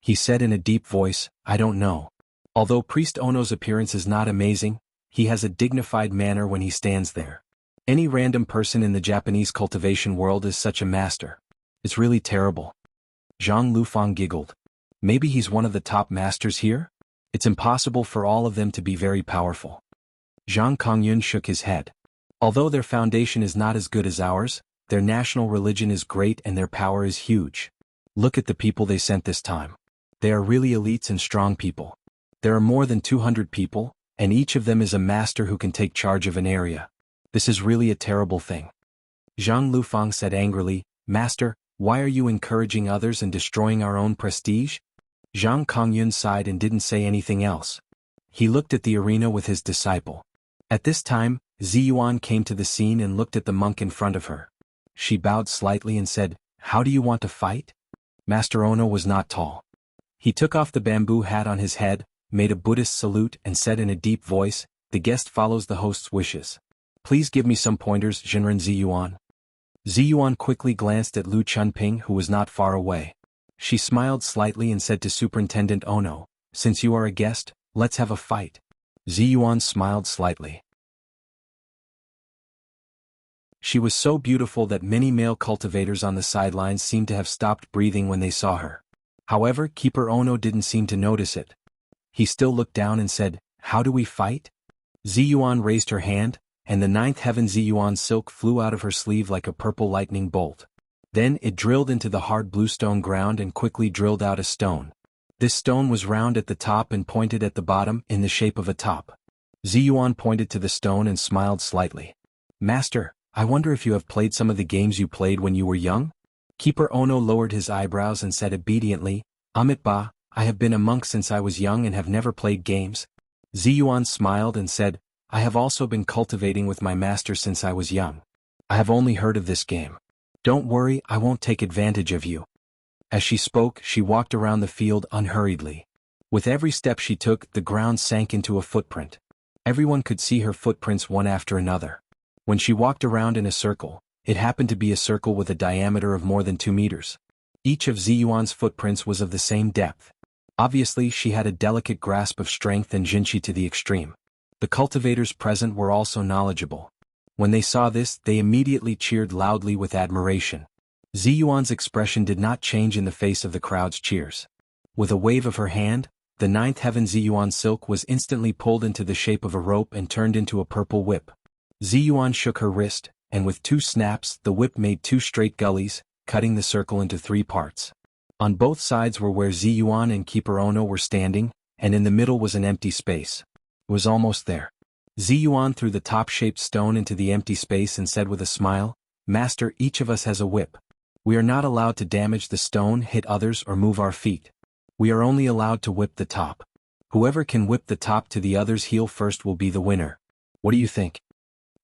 He said in a deep voice, I don't know. Although Priest Ono's appearance is not amazing, he has a dignified manner when he stands there. Any random person in the Japanese cultivation world is such a master. It's really terrible. Zhang Lufang giggled. Maybe he's one of the top masters here? It's impossible for all of them to be very powerful. Zhang Kongyun shook his head. Although their foundation is not as good as ours, their national religion is great and their power is huge. Look at the people they sent this time. They are really elites and strong people. There are more than 200 people, and each of them is a master who can take charge of an area. This is really a terrible thing. Zhang Lufang said angrily, Master, why are you encouraging others and destroying our own prestige? Zhang Kongyun sighed and didn't say anything else. He looked at the arena with his disciple. At this time, Ziyuan came to the scene and looked at the monk in front of her. She bowed slightly and said, How do you want to fight? Master Ono was not tall. He took off the bamboo hat on his head, made a Buddhist salute and said in a deep voice, The guest follows the host's wishes. Please give me some pointers, Jinren Ziyuan. Ziyuan quickly glanced at Lu Chunping who was not far away. She smiled slightly and said to Superintendent Ono, Since you are a guest, let's have a fight. Ziyuan smiled slightly. She was so beautiful that many male cultivators on the sidelines seemed to have stopped breathing when they saw her. However, Keeper Ono didn't seem to notice it. He still looked down and said, How do we fight? Ziyuan raised her hand, and the ninth heaven Ziyuan silk flew out of her sleeve like a purple lightning bolt. Then it drilled into the hard bluestone ground and quickly drilled out a stone. This stone was round at the top and pointed at the bottom in the shape of a top. Ziyuan pointed to the stone and smiled slightly. Master, I wonder if you have played some of the games you played when you were young? Keeper Ono lowered his eyebrows and said obediently, Amitabha, I have been a monk since I was young and have never played games. Ziyuan smiled and said, I have also been cultivating with my master since I was young. I have only heard of this game. Don't worry, I won't take advantage of you. As she spoke, she walked around the field unhurriedly. With every step she took, the ground sank into a footprint. Everyone could see her footprints one after another. When she walked around in a circle, it happened to be a circle with a diameter of more than 2 meters. Each of Ziyuan's footprints was of the same depth. Obviously, she had a delicate grasp of strength and jinshi to the extreme. The cultivators present were also knowledgeable. When they saw this, they immediately cheered loudly with admiration. Ziyuan's expression did not change in the face of the crowd's cheers. With a wave of her hand, the ninth heaven Ziyuan silk was instantly pulled into the shape of a rope and turned into a purple whip. Ziyuan shook her wrist, and with 2 snaps, the whip made 2 straight gullies, cutting the circle into 3 parts. On both sides were where Ziyuan and Keeper Ono were standing, and in the middle was an empty space. It was almost there. Ziyuan threw the top-shaped stone into the empty space and said with a smile, Master, each of us has a whip. We are not allowed to damage the stone, hit others, or move our feet. We are only allowed to whip the top. Whoever can whip the top to the other's heel first will be the winner. What do you think?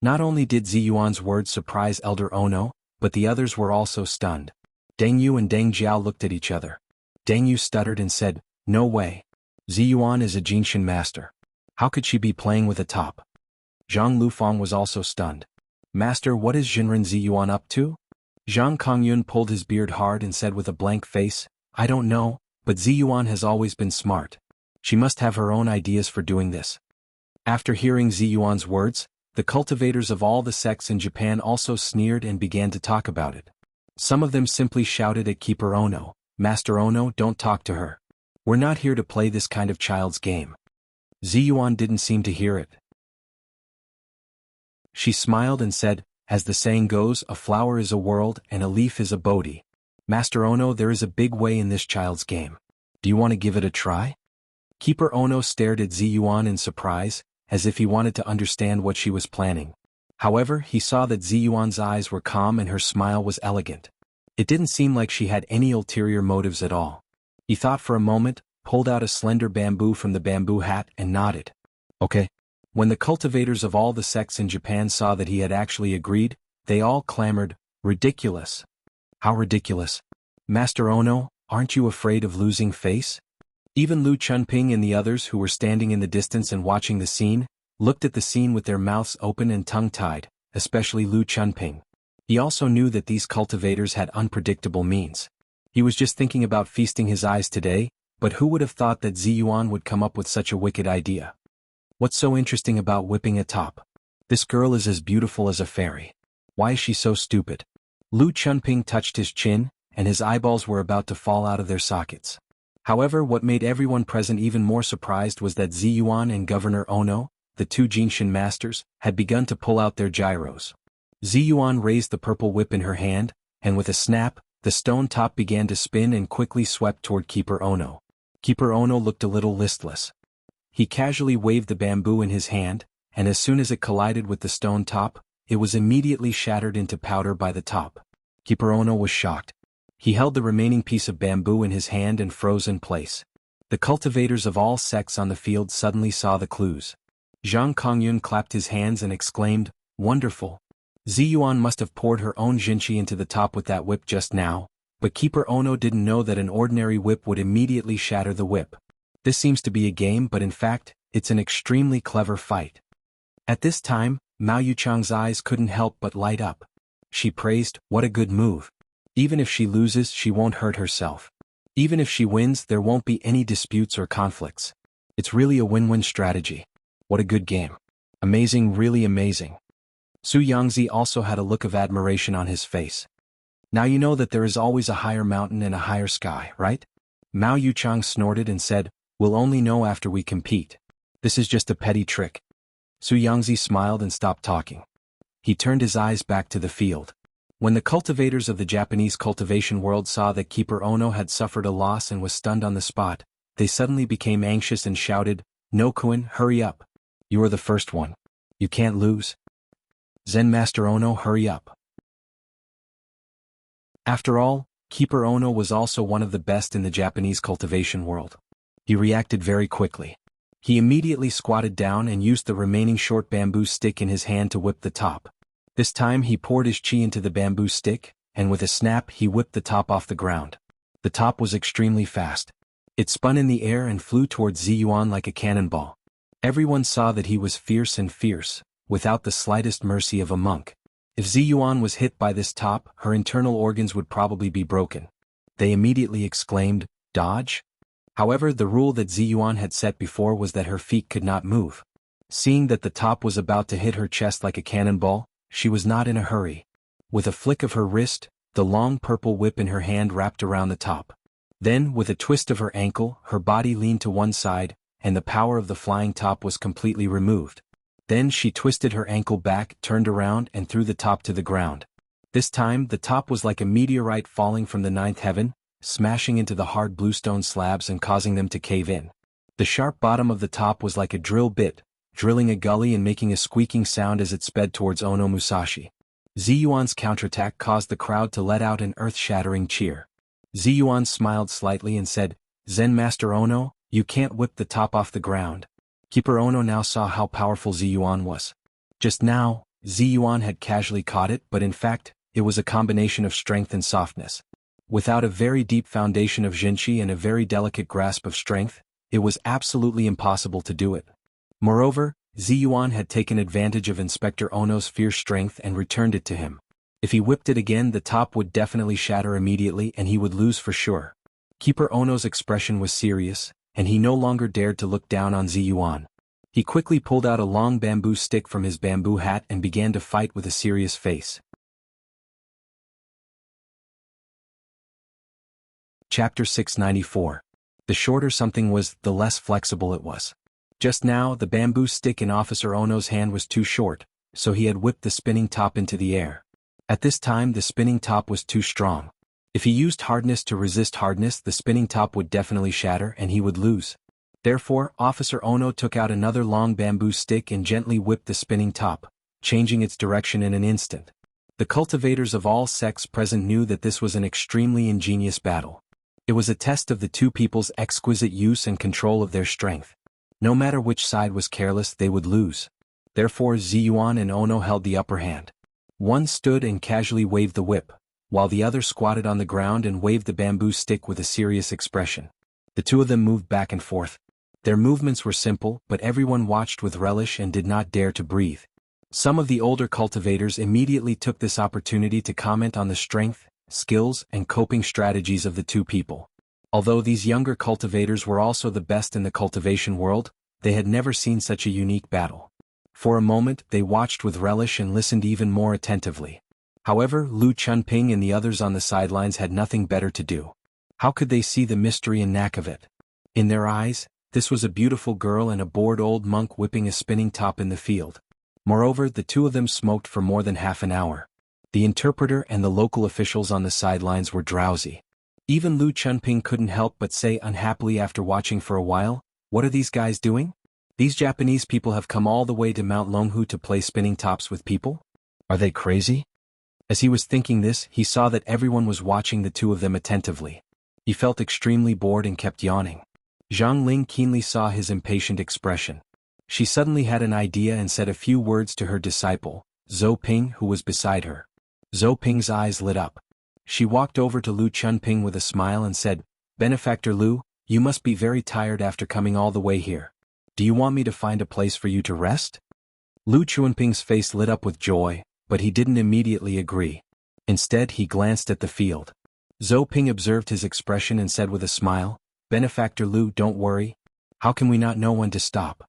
Not only did Ziyuan's words surprise Elder Ono, but the others were also stunned. Deng Yu and Deng Jiao looked at each other. Deng Yu stuttered and said, No way. Ziyuan is a Jinshin master. How could she be playing with a top? Zhang Lufang was also stunned. Master, what is Jinren Ziyuan up to? Zhang Kongyun pulled his beard hard and said with a blank face, I don't know, but Ziyuan has always been smart. She must have her own ideas for doing this. After hearing Ziyuan's words, the cultivators of all the sects in Japan also sneered and began to talk about it. Some of them simply shouted at Keeper Ono, Master Ono, don't talk to her. We're not here to play this kind of child's game. Ziyuan didn't seem to hear it. She smiled and said, As the saying goes, a flower is a world and a leaf is a Bodhi. Master Ono, there is a big way in this child's game. Do you want to give it a try? Keeper Ono stared at Ziyuan in surprise, as if he wanted to understand what she was planning. However, he saw that Ziyuan's eyes were calm and her smile was elegant. It didn't seem like she had any ulterior motives at all. He thought for a moment, pulled out a slender bamboo from the bamboo hat and nodded. Okay. When the cultivators of all the sects in Japan saw that he had actually agreed, they all clamored, ridiculous. How ridiculous? Master Ono, aren't you afraid of losing face? Even Lu Chunping and the others who were standing in the distance and watching the scene, looked at the scene with their mouths open and tongue-tied, especially Lu Chunping. He also knew that these cultivators had unpredictable means. He was just thinking about feasting his eyes today, but who would have thought that Ziyuan would come up with such a wicked idea? What's so interesting about whipping a top? This girl is as beautiful as a fairy. Why is she so stupid? Lu Chunping touched his chin, and his eyeballs were about to fall out of their sockets. However, what made everyone present even more surprised was that Ziyuan and Governor Ono, the two Jinshin masters, had begun to pull out their gyros. Ziyuan raised the purple whip in her hand, and with a snap, the stone top began to spin and quickly swept toward Keeper Ono. Keeper Ono looked a little listless. He casually waved the bamboo in his hand, and as soon as it collided with the stone top, it was immediately shattered into powder by the top. Keeper Ono was shocked. He held the remaining piece of bamboo in his hand and froze in place. The cultivators of all sects on the field suddenly saw the clues. Zhang Kongyun clapped his hands and exclaimed, "Wonderful! Ziyuan must have poured her own jinchi into the top with that whip just now," but Keeper Ono didn't know that an ordinary whip would immediately shatter the whip. This seems to be a game, but in fact, it's an extremely clever fight. At this time, Mao Yuchang's eyes couldn't help but light up. She praised, "What a good move. Even if she loses, she won't hurt herself. Even if she wins, there won't be any disputes or conflicts. It's really a win-win strategy. What a good game. Amazing, really amazing." Su Yangzi also had a look of admiration on his face. "Now you know that there is always a higher mountain and a higher sky, right?" Mao Yuchang snorted and said, "We'll only know after we compete. This is just a petty trick." Su Yangzi smiled and stopped talking. He turned his eyes back to the field. When the cultivators of the Japanese cultivation world saw that Keeper Ono had suffered a loss and was stunned on the spot, they suddenly became anxious and shouted, "Nokuen, hurry up. You are the first one. You can't lose. Zen Master Ono, hurry up." After all, Keeper Ono was also one of the best in the Japanese cultivation world. He reacted very quickly. He immediately squatted down and used the remaining short bamboo stick in his hand to whip the top. This time he poured his chi into the bamboo stick, and with a snap he whipped the top off the ground. The top was extremely fast. It spun in the air and flew towards Ziyuan like a cannonball. Everyone saw that he was fierce, without the slightest mercy of a monk. If Ziyuan was hit by this top, her internal organs would probably be broken. They immediately exclaimed, "Dodge?" However, the rule that Ziyuan had set before was that her feet could not move. Seeing that the top was about to hit her chest like a cannonball, she was not in a hurry. With a flick of her wrist, the long purple whip in her hand wrapped around the top. Then, with a twist of her ankle, her body leaned to one side, and the power of the flying top was completely removed. Then she twisted her ankle back, turned around, and threw the top to the ground. This time, the top was like a meteorite falling from the ninth heaven, smashing into the hard bluestone slabs and causing them to cave in. The sharp bottom of the top was like a drill bit, drilling a gully and making a squeaking sound as it sped towards Ono Musashi. Ziyuan's counterattack caused the crowd to let out an earth-shattering cheer. Ziyuan smiled slightly and said, "Zen Master Ono, you can't whip the top off the ground." Keeper Ono now saw how powerful Ziyuan was. Just now, Ziyuan had casually caught it, but in fact, it was a combination of strength and softness. Without a very deep foundation of jinchi and a very delicate grasp of strength, it was absolutely impossible to do it. Moreover, Ziyuan had taken advantage of Inspector Ono's fierce strength and returned it to him. If he whipped it again, the top would definitely shatter immediately and he would lose for sure. Keeper Ono's expression was serious, and he no longer dared to look down on Ziyuan. He quickly pulled out a long bamboo stick from his bamboo hat and began to fight with a serious face. Chapter 694. The shorter something was, the less flexible it was. Just now, the bamboo stick in Officer Ono's hand was too short, so he had whipped the spinning top into the air. At this time, the spinning top was too strong. If he used hardness to resist hardness, the spinning top would definitely shatter and he would lose. Therefore, Officer Ono took out another long bamboo stick and gently whipped the spinning top, changing its direction in an instant. The cultivators of all sects present knew that this was an extremely ingenious battle. It was a test of the two people's exquisite use and control of their strength. No matter which side was careless, they would lose. Therefore, Ziyuan and Ono held the upper hand. One stood and casually waved the whip, while the other squatted on the ground and waved the bamboo stick with a serious expression. The two of them moved back and forth. Their movements were simple, but everyone watched with relish and did not dare to breathe. Some of the older cultivators immediately took this opportunity to comment on the strength, skills, and coping strategies of the two people. Although these younger cultivators were also the best in the cultivation world, they had never seen such a unique battle. For a moment, they watched with relish and listened even more attentively. However, Lu Chunping and the others on the sidelines had nothing better to do. How could they see the mystery and knack of it? In their eyes, this was a beautiful girl and a bored old monk whipping a spinning top in the field. Moreover, the two of them smoked for more than half an hour. The interpreter and the local officials on the sidelines were drowsy. Even Lu Chunping couldn't help but say unhappily after watching for a while, "What are these guys doing? These Japanese people have come all the way to Mount Longhu to play spinning tops with people? Are they crazy?" As he was thinking this, he saw that everyone was watching the two of them attentively. He felt extremely bored and kept yawning. Zhang Ling keenly saw his impatient expression. She suddenly had an idea and said a few words to her disciple, Zhou Ping, who was beside her. Zhou Ping's eyes lit up. She walked over to Lu Chunping with a smile and said, "Benefactor Lu, you must be very tired after coming all the way here. Do you want me to find a place for you to rest?" Lu Chunping's face lit up with joy, but he didn't immediately agree. Instead, he glanced at the field. Zhou Ping observed his expression and said with a smile, "Benefactor Lu, don't worry. How can we not know when to stop?"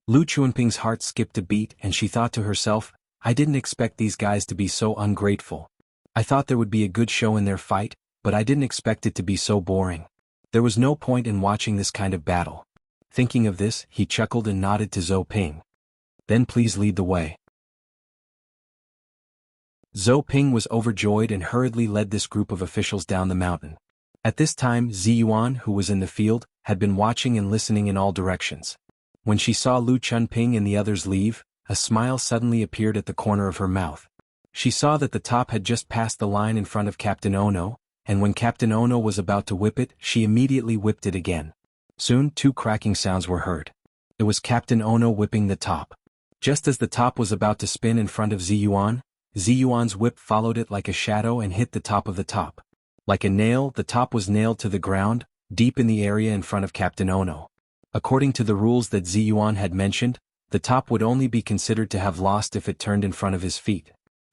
Lu Chunping's heart skipped a beat and she thought to herself, "I didn't expect these guys to be so ungrateful. I thought there would be a good show in their fight, but I didn't expect it to be so boring. There was no point in watching this kind of battle." Thinking of this, he chuckled and nodded to Zhou Ping. "Then please lead the way." Zhou Ping was overjoyed and hurriedly led this group of officials down the mountain. At this time, Ziyuan, who was in the field, had been watching and listening in all directions. When she saw Lu Chunping and the others leave, a smile suddenly appeared at the corner of her mouth. She saw that the top had just passed the line in front of Captain Ono, and when Captain Ono was about to whip it, she immediately whipped it again. Soon, two cracking sounds were heard. It was Captain Ono whipping the top. Just as the top was about to spin in front of Ziyuan, Ziyuan's whip followed it like a shadow and hit the top of the top. Like a nail, the top was nailed to the ground, deep in the area in front of Captain Ono. According to the rules that Ziyuan had mentioned, the top would only be considered to have lost if it turned in front of his feet.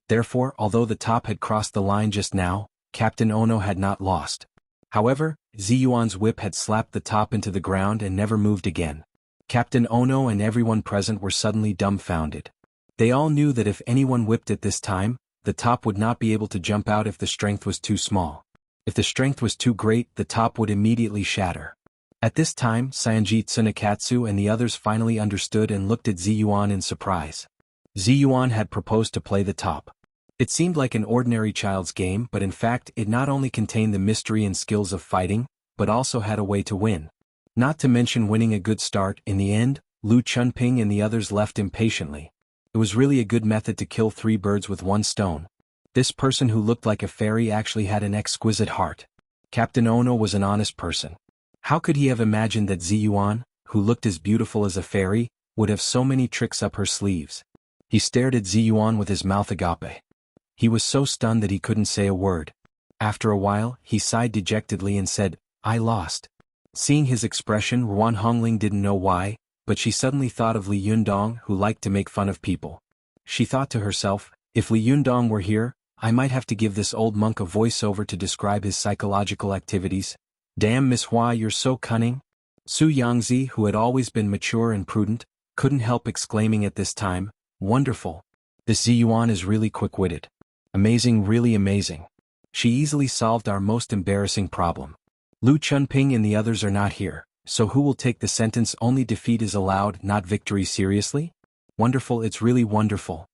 Therefore, although the top had crossed the line just now, Captain Ono had not lost. However, Ziyuan's whip had slapped the top into the ground and never moved again. Captain Ono and everyone present were suddenly dumbfounded. They all knew that if anyone whipped it this time, the top would not be able to jump out if the strength was too small. If the strength was too great, the top would immediately shatter. At this time, Sanji Tsunekatsu and the others finally understood and looked at Ziyuan in surprise. Ziyuan had proposed to play the top. It seemed like an ordinary child's game, but in fact it not only contained the mystery and skills of fighting, but also had a way to win. Not to mention winning a good start. In the end, Lu Chunping and the others left impatiently. It was really a good method to kill 3 birds with 1 stone. This person who looked like a fairy actually had an exquisite heart. Captain Ono was an honest person. How could he have imagined that Ziyuan, who looked as beautiful as a fairy, would have so many tricks up her sleeves? He stared at Ziyuan with his mouth agape. He was so stunned that he couldn't say a word. After a while, he sighed dejectedly and said, "I lost." Seeing his expression, Ruan Hongling didn't know why, but she suddenly thought of Li Yundong, who liked to make fun of people. She thought to herself, if Li Yundong were here, I might have to give this old monk a voiceover to describe his psychological activities. "Damn, Miss Hua, you're so cunning." Su Yangzi, who had always been mature and prudent, couldn't help exclaiming at this time, "Wonderful. This Ziyuan is really quick-witted. Amazing, really amazing. She easily solved our most embarrassing problem. Lu Chunping and the others are not here, so who will take the sentence only defeat is allowed, not victory seriously? Wonderful, it's really wonderful."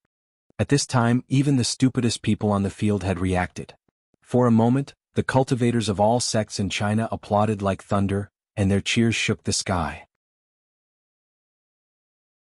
At this time, even the stupidest people on the field had reacted. For a moment, The cultivators of all sects in China applauded like thunder, and their cheers shook the sky.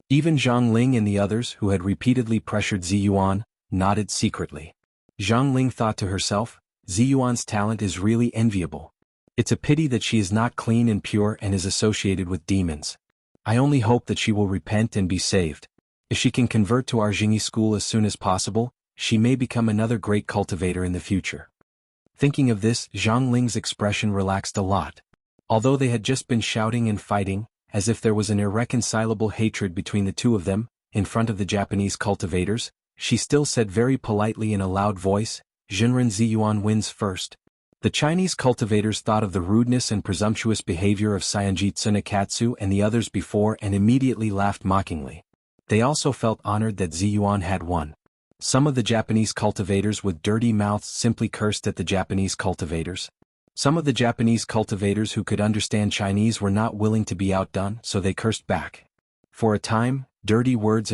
Even Zhang Ling and the others who had repeatedly pressured Ziyuan nodded secretly. Zhang Ling thought to herself, Ziyuan's talent is really enviable. It's a pity that she is not clean and pure and is associated with demons. I only hope that she will repent and be saved. If she can convert to our Jingyi school as soon as possible, she may become another great cultivator in the future. Thinking of this, Zhang Ling's expression relaxed a lot. Although they had just been shouting and fighting, as if there was an irreconcilable hatred between the two of them, in front of the Japanese cultivators, she still said very politely in a loud voice, Jinren Ziyuan wins first. The Chinese cultivators thought of the rudeness and presumptuous behavior of Saionji Tsunekatsu and the others before and immediately laughed mockingly. They also felt honored that Ziyuan had won. Some of the Japanese cultivators with dirty mouths simply cursed at the Japanese cultivators. Some of the Japanese cultivators who could understand Chinese were not willing to be outdone, so they cursed back. For a time, dirty words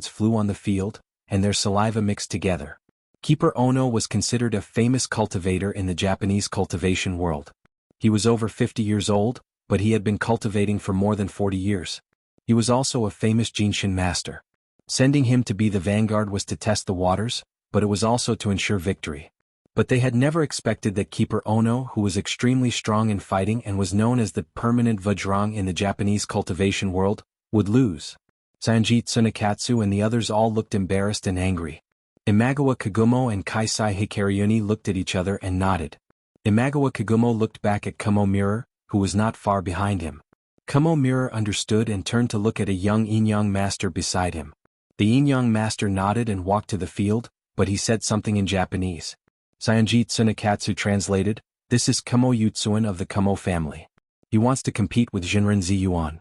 flew on the field, and their saliva mixed together. Keeper Ono was considered a famous cultivator in the Japanese cultivation world. He was over 50 years old, but he had been cultivating for more than 40 years. He was also a famous Jinshin master. Sending him to be the vanguard was to test the waters, but it was also to ensure victory. But they had never expected that Keeper Ono, who was extremely strong in fighting and was known as the permanent Vajrang in the Japanese cultivation world, would lose. Saionji Tsunekatsu and the others all looked embarrassed and angry. Imagawa Kagumo and Kaisai Hikaryuni looked at each other and nodded. Imagawa Kagumo looked back at Kumo Mirror, who was not far behind him. Kumo Mirror understood and turned to look at a young Inyang master beside him. The Inyang master nodded and walked to the field, but he said something in Japanese. Saionji Tsunekatsu translated, "This is Kumo Yutsuan of the Kumo family. He wants to compete with Jinren Ziyuan."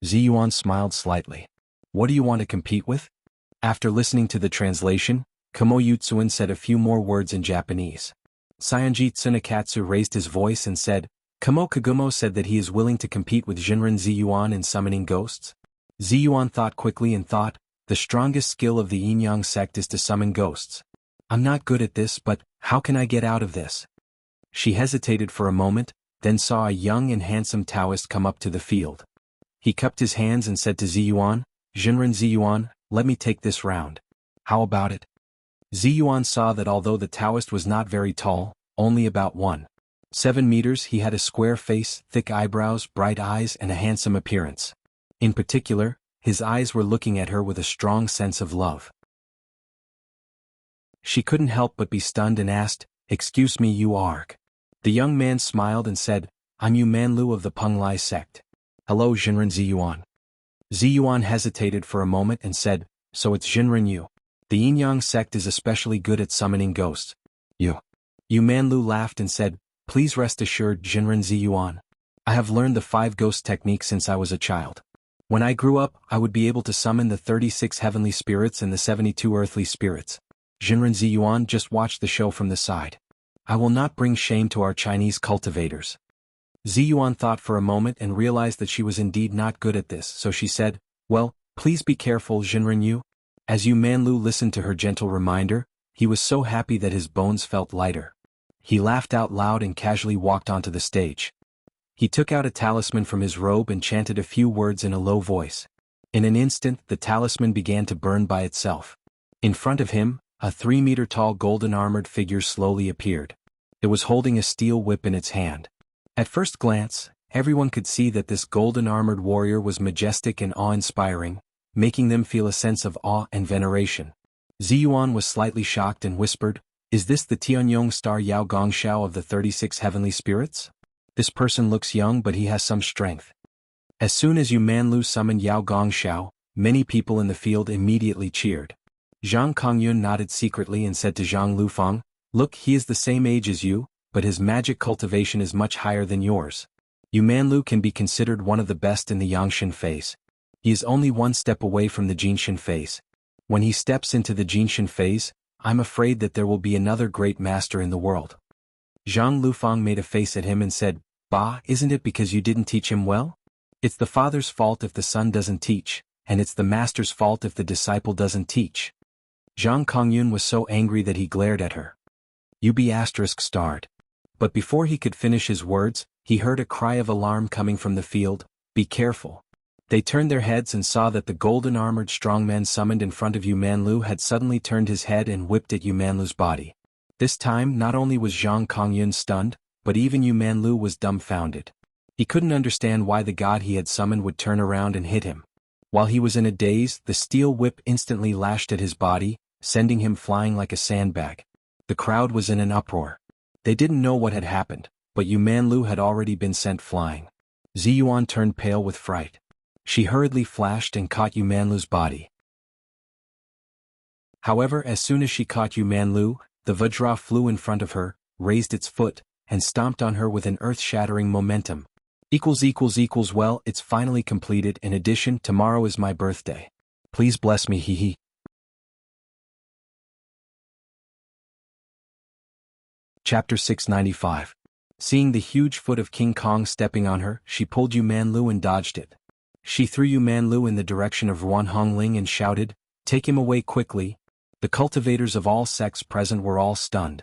Ziyuan smiled slightly. "What do you want to compete with?" After listening to the translation, Kumo Yutsuan said a few more words in Japanese. Saionji Tsunekatsu raised his voice and said, Kumo Kagumo said that he is willing to compete with Jinren Ziyuan in summoning ghosts. Ziyuan thought quickly and thought, the strongest skill of the Yinyang sect is to summon ghosts. I'm not good at this, but how can I get out of this? She hesitated for a moment, then saw a young and handsome Taoist come up to the field. He cupped his hands and said to Ziyuan, Jinren Ziyuan, let me take this round. How about it? Ziyuan saw that although the Taoist was not very tall, only about 1.7 meters, he had a square face, thick eyebrows, bright eyes and a handsome appearance. In particular, his eyes were looking at her with a strong sense of love. She couldn't help but be stunned and asked, Excuse me, you Arg. The young man smiled and said, I'm Yu Manlu of the Penglai sect. Hello, Jinren Ziyuan. Ziyuan hesitated for a moment and said, So it's Jinren Yu. The Yinyang sect is especially good at summoning ghosts. Yu Manlu laughed and said, Please rest assured, Jinren Ziyuan. I have learned the 5 ghost techniques since I was a child. When I grew up, I would be able to summon the 36 heavenly spirits and the 72 earthly spirits. Jinren Ziyuan, just watch the show from the side. I will not bring shame to our Chinese cultivators. Ziyuan thought for a moment and realized that she was indeed not good at this, so she said, Well, please be careful, Jinren Yu. As Yu Manlu listened to her gentle reminder, he was so happy that his bones felt lighter. He laughed out loud and casually walked onto the stage. He took out a talisman from his robe and chanted a few words in a low voice. In an instant, the talisman began to burn by itself. In front of him, a 3-meter-tall golden-armored figure slowly appeared. It was holding a steel whip in its hand. At first glance, everyone could see that this golden-armored warrior was majestic and awe-inspiring, making them feel a sense of awe and veneration. Ziyuan was slightly shocked and whispered, Is this the Tianyong star Yao Gongxiao of the 36 heavenly spirits? This person looks young but he has some strength. As soon as Yu Manlu summoned Yao Gongxiao, many people in the field immediately cheered. Zhang Kongyun nodded secretly and said to Zhang Lufeng, Look, he is the same age as you, but his magic cultivation is much higher than yours. Yu Manlu can be considered one of the best in the Yangshan phase. He is only one step away from the Jinshin phase. When he steps into the Jinshin phase, I'm afraid that there will be another great master in the world. Zhang Lufeng made a face at him and said, Bah, isn't it because you didn't teach him well? It's the father's fault if the son doesn't teach, and it's the master's fault if the disciple doesn't teach. Zhang Kongyun was so angry that he glared at her. You be ******. But before he could finish his words, he heard a cry of alarm coming from the field. "Be careful." They turned their heads and saw that the golden-armored strongman summoned in front of Yu Manlu had suddenly turned his head and whipped at Yu Manlu's body. This time not only was Zhang Kongyun stunned, but even Yu Manlu was dumbfounded. He couldn't understand why the god he had summoned would turn around and hit him. While he was in a daze, the steel whip instantly lashed at his body, sending him flying like a sandbag. The crowd was in an uproar. They didn't know what had happened, but Yu Manlu had already been sent flying. Ziyuan turned pale with fright. She hurriedly flashed and caught Yu Manlu's body. However, as soon as she caught Yu Manlu, the Vajra flew in front of her, raised its foot, and stomped on her with an earth-shattering momentum. Well, it's finally completed. In addition, tomorrow is my birthday. Please bless me, hee. Chapter 695. Seeing the huge foot of King Kong stepping on her, she pulled Yu Manlu and dodged it. She threw Yu Manlu in the direction of Ruan Hongling and shouted, "Take him away quickly." The cultivators of all sects present were all stunned.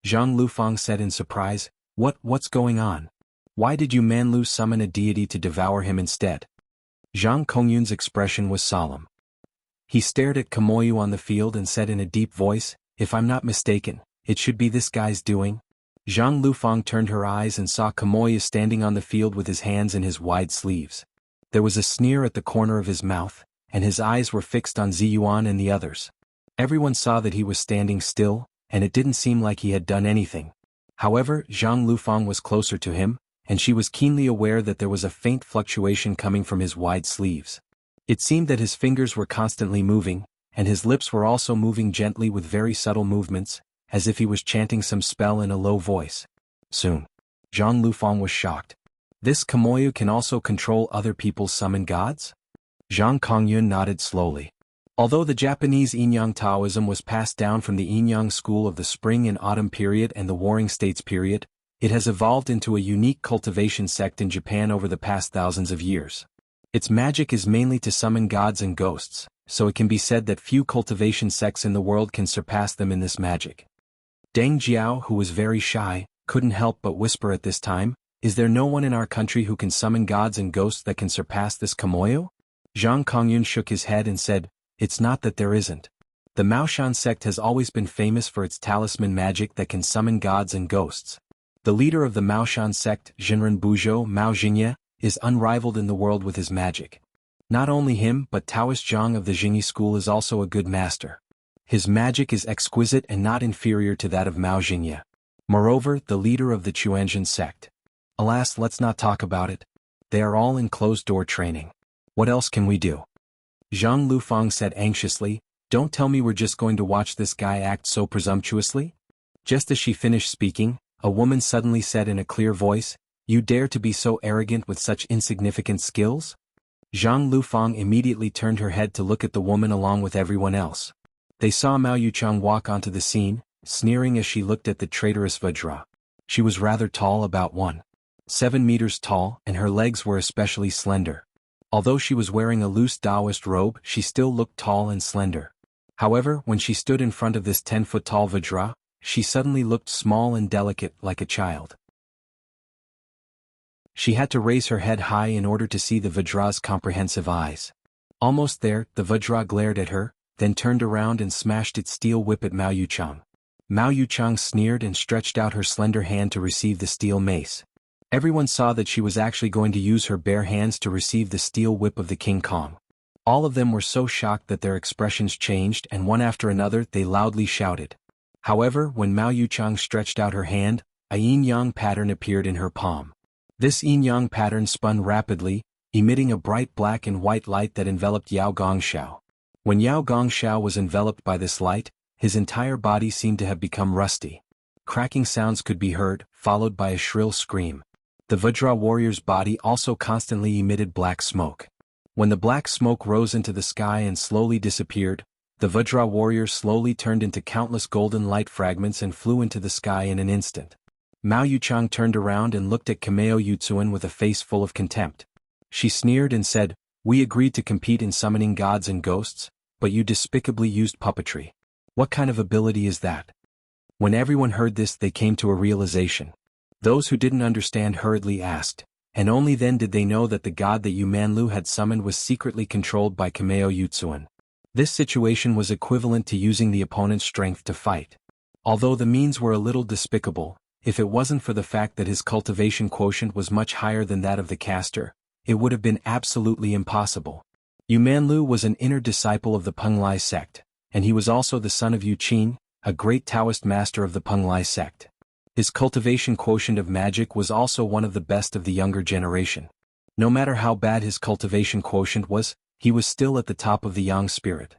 Zhang Lufang said in surprise, What's going on? Why did Yu Manlu summon a deity to devour him instead?" Zhang Kongyun's expression was solemn. He stared at Kamoyu on the field and said in a deep voice, "If I'm not mistaken, it should be this guy's doing." Zhang Lufang turned her eyes and saw Kamoyu standing on the field with his hands in his wide sleeves. There was a sneer at the corner of his mouth, and his eyes were fixed on Ziyuan and the others. Everyone saw that he was standing still, and it didn't seem like he had done anything. However, Zhang Lufang was closer to him, and she was keenly aware that there was a faint fluctuation coming from his wide sleeves. It seemed that his fingers were constantly moving, and his lips were also moving gently with very subtle movements, as if he was chanting some spell in a low voice. Soon. Zhang Lufang was shocked. This Kamoyu can also control other people's summoned gods? Zhang Kongyun nodded slowly. Although the Japanese Yin-Yang Taoism was passed down from the Yin-Yang school of the Spring and Autumn period and the Warring States period, it has evolved into a unique cultivation sect in Japan over the past thousands of years. Its magic is mainly to summon gods and ghosts, so it can be said that few cultivation sects in the world can surpass them in this magic. Deng Jiao, who was very shy, couldn't help but whisper at this time, "Is there no one in our country who can summon gods and ghosts that can surpass this Kamoyo?" Zhang Kongyun shook his head and said, "It's not that there isn't. The Maoshan sect has always been famous for its talisman magic that can summon gods and ghosts. The leader of the Maoshan sect, Jinren Buzhou Mao Jingye, is unrivaled in the world with his magic. Not only him but Taoist Zhang of the Jingyi school is also a good master. His magic is exquisite and not inferior to that of Mao Jingye. Moreover, the leader of the Chuanzhen sect. Alas, let's not talk about it. They are all in closed-door training. What else can we do?" Zhang Lufang said anxiously, "Don't tell me we're just going to watch this guy act so presumptuously?" Just as she finished speaking, a woman suddenly said in a clear voice, "You dare to be so arrogant with such insignificant skills?" Zhang Lufang immediately turned her head to look at the woman along with everyone else. They saw Mao Yuchang walk onto the scene, sneering as she looked at the traitorous Vajra. She was rather tall, about 1.7 meters tall, and her legs were especially slender. Although she was wearing a loose Taoist robe, she still looked tall and slender. However, when she stood in front of this 10-foot-tall Vajra, she suddenly looked small and delicate, like a child. She had to raise her head high in order to see the Vajra's comprehensive eyes. Almost there, the Vajra glared at her, then turned around and smashed its steel whip at Mao Yuchang. Mao Yuchang sneered and stretched out her slender hand to receive the steel mace. Everyone saw that she was actually going to use her bare hands to receive the steel whip of the King Kong. All of them were so shocked that their expressions changed, and one after another they loudly shouted. However, when Mao Yuchang stretched out her hand, a yin-yang pattern appeared in her palm. This yin-yang pattern spun rapidly, emitting a bright black and white light that enveloped Yao Gongxiao. When Yao Gongxiao was enveloped by this light, his entire body seemed to have become rusty. Cracking sounds could be heard, followed by a shrill scream. The Vajra warrior's body also constantly emitted black smoke. When the black smoke rose into the sky and slowly disappeared, the Vajra warrior slowly turned into countless golden light fragments and flew into the sky in an instant. Mao Yuchang turned around and looked at Kameo Yutsuan with a face full of contempt. She sneered and said, "We agreed to compete in summoning gods and ghosts, but you despicably used puppetry. What kind of ability is that?" When everyone heard this, they came to a realization. Those who didn't understand hurriedly asked, and only then did they know that the god that Yu Manlu had summoned was secretly controlled by Kameo Yutsuan. This situation was equivalent to using the opponent's strength to fight. Although the means were a little despicable, if it wasn't for the fact that his cultivation quotient was much higher than that of the caster, it would have been absolutely impossible. Yu Manlu was an inner disciple of the Penglai sect, and he was also the son of Yu Qin, a great Taoist master of the Penglai sect. His cultivation quotient of magic was also one of the best of the younger generation. No matter how bad his cultivation quotient was, he was still at the top of the yang spirit.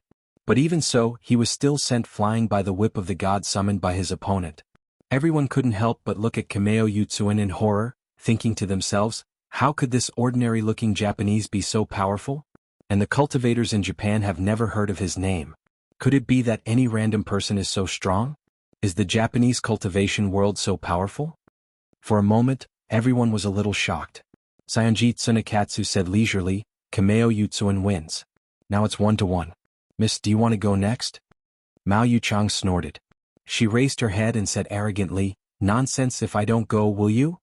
But even so, he was still sent flying by the whip of the god summoned by his opponent. Everyone couldn't help but look at Kameo Yutsuan in horror, thinking to themselves, how could this ordinary-looking Japanese be so powerful? And the cultivators in Japan have never heard of his name. Could it be that any random person is so strong? Is the Japanese cultivation world so powerful? For a moment, everyone was a little shocked. Sayonji Tsunekatsu said leisurely, Kameo Yutsuan wins. Now it's 1-1. Miss, do you want to go next? Mao Yuchang snorted. She raised her head and said arrogantly, nonsense, if I don't go, will you?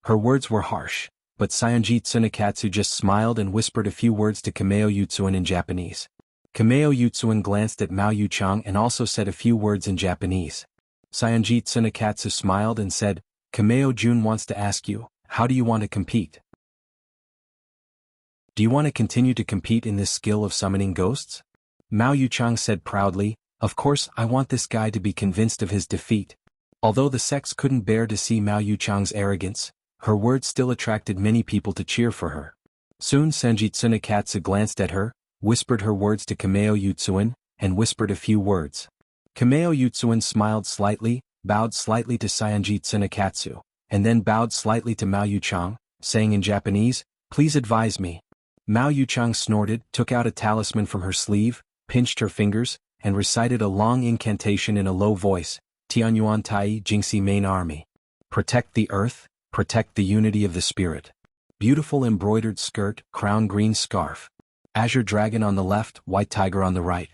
Her words were harsh, but Sayonji Tsunekatsu just smiled and whispered a few words to Kameo Yutsuan in Japanese. Kameo Yutsuan glanced at Mao Yuchang and also said a few words in Japanese. Sayonji Tsunekatsu smiled and said, Kameo Jun wants to ask you, how do you want to compete? Do you want to continue to compete in this skill of summoning ghosts? Mao Yuchang said proudly, of course I want this guy to be convinced of his defeat. Although the sects couldn't bear to see Mao Yuchang's arrogance, her words still attracted many people to cheer for her. Soon Senji Tsunekatsu glanced at her, whispered her words to Kameo Yutsuan, and whispered a few words. Kameo Yutsuan smiled slightly, bowed slightly to Sayonji Tsunekatsu, and then bowed slightly to Mao Yuchang, saying in Japanese, please advise me. Mao Yuchang snorted, took out a talisman from her sleeve, pinched her fingers, and recited a long incantation in a low voice, Tianyuan Tai Jingxi Main Army. Protect the earth, protect the unity of the spirit. Beautiful embroidered skirt, crown green scarf. Azure dragon on the left, white tiger on the right.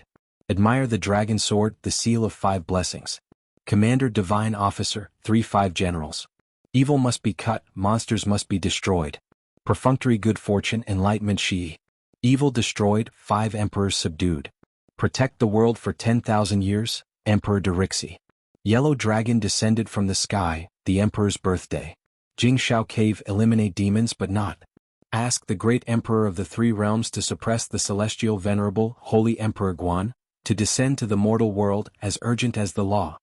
Admire the dragon sword, the seal of 5 blessings. Commander divine officer, 3-5 generals. Evil must be cut, monsters must be destroyed. Perfunctory good fortune, enlightenment Shi. Evil destroyed, 5 emperors subdued. Protect the world for 10,000 years, Emperor Dirixi. Yellow dragon descended from the sky, the emperor's birthday. Jingshao cave eliminate demons but not. Ask the great emperor of the 3 realms to suppress the celestial venerable, holy emperor Guan, to descend to the mortal world as urgent as the law.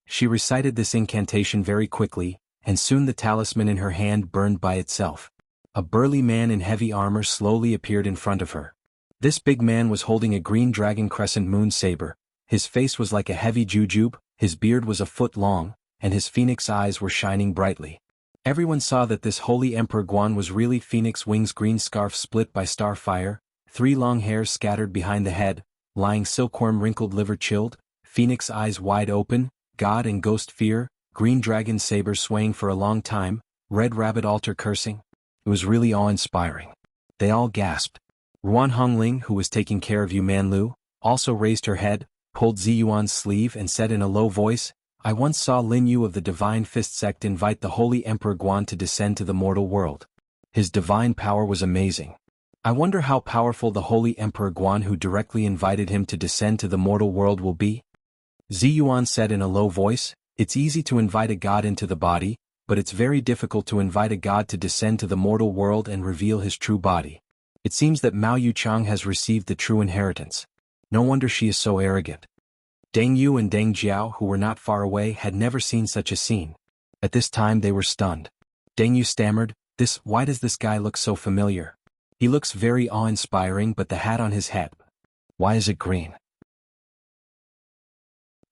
She recited this incantation very quickly, and soon the talisman in her hand burned by itself. A burly man in heavy armor slowly appeared in front of her. This big man was holding a green dragon crescent moon saber, his face was like a heavy jujube, his beard was a foot long, and his phoenix eyes were shining brightly. Everyone saw that this holy Emperor Guan was really Phoenix Wing's green scarf split by star fire, 3 long hairs scattered behind the head, lying silkworm wrinkled liver chilled, phoenix eyes wide open, god and ghost fear, green dragon saber swaying for a long time, red rabbit altar cursing. It was really awe-inspiring. They all gasped. Ruan Hongling, who was taking care of Yu Manlu, also raised her head, pulled Ziyuan's sleeve and said in a low voice, I once saw Lin Yu of the Divine Fist sect invite the holy Emperor Guan to descend to the mortal world. His divine power was amazing. I wonder how powerful the holy Emperor Guan who directly invited him to descend to the mortal world will be. Ziyuan said in a low voice, it's easy to invite a god into the body, but it's very difficult to invite a god to descend to the mortal world and reveal his true body. It seems that Mao Yuchang has received the true inheritance. No wonder she is so arrogant. Deng Yu and Deng Jiao, who were not far away, had never seen such a scene. At this time they were stunned. Deng Yu stammered, why does this guy look so familiar? He looks very awe-inspiring, but the hat on his head. Why is it green?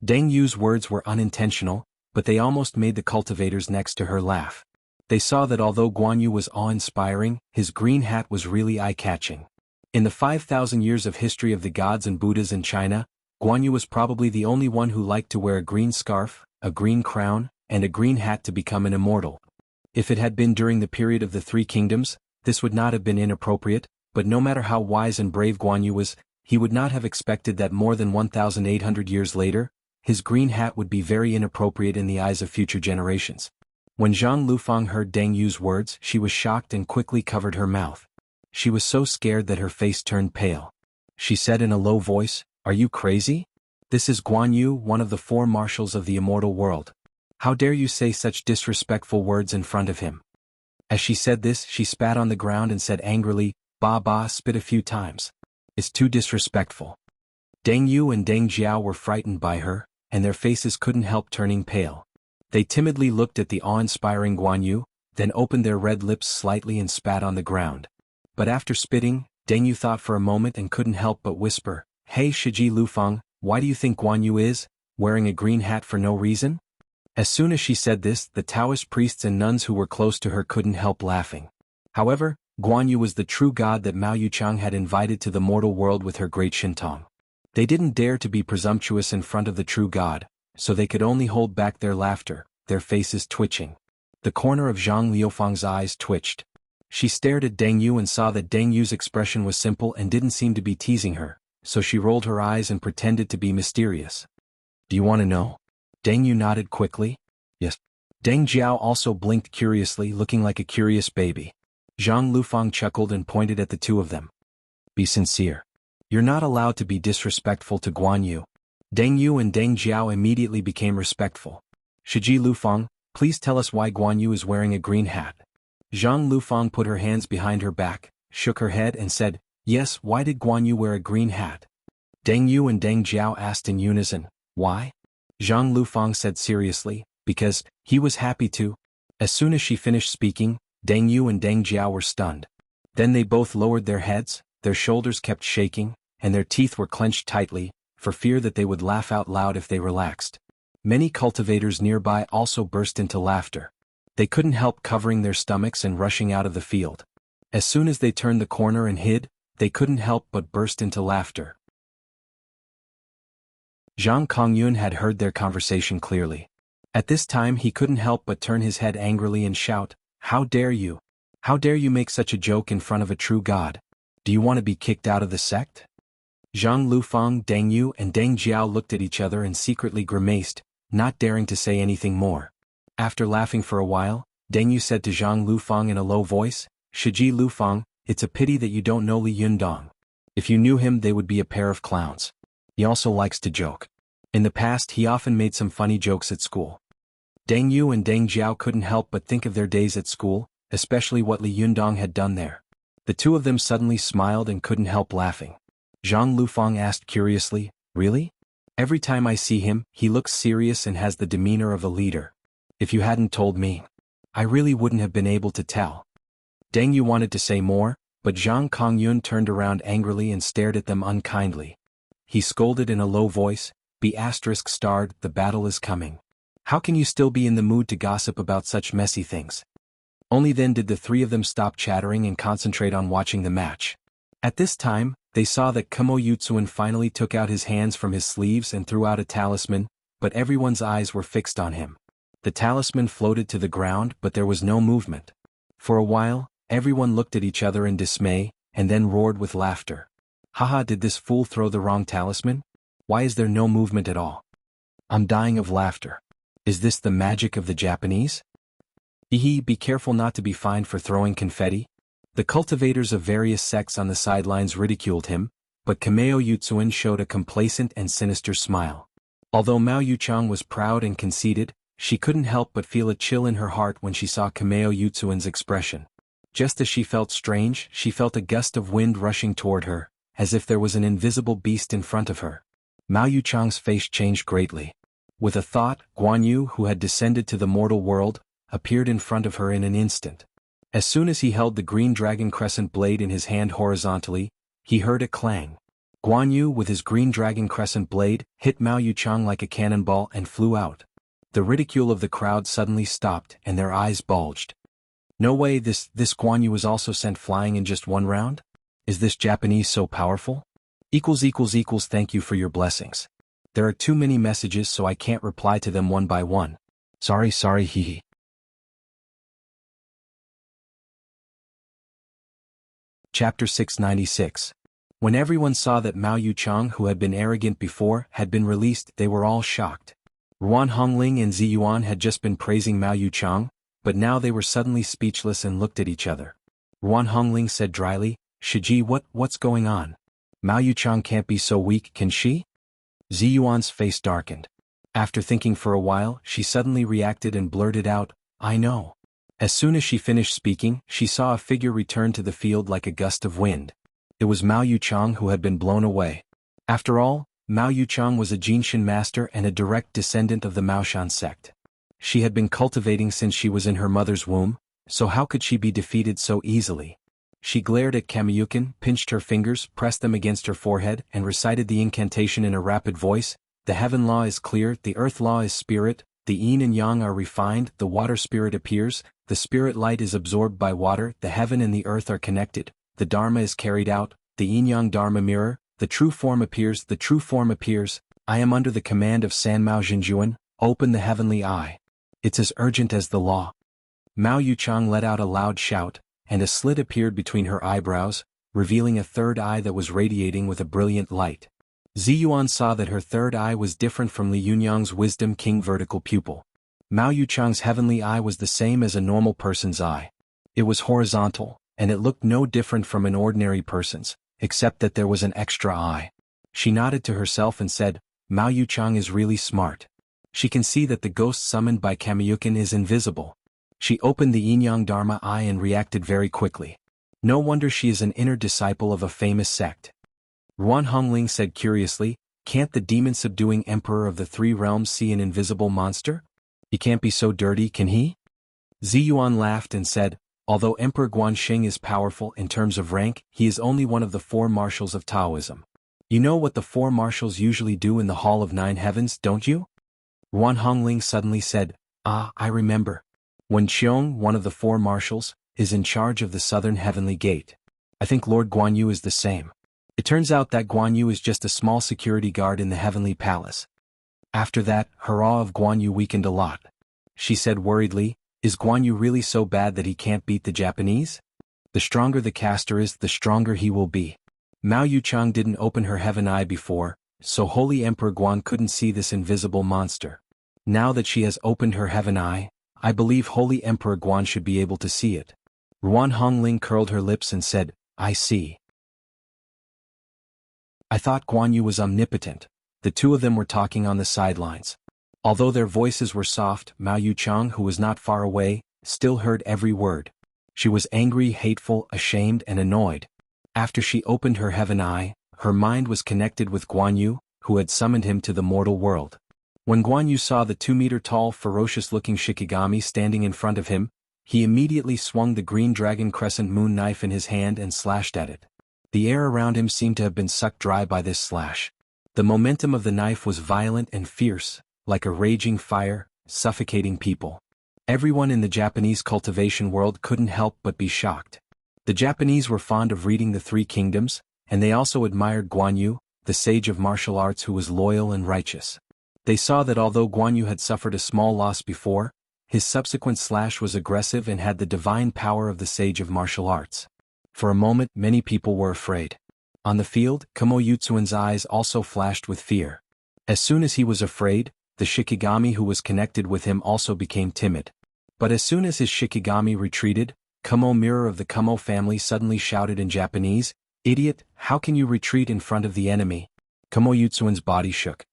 Deng Yu's words were unintentional, but they almost made the cultivators next to her laugh. They saw that although Guan Yu was awe-inspiring, his green hat was really eye-catching. In the 5,000 years of history of the gods and Buddhas in China, Guan Yu was probably the only one who liked to wear a green scarf, a green crown, and a green hat to become an immortal. If it had been during the period of the 3 kingdoms, this would not have been inappropriate, but no matter how wise and brave Guan Yu was, he would not have expected that more than 1,800 years later, his green hat would be very inappropriate in the eyes of future generations. When Zhang Lufang heard Deng Yu's words, she was shocked and quickly covered her mouth. She was so scared that her face turned pale. She said in a low voice, "Are you crazy? This is Guan Yu, one of the 4 marshals of the immortal world. How dare you say such disrespectful words in front of him?" As she said this, she spat on the ground and said angrily, "Ba ba," spit a few times. "It's too disrespectful." Deng Yu and Deng Jiao were frightened by her, and their faces couldn't help turning pale. They timidly looked at the awe-inspiring Guan Yu, then opened their red lips slightly and spat on the ground. But after spitting, Deng Yu thought for a moment and couldn't help but whisper, "Hey Shiji Lufang, why do you think Guan Yu is wearing a green hat for no reason?" As soon as she said this, the Taoist priests and nuns who were close to her couldn't help laughing. However, Guan Yu was the true god that Mao Yuchang had invited to the mortal world with her great Shintong. They didn't dare to be presumptuous in front of the true god, so they could only hold back their laughter, their faces twitching. The corner of Zhang Liufang's eyes twitched. She stared at Deng Yu and saw that Deng Yu's expression was simple and didn't seem to be teasing her, so she rolled her eyes and pretended to be mysterious. "Do you want to know?" Deng Yu nodded quickly. "Yes." Deng Jiao also blinked curiously, looking like a curious baby. Zhang Lufang chuckled and pointed at the two of them. "Be sincere. You're not allowed to be disrespectful to Guan Yu." Deng Yu and Deng Jiao immediately became respectful. "Shiji Lufang, please tell us why Guan Yu is wearing a green hat." Zhang Lufang put her hands behind her back, shook her head and said, "Yes, why did Guan Yu wear a green hat?" Deng Yu and Deng Jiao asked in unison, "Why?" Zhang Lufang said seriously, "Because he was happy to." As soon as she finished speaking, Deng Yu and Deng Jiao were stunned. Then they both lowered their heads, their shoulders kept shaking, and their teeth were clenched tightly, for fear that they would laugh out loud if they relaxed. Many cultivators nearby also burst into laughter. They couldn't help covering their stomachs and rushing out of the field. As soon as they turned the corner and hid, they couldn't help but burst into laughter. Zhang Kongyun had heard their conversation clearly. At this time he couldn't help but turn his head angrily and shout, "How dare you? How dare you make such a joke in front of a true god? Do you want to be kicked out of the sect?" Zhang Lufang, Deng Yu and Deng Jiao looked at each other and secretly grimaced, not daring to say anything more. After laughing for a while, Deng Yu said to Zhang Lufang in a low voice, "Shiji Lufang, it's a pity that you don't know Li Yundong. If you knew him they would be a pair of clowns. He also likes to joke. In the past he often made some funny jokes at school." Deng Yu and Deng Jiao couldn't help but think of their days at school, especially what Li Yundong had done there. The two of them suddenly smiled and couldn't help laughing. Zhang Lufang asked curiously, "Really? Every time I see him, he looks serious and has the demeanor of a leader. If you hadn't told me, I really wouldn't have been able to tell." Deng Yu wanted to say more, but Zhang Kongyun turned around angrily and stared at them unkindly. He scolded in a low voice, "Be ****, the battle is coming. How can you still be in the mood to gossip about such messy things?" Only then did the three of them stop chattering and concentrate on watching the match. At this time, they saw that Kamo Yutsuan finally took out his hands from his sleeves and threw out a talisman, but everyone's eyes were fixed on him. The talisman floated to the ground, but there was no movement. For a while, everyone looked at each other in dismay, and then roared with laughter. "Haha, did this fool throw the wrong talisman? Why is there no movement at all? I'm dying of laughter. Is this the magic of the Japanese? Hehe, be careful not to be fined for throwing confetti." The cultivators of various sects on the sidelines ridiculed him, but Kameo Yutsuan showed a complacent and sinister smile. Although Mao Yuchang was proud and conceited, she couldn't help but feel a chill in her heart when she saw Kameo Yutsuan's expression. Just as she felt strange, she felt a gust of wind rushing toward her, as if there was an invisible beast in front of her. Mao Yuchang's face changed greatly. With a thought, Guan Yu, who had descended to the mortal world, appeared in front of her in an instant. As soon as he held the green dragon crescent blade in his hand horizontally, he heard a clang. Guan Yu, with his green dragon crescent blade, hit Mao Yuchang like a cannonball and flew out. The ridicule of the crowd suddenly stopped and their eyes bulged. "No way, this Guan Yu was also sent flying in just one round? Is this Japanese so powerful? Thank you for your blessings. There are too many messages so I can't reply to them one by one. Sorry, hehe." Chapter 696. When everyone saw that Mao Yuchang, who had been arrogant before, had been released, they were all shocked. Ruan Hongling and Ziyuan had just been praising Mao Yuchang, but now they were suddenly speechless and looked at each other. Ruan Hongling said dryly, Shiji, what's going on? Mao Yuchang can't be so weak, can she? Ziyuan's face darkened. After thinking for a while, she suddenly reacted and blurted out, I know. As soon as she finished speaking, she saw a figure return to the field like a gust of wind. It was Mao Yuchang who had been blown away. After all, Mao Yuchang was a Jinshin master and a direct descendant of the Maoshan sect. She had been cultivating since she was in her mother's womb, so how could she be defeated so easily? She glared at Kamiyukin, pinched her fingers, pressed them against her forehead, and recited the incantation in a rapid voice. The heaven law is clear, the earth law is spirit, the yin and yang are refined, the water spirit appears, the spirit light is absorbed by water, the heaven and the earth are connected, the dharma is carried out, the yin-yang dharma mirror, the true form appears, the true form appears, I am under the command of Sanmao Jinjuan, open the heavenly eye. It's as urgent as the law. Mao Yuchang let out a loud shout, and a slit appeared between her eyebrows, revealing a third eye that was radiating with a brilliant light. Ziyuan saw that her third eye was different from Li Yunyang's Wisdom King vertical pupil. Mao Yuchang's heavenly eye was the same as a normal person's eye. It was horizontal, and it looked no different from an ordinary person's, except that there was an extra eye. She nodded to herself and said, Mao Yuchang is really smart. She can see that the ghost summoned by Kamiyukin is invisible. She opened the yin-yang dharma eye and reacted very quickly. No wonder she is an inner disciple of a famous sect. Ruan Hongling said curiously, can't the demon-subduing emperor of the three realms see an invisible monster? He can't be so dirty, can he? Ziyuan laughed and said, although Emperor Guanxing is powerful in terms of rank, he is only one of the four marshals of Taoism. You know what the four marshals usually do in the Hall of Nine Heavens, don't you? Ruan Hongling suddenly said, I remember. When Qiong, one of the four marshals, is in charge of the southern heavenly gate. I think Lord Guan Yu is the same. It turns out that Guan Yu is just a small security guard in the heavenly palace. After that, her awe of Guan Yu weakened a lot. She said worriedly, is Guan Yu really so bad that he can't beat the Japanese? The stronger the caster is, the stronger he will be. Mao Yuchang didn't open her heaven eye before, so Holy Emperor Guan couldn't see this invisible monster. Now that she has opened her heaven eye, I believe Holy Emperor Guan should be able to see it. Ruan Hongling curled her lips and said, I see. I thought Guan Yu was omnipotent. The two of them were talking on the sidelines. Although their voices were soft, Mao Yuchang, who was not far away, still heard every word. She was angry, hateful, ashamed, and annoyed. After she opened her heaven eye, her mind was connected with Guan Yu, who had summoned him to the mortal world. When Guan Yu saw the 2-meter-tall, ferocious-looking Shikigami standing in front of him, he immediately swung the green dragon crescent moon knife in his hand and slashed at it. The air around him seemed to have been sucked dry by this slash. The momentum of the knife was violent and fierce, like a raging fire, suffocating people. Everyone in the Japanese cultivation world couldn't help but be shocked. The Japanese were fond of reading The Three Kingdoms, and they also admired Guan Yu, the sage of martial arts who was loyal and righteous. They saw that although Guan Yu had suffered a small loss before, his subsequent slash was aggressive and had the divine power of the sage of martial arts. For a moment, many people were afraid. On the field, Kamo Yutsuan's eyes also flashed with fear. As soon as he was afraid, the Shikigami who was connected with him also became timid. But as soon as his Shikigami retreated, Kamo Mirror of the Kamo family suddenly shouted in Japanese, Idiot, how can you retreat in front of the enemy? Kamo Yutsuan's body shook.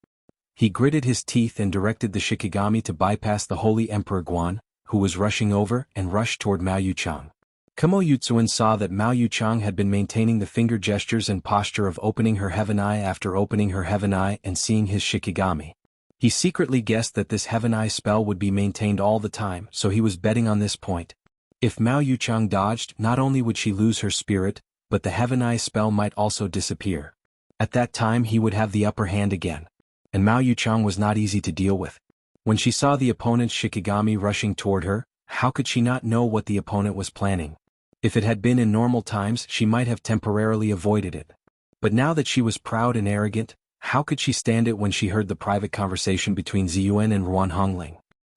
He gritted his teeth and directed the Shikigami to bypass the Holy Emperor Guan, who was rushing over, and rushed toward Mao Yuchang. Kamo Yutsuan saw that Mao Yuchang had been maintaining the finger gestures and posture of opening her heaven eye after opening her heaven eye and seeing his Shikigami. He secretly guessed that this heaven eye spell would be maintained all the time, so he was betting on this point. If Mao Yuchang dodged, not only would she lose her spirit, but the heaven eye spell might also disappear. At that time he would have the upper hand again. And Mao Yuchang was not easy to deal with. When she saw the opponent's Shikigami rushing toward her, how could she not know what the opponent was planning? If it had been in normal times, she might have temporarily avoided it. But now that she was proud and arrogant, how could she stand it when she heard the private conversation between Ziyuan and Ruan Hongling?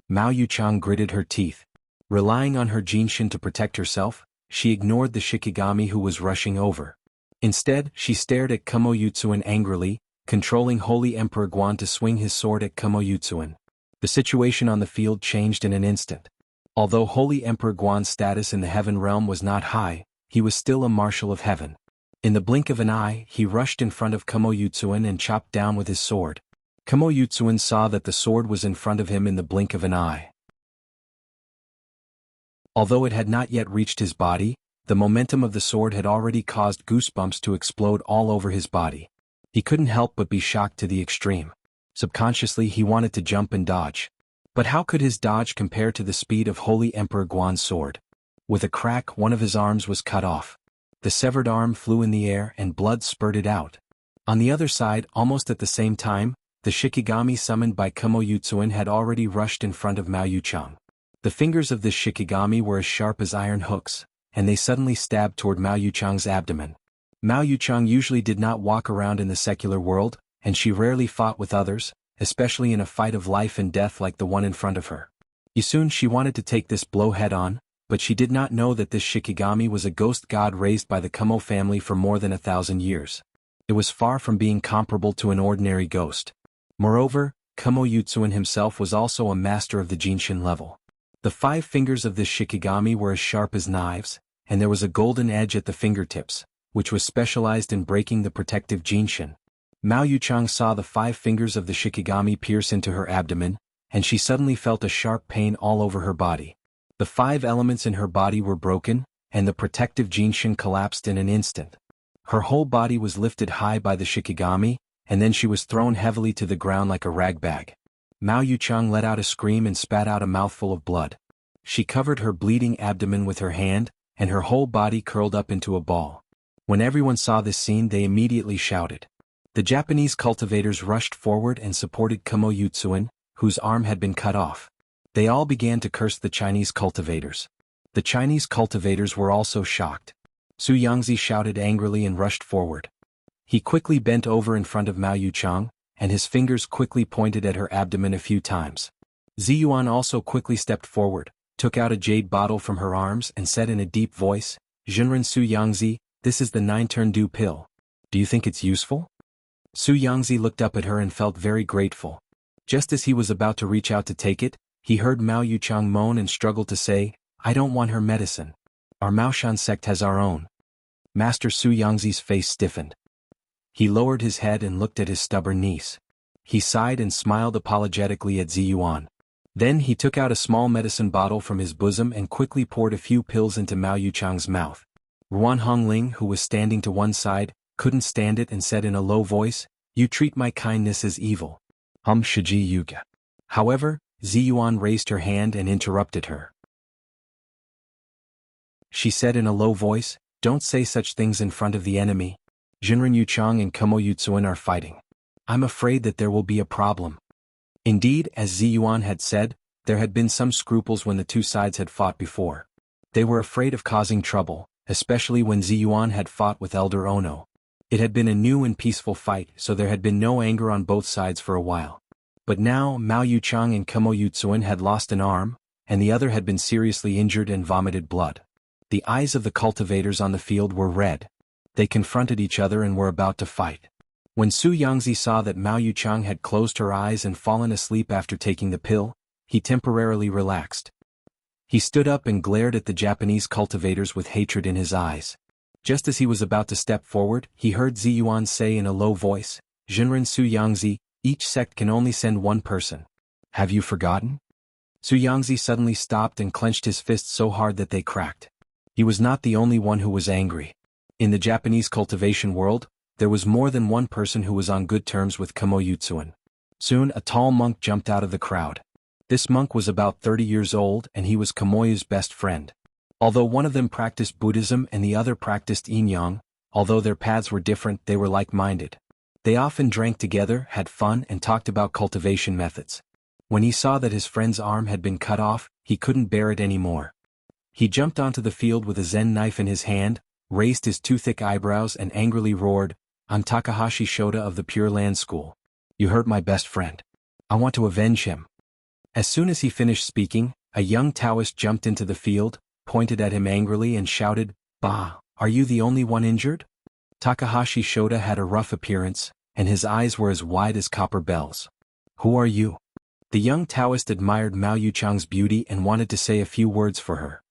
Mao Yuchang gritted her teeth. Relying on her Jinshin to protect herself, she ignored the Shikigami who was rushing over. Instead, she stared at Kamo Yutsuan angrily, controlling Holy Emperor Guan to swing his sword at Kamo Yutsuan. The situation on the field changed in an instant. Although Holy Emperor Guan's status in the heaven realm was not high, he was still a marshal of heaven. In the blink of an eye, he rushed in front of Kamo Yutsuan and chopped down with his sword. Kamo Yutsuan saw that the sword was in front of him in the blink of an eye. Although it had not yet reached his body, the momentum of the sword had already caused goosebumps to explode all over his body. He couldn't help but be shocked to the extreme. Subconsciously he wanted to jump and dodge. But how could his dodge compare to the speed of Holy Emperor Guan's sword? With a crack, one of his arms was cut off. The severed arm flew in the air and blood spurted out. On the other side, almost at the same time, the Shikigami summoned by Kamo Yutsuan had already rushed in front of Mao Yuchang. The fingers of this Shikigami were as sharp as iron hooks, and they suddenly stabbed toward Mao Yuchang's abdomen. Mao Yuchang usually did not walk around in the secular world, and she rarely fought with others, especially in a fight of life and death like the one in front of her. Soon she wanted to take this blow head-on, but she did not know that this Shikigami was a ghost god raised by the Kamo family for more than 1,000 years. It was far from being comparable to an ordinary ghost. Moreover, Kamo Yutsuan himself was also a master of the Jinshin level. The 5 fingers of this Shikigami were as sharp as knives, and there was a golden edge at the fingertips, which was specialized in breaking the protective Jinshin. Mao Yuchang saw the 5 fingers of the Shikigami pierce into her abdomen, and she suddenly felt a sharp pain all over her body. The 5 elements in her body were broken, and the protective Jinshin collapsed in an instant. Her whole body was lifted high by the Shikigami, and then she was thrown heavily to the ground like a rag bag. Mao Yuchang let out a scream and spat out a mouthful of blood. She covered her bleeding abdomen with her hand, and her whole body curled up into a ball. When everyone saw this scene, they immediately shouted. The Japanese cultivators rushed forward and supported Kamo Yutsuan, whose arm had been cut off. They all began to curse the Chinese cultivators. The Chinese cultivators were also shocked. Su Yangzi shouted angrily and rushed forward. He quickly bent over in front of Mao Yuchang, and his fingers quickly pointed at her abdomen a few times. Ziyuan also quickly stepped forward, took out a jade bottle from her arms and said in a deep voice, "Jinren Su Yangzi, this is the 9-turn-do pill. Do you think it's useful?" Su Yangzi looked up at her and felt very grateful. Just as he was about to reach out to take it, he heard Mao Yuchang moan and struggle to say, "I don't want her medicine. Our Maoshan sect has our own." Master Su Yangzi's face stiffened. He lowered his head and looked at his stubborn niece. He sighed and smiled apologetically at Ziyuan. Then he took out a small medicine bottle from his bosom and quickly poured a few pills into Mao Yuchang's mouth. Ruan Hongling, who was standing to one side, couldn't stand it and said in a low voice, "You treat my kindness as evil. Shiji Yuga." However, Ziyuan raised her hand and interrupted her. She said in a low voice, "Don't say such things in front of the enemy. Jinren Yuchang and Kamo Yutsuan are fighting. I'm afraid that there will be a problem." Indeed, as Ziyuan had said, there had been some scruples when the two sides had fought before. They were afraid of causing trouble, especially when Ziyuan had fought with Elder Ono. It had been a new and peaceful fight, so there had been no anger on both sides for a while. But now Mao Yuchang and Kamo Yutsuan had lost an arm, and the other had been seriously injured and vomited blood. The eyes of the cultivators on the field were red. They confronted each other and were about to fight. When Su Yangzi saw that Mao Yuchang had closed her eyes and fallen asleep after taking the pill, he temporarily relaxed. He stood up and glared at the Japanese cultivators with hatred in his eyes. Just as he was about to step forward, he heard Ziyuan say in a low voice, "Jinren Su Yangzi, each sect can only send one person. Have you forgotten?" Su Yangzi suddenly stopped and clenched his fists so hard that they cracked. He was not the only one who was angry. In the Japanese cultivation world, there was more than one person who was on good terms with Kamo Yutsuan. Soon a tall monk jumped out of the crowd. This monk was about 30 years old and he was Kamoyu's best friend. Although one of them practiced Buddhism and the other practiced Yin-Yang, although their paths were different, they were like-minded. They often drank together, had fun, and talked about cultivation methods. When he saw that his friend's arm had been cut off, he couldn't bear it anymore. He jumped onto the field with a zen knife in his hand, raised his two thick eyebrows and angrily roared, "I'm Takahashi Shota of the Pure Land School. You hurt my best friend. I want to avenge him." As soon as he finished speaking, a young Taoist jumped into the field, pointed at him angrily and shouted, "Bah, are you the only one injured?" Takahashi Shota had a rough appearance, and his eyes were as wide as copper bells. "Who are you?" The young Taoist admired Mao Yuchang's beauty and wanted to say a few words for her.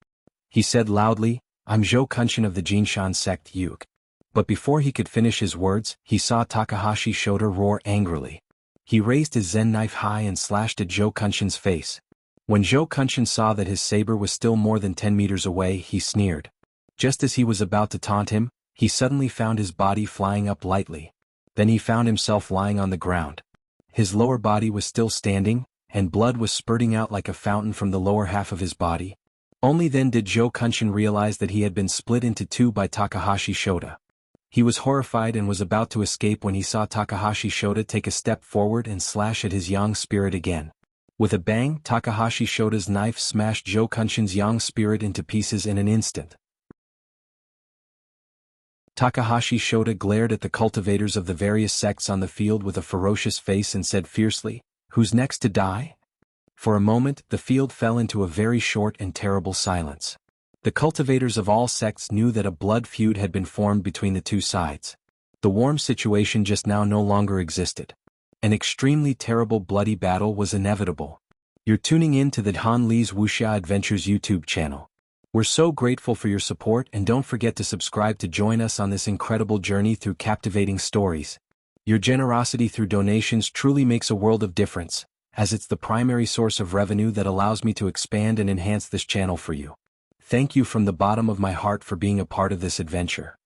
He said loudly, "I'm Zhou Kunshan of the Jinshan sect Yuk." But before he could finish his words, he saw Takahashi Shota roar angrily. He raised his Zen knife high and slashed at Zhou Kunshan's face. When Zhou Kunshan saw that his saber was still more than 10 meters away, he sneered. Just as he was about to taunt him, he suddenly found his body flying up lightly. Then he found himself lying on the ground. His lower body was still standing, and blood was spurting out like a fountain from the lower half of his body. Only then did Zhou Kunshan realize that he had been split into two by Takahashi Shota. He was horrified and was about to escape when he saw Takahashi Shota take a step forward and slash at his yang spirit again. With a bang, Takahashi Shota's knife smashed Zhou Kunshan's yang spirit into pieces in an instant. Takahashi Shota glared at the cultivators of the various sects on the field with a ferocious face and said fiercely, "Who's next to die?" For a moment, the field fell into a very short and terrible silence. The cultivators of all sects knew that a blood feud had been formed between the two sides. The warm situation just now no longer existed. An extremely terrible bloody battle was inevitable. You're tuning in to the Han Li's Wuxia Adventures YouTube channel. We're so grateful for your support, and don't forget to subscribe to join us on this incredible journey through captivating stories. Your generosity through donations truly makes a world of difference, as it's the primary source of revenue that allows me to expand and enhance this channel for you. Thank you from the bottom of my heart for being a part of this adventure.